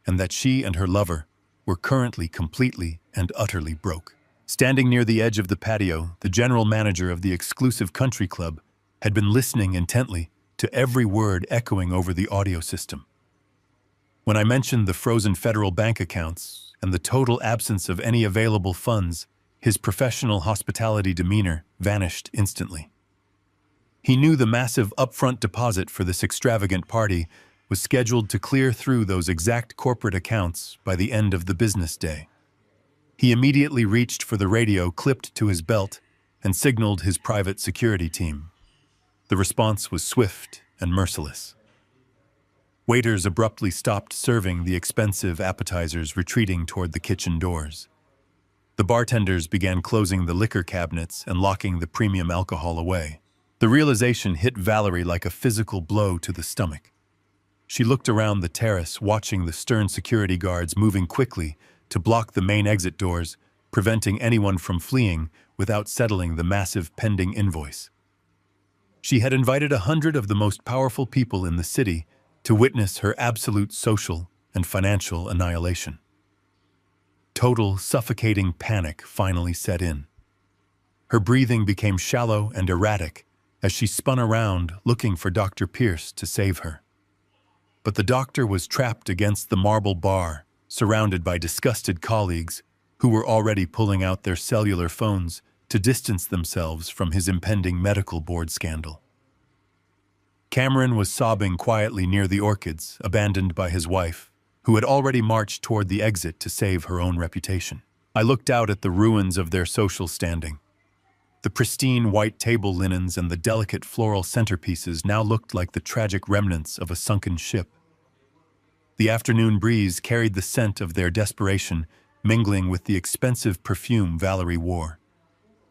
and that she and her lover were currently completely and utterly broke. Standing near the edge of the patio, the general manager of the exclusive country club had been listening intently to every word echoing over the audio system. When I mentioned the frozen federal bank accounts and the total absence of any available funds, his professional hospitality demeanor vanished instantly. He knew the massive upfront deposit for this extravagant party was scheduled to clear through those exact corporate accounts by the end of the business day. He immediately reached for the radio clipped to his belt and signaled his private security team. The response was swift and merciless. Waiters abruptly stopped serving the expensive appetizers, retreating toward the kitchen doors. The bartenders began closing the liquor cabinets and locking the premium alcohol away. The realization hit Valerie like a physical blow to the stomach. She looked around the terrace, watching the stern security guards moving quickly to block the main exit doors, preventing anyone from fleeing without settling the massive pending invoice. She had invited 100 of the most powerful people in the city to witness her absolute social and financial annihilation. Total, suffocating panic finally set in. Her breathing became shallow and erratic as she spun around looking for Dr. Pierce to save her. But the doctor was trapped against the marble bar, surrounded by disgusted colleagues who were already pulling out their cellular phones to distance themselves from his impending medical board scandal. Cameron was sobbing quietly near the orchids, abandoned by his wife, who had already marched toward the exit to save her own reputation. I looked out at the ruins of their social standing. The pristine white table linens and the delicate floral centerpieces now looked like the tragic remnants of a sunken ship. The afternoon breeze carried the scent of their desperation, mingling with the expensive perfume Valerie wore.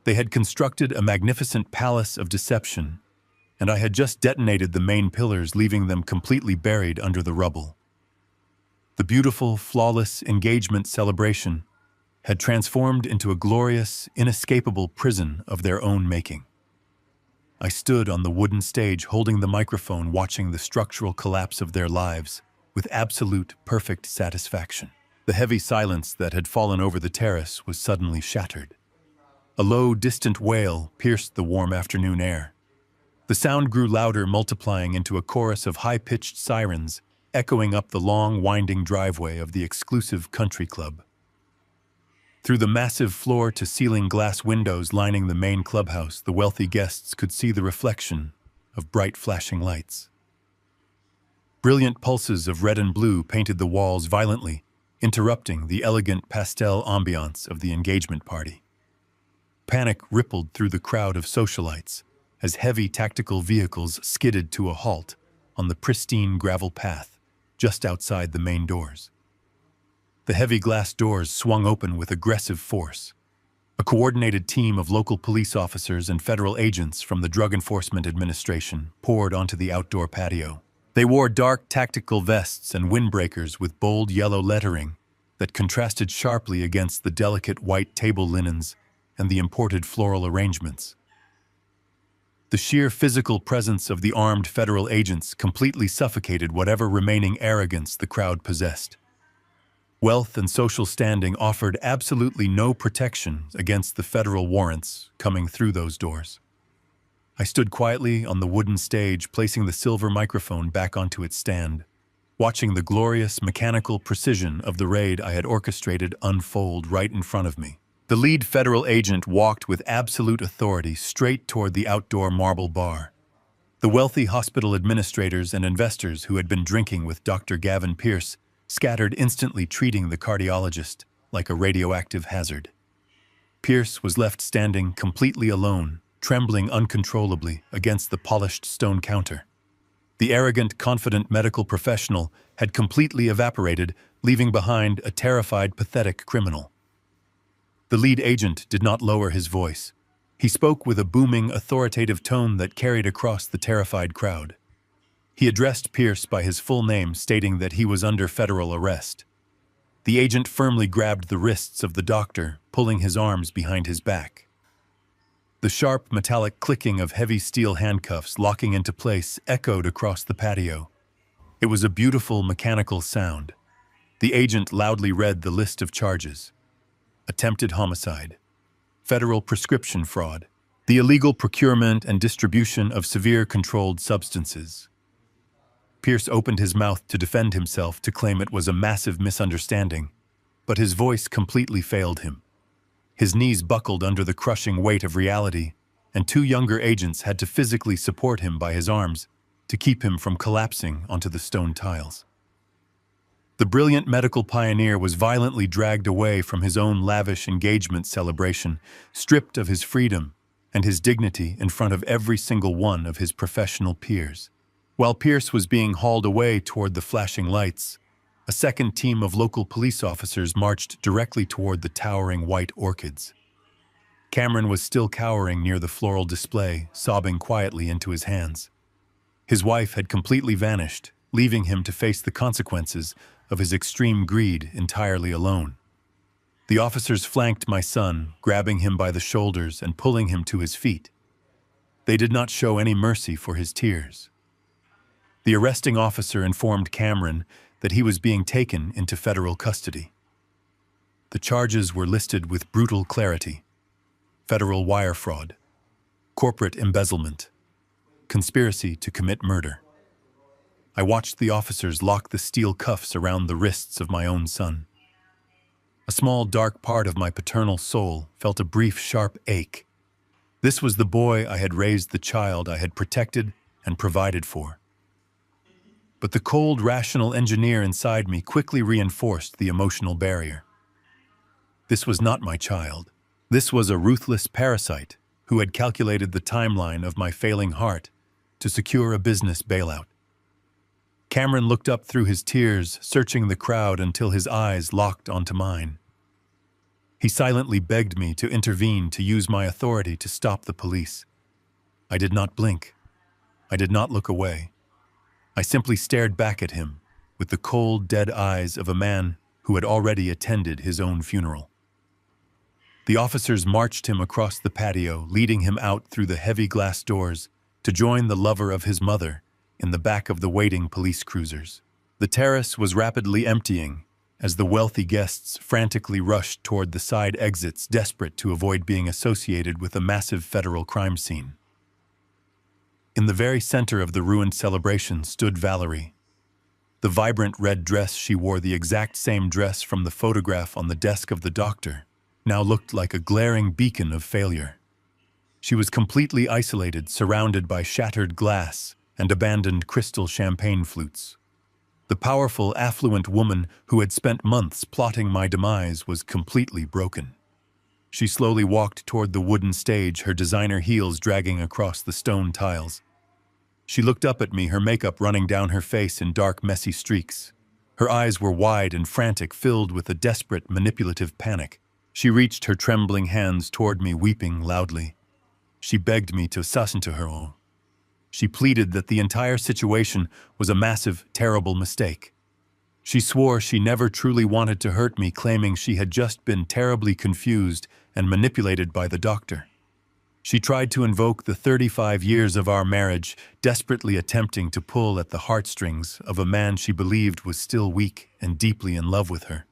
They had constructed a magnificent palace of deception, and I had just detonated the main pillars, leaving them completely buried under the rubble. The beautiful, flawless engagement celebration had transformed into a glorious, inescapable prison of their own making. I stood on the wooden stage holding the microphone, watching the structural collapse of their lives with absolute, perfect satisfaction. The heavy silence that had fallen over the terrace was suddenly shattered. A low, distant wail pierced the warm afternoon air. The sound grew louder, multiplying into a chorus of high-pitched sirens echoing up the long, winding driveway of the exclusive country club. Through the massive floor-to-ceiling glass windows lining the main clubhouse, the wealthy guests could see the reflection of bright flashing lights. Brilliant pulses of red and blue painted the walls violently, interrupting the elegant pastel ambiance of the engagement party. Panic rippled through the crowd of socialites as heavy tactical vehicles skidded to a halt on the pristine gravel path just outside the main doors. The heavy glass doors swung open with aggressive force. A coordinated team of local police officers and federal agents from the Drug Enforcement Administration poured onto the outdoor patio. They wore dark tactical vests and windbreakers with bold yellow lettering that contrasted sharply against the delicate white table linens and the imported floral arrangements. The sheer physical presence of the armed federal agents completely suffocated whatever remaining arrogance the crowd possessed. Wealth and social standing offered absolutely no protection against the federal warrants coming through those doors. I stood quietly on the wooden stage, placing the silver microphone back onto its stand, watching the glorious mechanical precision of the raid I had orchestrated unfold right in front of me. The lead federal agent walked with absolute authority straight toward the outdoor marble bar. The wealthy hospital administrators and investors who had been drinking with Dr. Gavin Pierce scattered, instantly treating the cardiologist like a radioactive hazard. Pierce was left standing completely alone, trembling uncontrollably against the polished stone counter. The arrogant, confident medical professional had completely evaporated, leaving behind a terrified, pathetic criminal. The lead agent did not lower his voice. He spoke with a booming, authoritative tone that carried across the terrified crowd. He addressed Pierce by his full name, stating that he was under federal arrest. The agent firmly grabbed the wrists of the doctor, pulling his arms behind his back. The sharp, metallic clicking of heavy steel handcuffs locking into place echoed across the patio. It was a beautiful, mechanical sound. The agent loudly read the list of charges: attempted homicide, federal prescription fraud, the illegal procurement and distribution of severe controlled substances. Pierce opened his mouth to defend himself, to claim it was a massive misunderstanding, but his voice completely failed him. His knees buckled under the crushing weight of reality, and two younger agents had to physically support him by his arms to keep him from collapsing onto the stone tiles. The brilliant medical pioneer was violently dragged away from his own lavish engagement celebration, stripped of his freedom and his dignity in front of every single one of his professional peers. While Pierce was being hauled away toward the flashing lights, a second team of local police officers marched directly toward the towering white orchids. Cameron was still cowering near the floral display, sobbing quietly into his hands. His wife had completely vanished, leaving him to face the consequences of his extreme greed entirely alone. The officers flanked my son, grabbing him by the shoulders and pulling him to his feet. They did not show any mercy for his tears. The arresting officer informed Cameron that he was being taken into federal custody. The charges were listed with brutal clarity: federal wire fraud, corporate embezzlement, conspiracy to commit murder. I watched the officers lock the steel cuffs around the wrists of my own son. A small, dark part of my paternal soul felt a brief, sharp ache. This was the boy I had raised, the child I had protected and provided for. But the cold, rational engineer inside me quickly reinforced the emotional barrier. This was not my child. This was a ruthless parasite who had calculated the timeline of my failing heart to secure a business bailout. Cameron looked up through his tears, searching the crowd until his eyes locked onto mine. He silently begged me to intervene, to use my authority to stop the police. I did not blink. I did not look away. I simply stared back at him with the cold, dead eyes of a man who had already attended his own funeral. The officers marched him across the patio, leading him out through the heavy glass doors to join the lover of his mother in the back of the waiting police cruisers. The terrace was rapidly emptying as the wealthy guests frantically rushed toward the side exits, desperate to avoid being associated with a massive federal crime scene. In the very center of the ruined celebration stood Valerie. The vibrant red dress she wore, the exact same dress from the photograph on the desk of the doctor, now looked like a glaring beacon of failure. She was completely isolated, surrounded by shattered glass and abandoned crystal champagne flutes. The powerful, affluent woman who had spent months plotting my demise was completely broken. She slowly walked toward the wooden stage, her designer heels dragging across the stone tiles. She looked up at me, her makeup running down her face in dark, messy streaks. Her eyes were wide and frantic, filled with a desperate, manipulative panic. She reached her trembling hands toward me, weeping loudly. She begged me to listen to her. She pleaded that the entire situation was a massive, terrible mistake. She swore she never truly wanted to hurt me, claiming she had just been terribly confused and manipulated by the doctor. She tried to invoke the 35 years of our marriage, desperately attempting to pull at the heartstrings of a man she believed was still weak and deeply in love with her.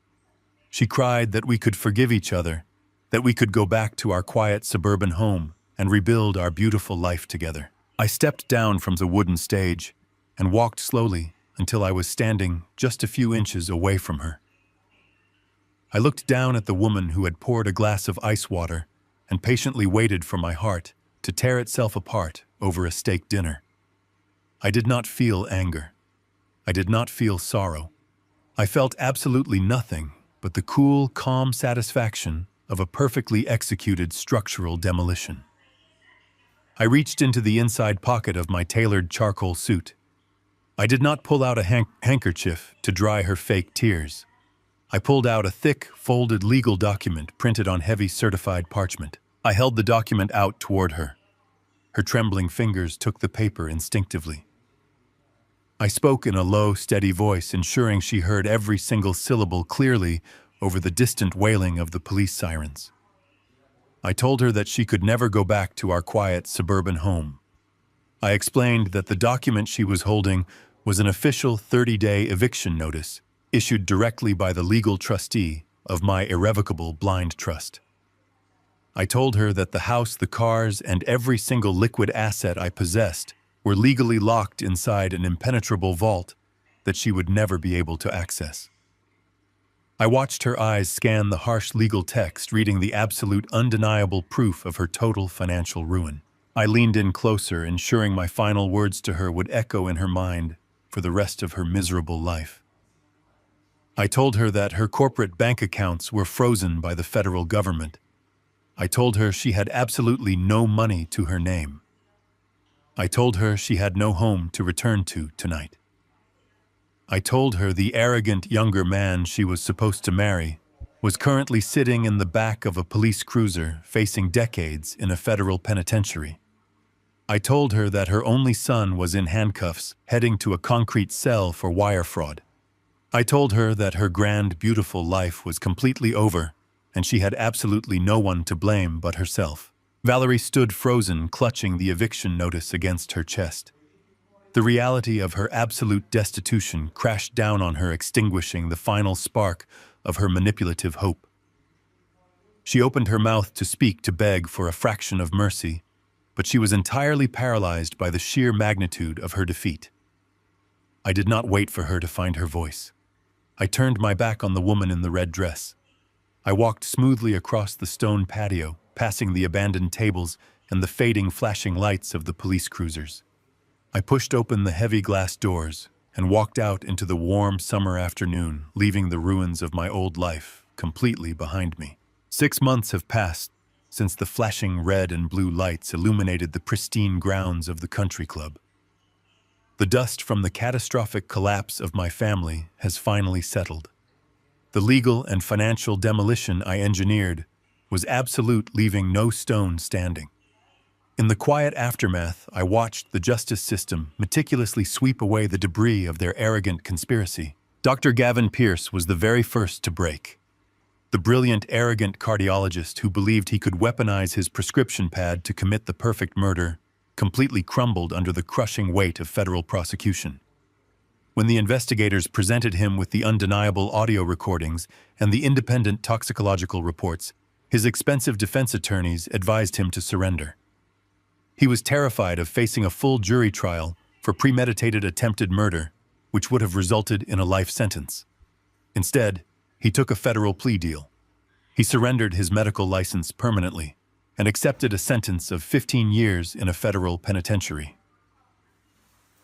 She cried that we could forgive each other, that we could go back to our quiet suburban home and rebuild our beautiful life together. I stepped down from the wooden stage and walked slowly until I was standing just a few inches away from her. I looked down at the woman who had poured a glass of ice water and patiently waited for my heart to tear itself apart over a steak dinner. I did not feel anger. I did not feel sorrow. I felt absolutely nothing but the cool, calm satisfaction of a perfectly executed structural demolition. I reached into the inside pocket of my tailored charcoal suit. I did not pull out a handkerchief to dry her fake tears. I pulled out a thick, folded legal document printed on heavy certified parchment. I held the document out toward her. Her trembling fingers took the paper instinctively. I spoke in a low, steady voice, ensuring she heard every single syllable clearly over the distant wailing of the police sirens. I told her that she could never go back to our quiet suburban home. I explained that the document she was holding was an official 30-day eviction notice issued directly by the legal trustee of my irrevocable blind trust. I told her that the house, the cars, and every single liquid asset I possessed were legally locked inside an impenetrable vault that she would never be able to access. I watched her eyes scan the harsh legal text, reading the absolute, undeniable proof of her total financial ruin. I leaned in closer, ensuring my final words to her would echo in her mind for the rest of her miserable life. I told her that her corporate bank accounts were frozen by the federal government. I told her she had absolutely no money to her name. I told her she had no home to return to tonight. I told her the arrogant younger man she was supposed to marry was currently sitting in the back of a police cruiser facing decades in a federal penitentiary. I told her that her only son was in handcuffs, heading to a concrete cell for wire fraud. I told her that her grand, beautiful life was completely over, and she had absolutely no one to blame but herself. Valerie stood frozen, clutching the eviction notice against her chest. The reality of her absolute destitution crashed down on her, extinguishing the final spark of her manipulative hope. She opened her mouth to speak, to beg for a fraction of mercy, but she was entirely paralyzed by the sheer magnitude of her defeat. I did not wait for her to find her voice. I turned my back on the woman in the red dress. I walked smoothly across the stone patio, passing the abandoned tables and the fading, flashing lights of the police cruisers. I pushed open the heavy glass doors and walked out into the warm summer afternoon, leaving the ruins of my old life completely behind me. 6 months have passed since the flashing red and blue lights illuminated the pristine grounds of the country club. The dust from the catastrophic collapse of my family has finally settled. The legal and financial demolition I engineered was absolute, leaving no stone standing. In the quiet aftermath, I watched the justice system meticulously sweep away the debris of their arrogant conspiracy. Dr. Gavin Pierce was the very first to break. The brilliant, arrogant cardiologist who believed he could weaponize his prescription pad to commit the perfect murder completely crumbled under the crushing weight of federal prosecution. When the investigators presented him with the undeniable audio recordings and the independent toxicological reports, his expensive defense attorneys advised him to surrender. He was terrified of facing a full jury trial for premeditated attempted murder, which would have resulted in a life sentence. Instead, he took a federal plea deal. He surrendered his medical license permanently and accepted a sentence of 15 years in a federal penitentiary.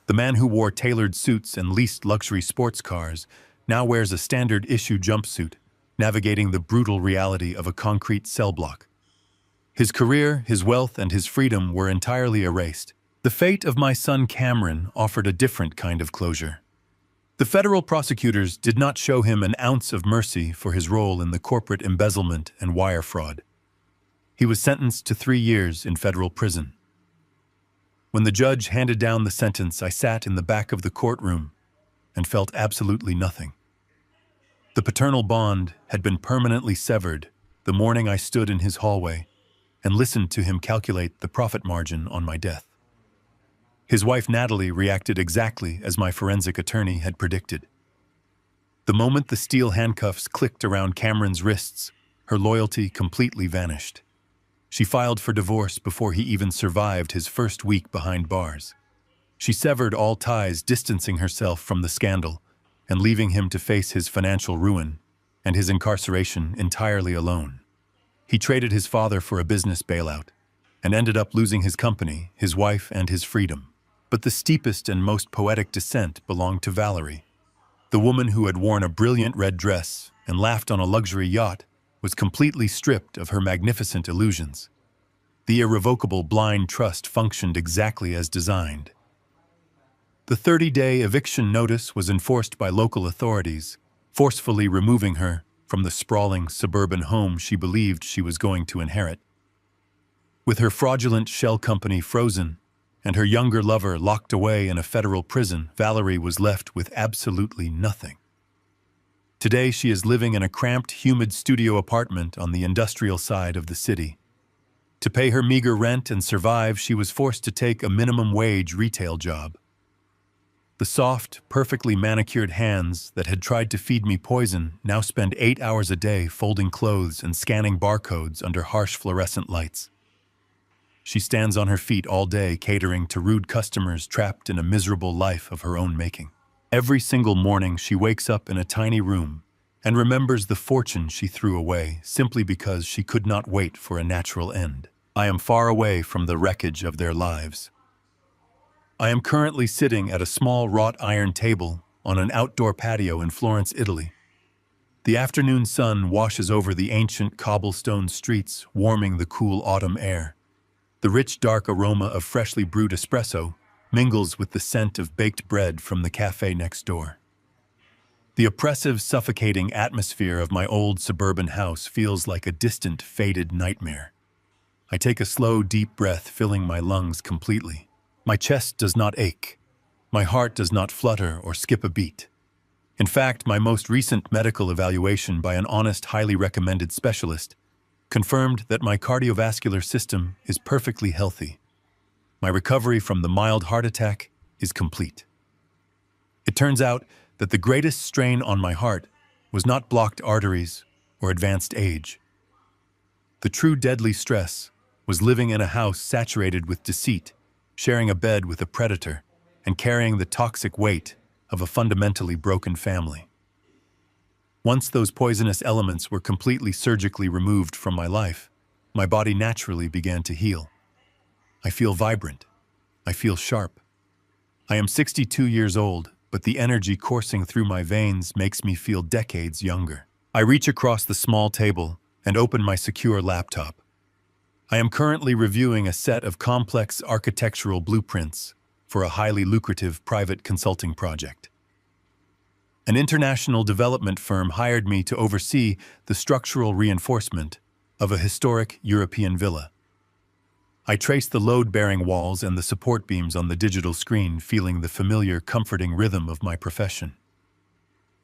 The man who wore tailored suits and leased luxury sports cars now wears a standard-issue jumpsuit, navigating the brutal reality of a concrete cell block. His career, his wealth, and his freedom were entirely erased. The fate of my son Cameron offered a different kind of closure. The federal prosecutors did not show him an ounce of mercy for his role in the corporate embezzlement and wire fraud. He was sentenced to 3 years in federal prison. When the judge handed down the sentence, I sat in the back of the courtroom and felt absolutely nothing. The paternal bond had been permanently severed the morning I stood in his hallway and listened to him calculate the profit margin on my death. His wife Natalie reacted exactly as my forensic attorney had predicted. The moment the steel handcuffs clicked around Cameron's wrists, her loyalty completely vanished. She filed for divorce before he even survived his first week behind bars. She severed all ties, distancing herself from the scandal and leaving him to face his financial ruin and his incarceration entirely alone. He traded his father for a business bailout and ended up losing his company, his wife, and his freedom. But the steepest and most poetic descent belonged to Valerie. The woman who had worn a brilliant red dress and laughed on a luxury yacht was completely stripped of her magnificent illusions. The irrevocable blind trust functioned exactly as designed. The 30-day eviction notice was enforced by local authorities, forcefully removing her from the sprawling suburban home she believed she was going to inherit. With her fraudulent shell company frozen and her younger lover locked away in a federal prison, Valerie was left with absolutely nothing. Today, she is living in a cramped, humid studio apartment on the industrial side of the city. To pay her meager rent and survive, she was forced to take a minimum-wage retail job. The soft, perfectly manicured hands that had tried to feed me poison now spend 8 hours a day folding clothes and scanning barcodes under harsh fluorescent lights. She stands on her feet all day catering to rude customers trapped in a miserable life of her own making. Every single morning she wakes up in a tiny room and remembers the fortune she threw away simply because she could not wait for a natural end. I am far away from the wreckage of their lives. I am currently sitting at a small wrought iron table on an outdoor patio in Florence, Italy. The afternoon sun washes over the ancient cobblestone streets, warming the cool autumn air. The rich, dark aroma of freshly brewed espresso mingles with the scent of baked bread from the cafe next door. The oppressive, suffocating atmosphere of my old suburban house feels like a distant, faded nightmare. I take a slow, deep breath, filling my lungs completely. My chest does not ache. My heart does not flutter or skip a beat. In fact, my most recent medical evaluation by an honest, highly recommended specialist confirmed that my cardiovascular system is perfectly healthy. My recovery from the mild heart attack is complete. It turns out that the greatest strain on my heart was not blocked arteries or advanced age. The true deadly stress was living in a house saturated with deceit, sharing a bed with a predator, and carrying the toxic weight of a fundamentally broken family. Once those poisonous elements were completely surgically removed from my life, my body naturally began to heal. I feel vibrant. I feel sharp. I am 62 years old, but the energy coursing through my veins makes me feel decades younger. I reach across the small table and open my secure laptop. I am currently reviewing a set of complex architectural blueprints for a highly lucrative private consulting project. An international development firm hired me to oversee the structural reinforcement of a historic European villa. I trace the load-bearing walls and the support beams on the digital screen, feeling the familiar, comforting rhythm of my profession.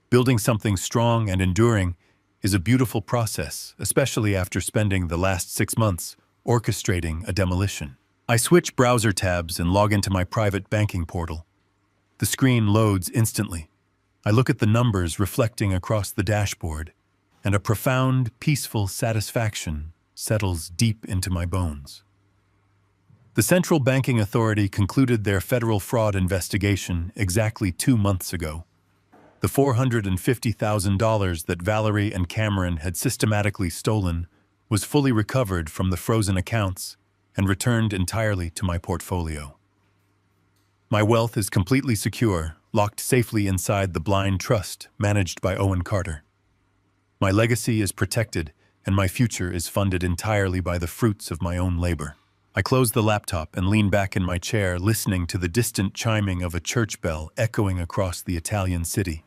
Building something strong and enduring is a beautiful process, especially after spending the last 6 months orchestrating a demolition. I switch browser tabs and log into my private banking portal. The screen loads instantly. I look at the numbers reflecting across the dashboard, and a profound, peaceful satisfaction settles deep into my bones. The Central Banking Authority concluded their federal fraud investigation exactly 2 months ago. The $450,000 that Valerie and Cameron had systematically stolen was fully recovered from the frozen accounts and returned entirely to my portfolio. My wealth is completely secure, locked safely inside the blind trust managed by Owen Carter. My legacy is protected, and my future is funded entirely by the fruits of my own labor. I close the laptop and lean back in my chair, listening to the distant chiming of a church bell echoing across the Italian city.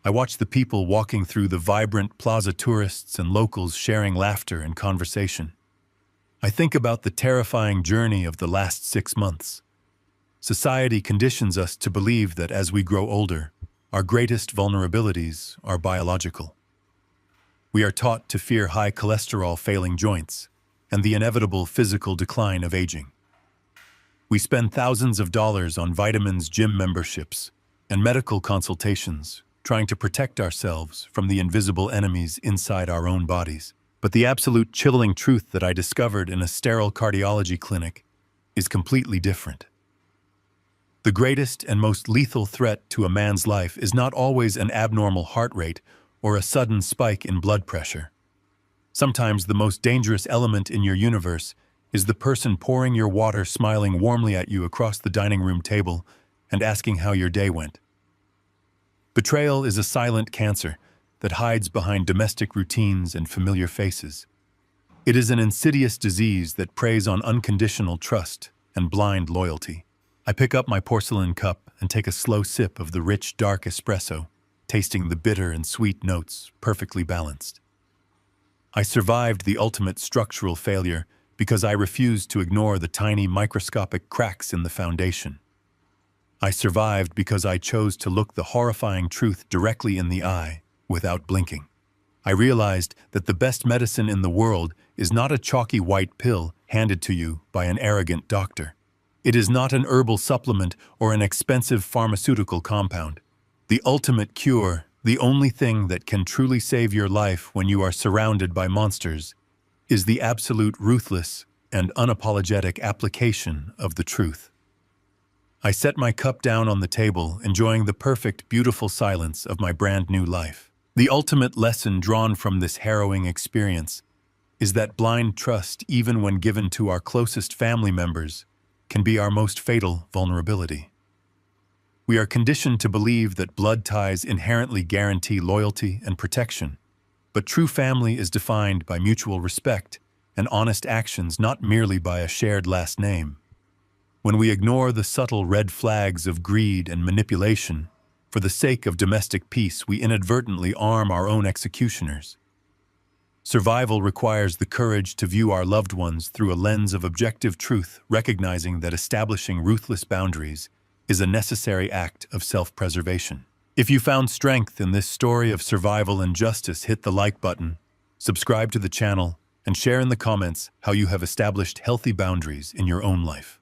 I watch the people walking through the vibrant plaza, tourists and locals sharing laughter and conversation. I think about the terrifying journey of the last 6 months. Society conditions us to believe that as we grow older, our greatest vulnerabilities are biological. We are taught to fear high cholesterol, failing joints, and the inevitable physical decline of aging. We spend thousands of dollars on vitamins, gym memberships, and medical consultations, trying to protect ourselves from the invisible enemies inside our own bodies. But the absolute chilling truth that I discovered in a sterile cardiology clinic is completely different. The greatest and most lethal threat to a man's life is not always an abnormal heart rate or a sudden spike in blood pressure. Sometimes the most dangerous element in your universe is the person pouring your water, smiling warmly at you across the dining room table and asking how your day went. Betrayal is a silent cancer that hides behind domestic routines and familiar faces. It is an insidious disease that preys on unconditional trust and blind loyalty. I pick up my porcelain cup and take a slow sip of the rich, dark espresso, tasting the bitter and sweet notes perfectly balanced. I survived the ultimate structural failure because I refused to ignore the tiny microscopic cracks in the foundation. I survived because I chose to look the horrifying truth directly in the eye without blinking. I realized that the best medicine in the world is not a chalky white pill handed to you by an arrogant doctor. It is not an herbal supplement or an expensive pharmaceutical compound. The ultimate cure, the only thing that can truly save your life when you are surrounded by monsters, is the absolute ruthless and unapologetic application of the truth. I set my cup down on the table, enjoying the perfect, beautiful silence of my brand new life. The ultimate lesson drawn from this harrowing experience is that blind trust, even when given to our closest family members, can be our most fatal vulnerability. We are conditioned to believe that blood ties inherently guarantee loyalty and protection, but true family is defined by mutual respect and honest actions, not merely by a shared last name. When we ignore the subtle red flags of greed and manipulation, for the sake of domestic peace, we inadvertently arm our own executioners. Survival requires the courage to view our loved ones through a lens of objective truth, recognizing that establishing ruthless boundaries is a necessary act of self-preservation. If you found strength in this story of survival and justice, hit the like button, subscribe to the channel, and share in the comments how you have established healthy boundaries in your own life.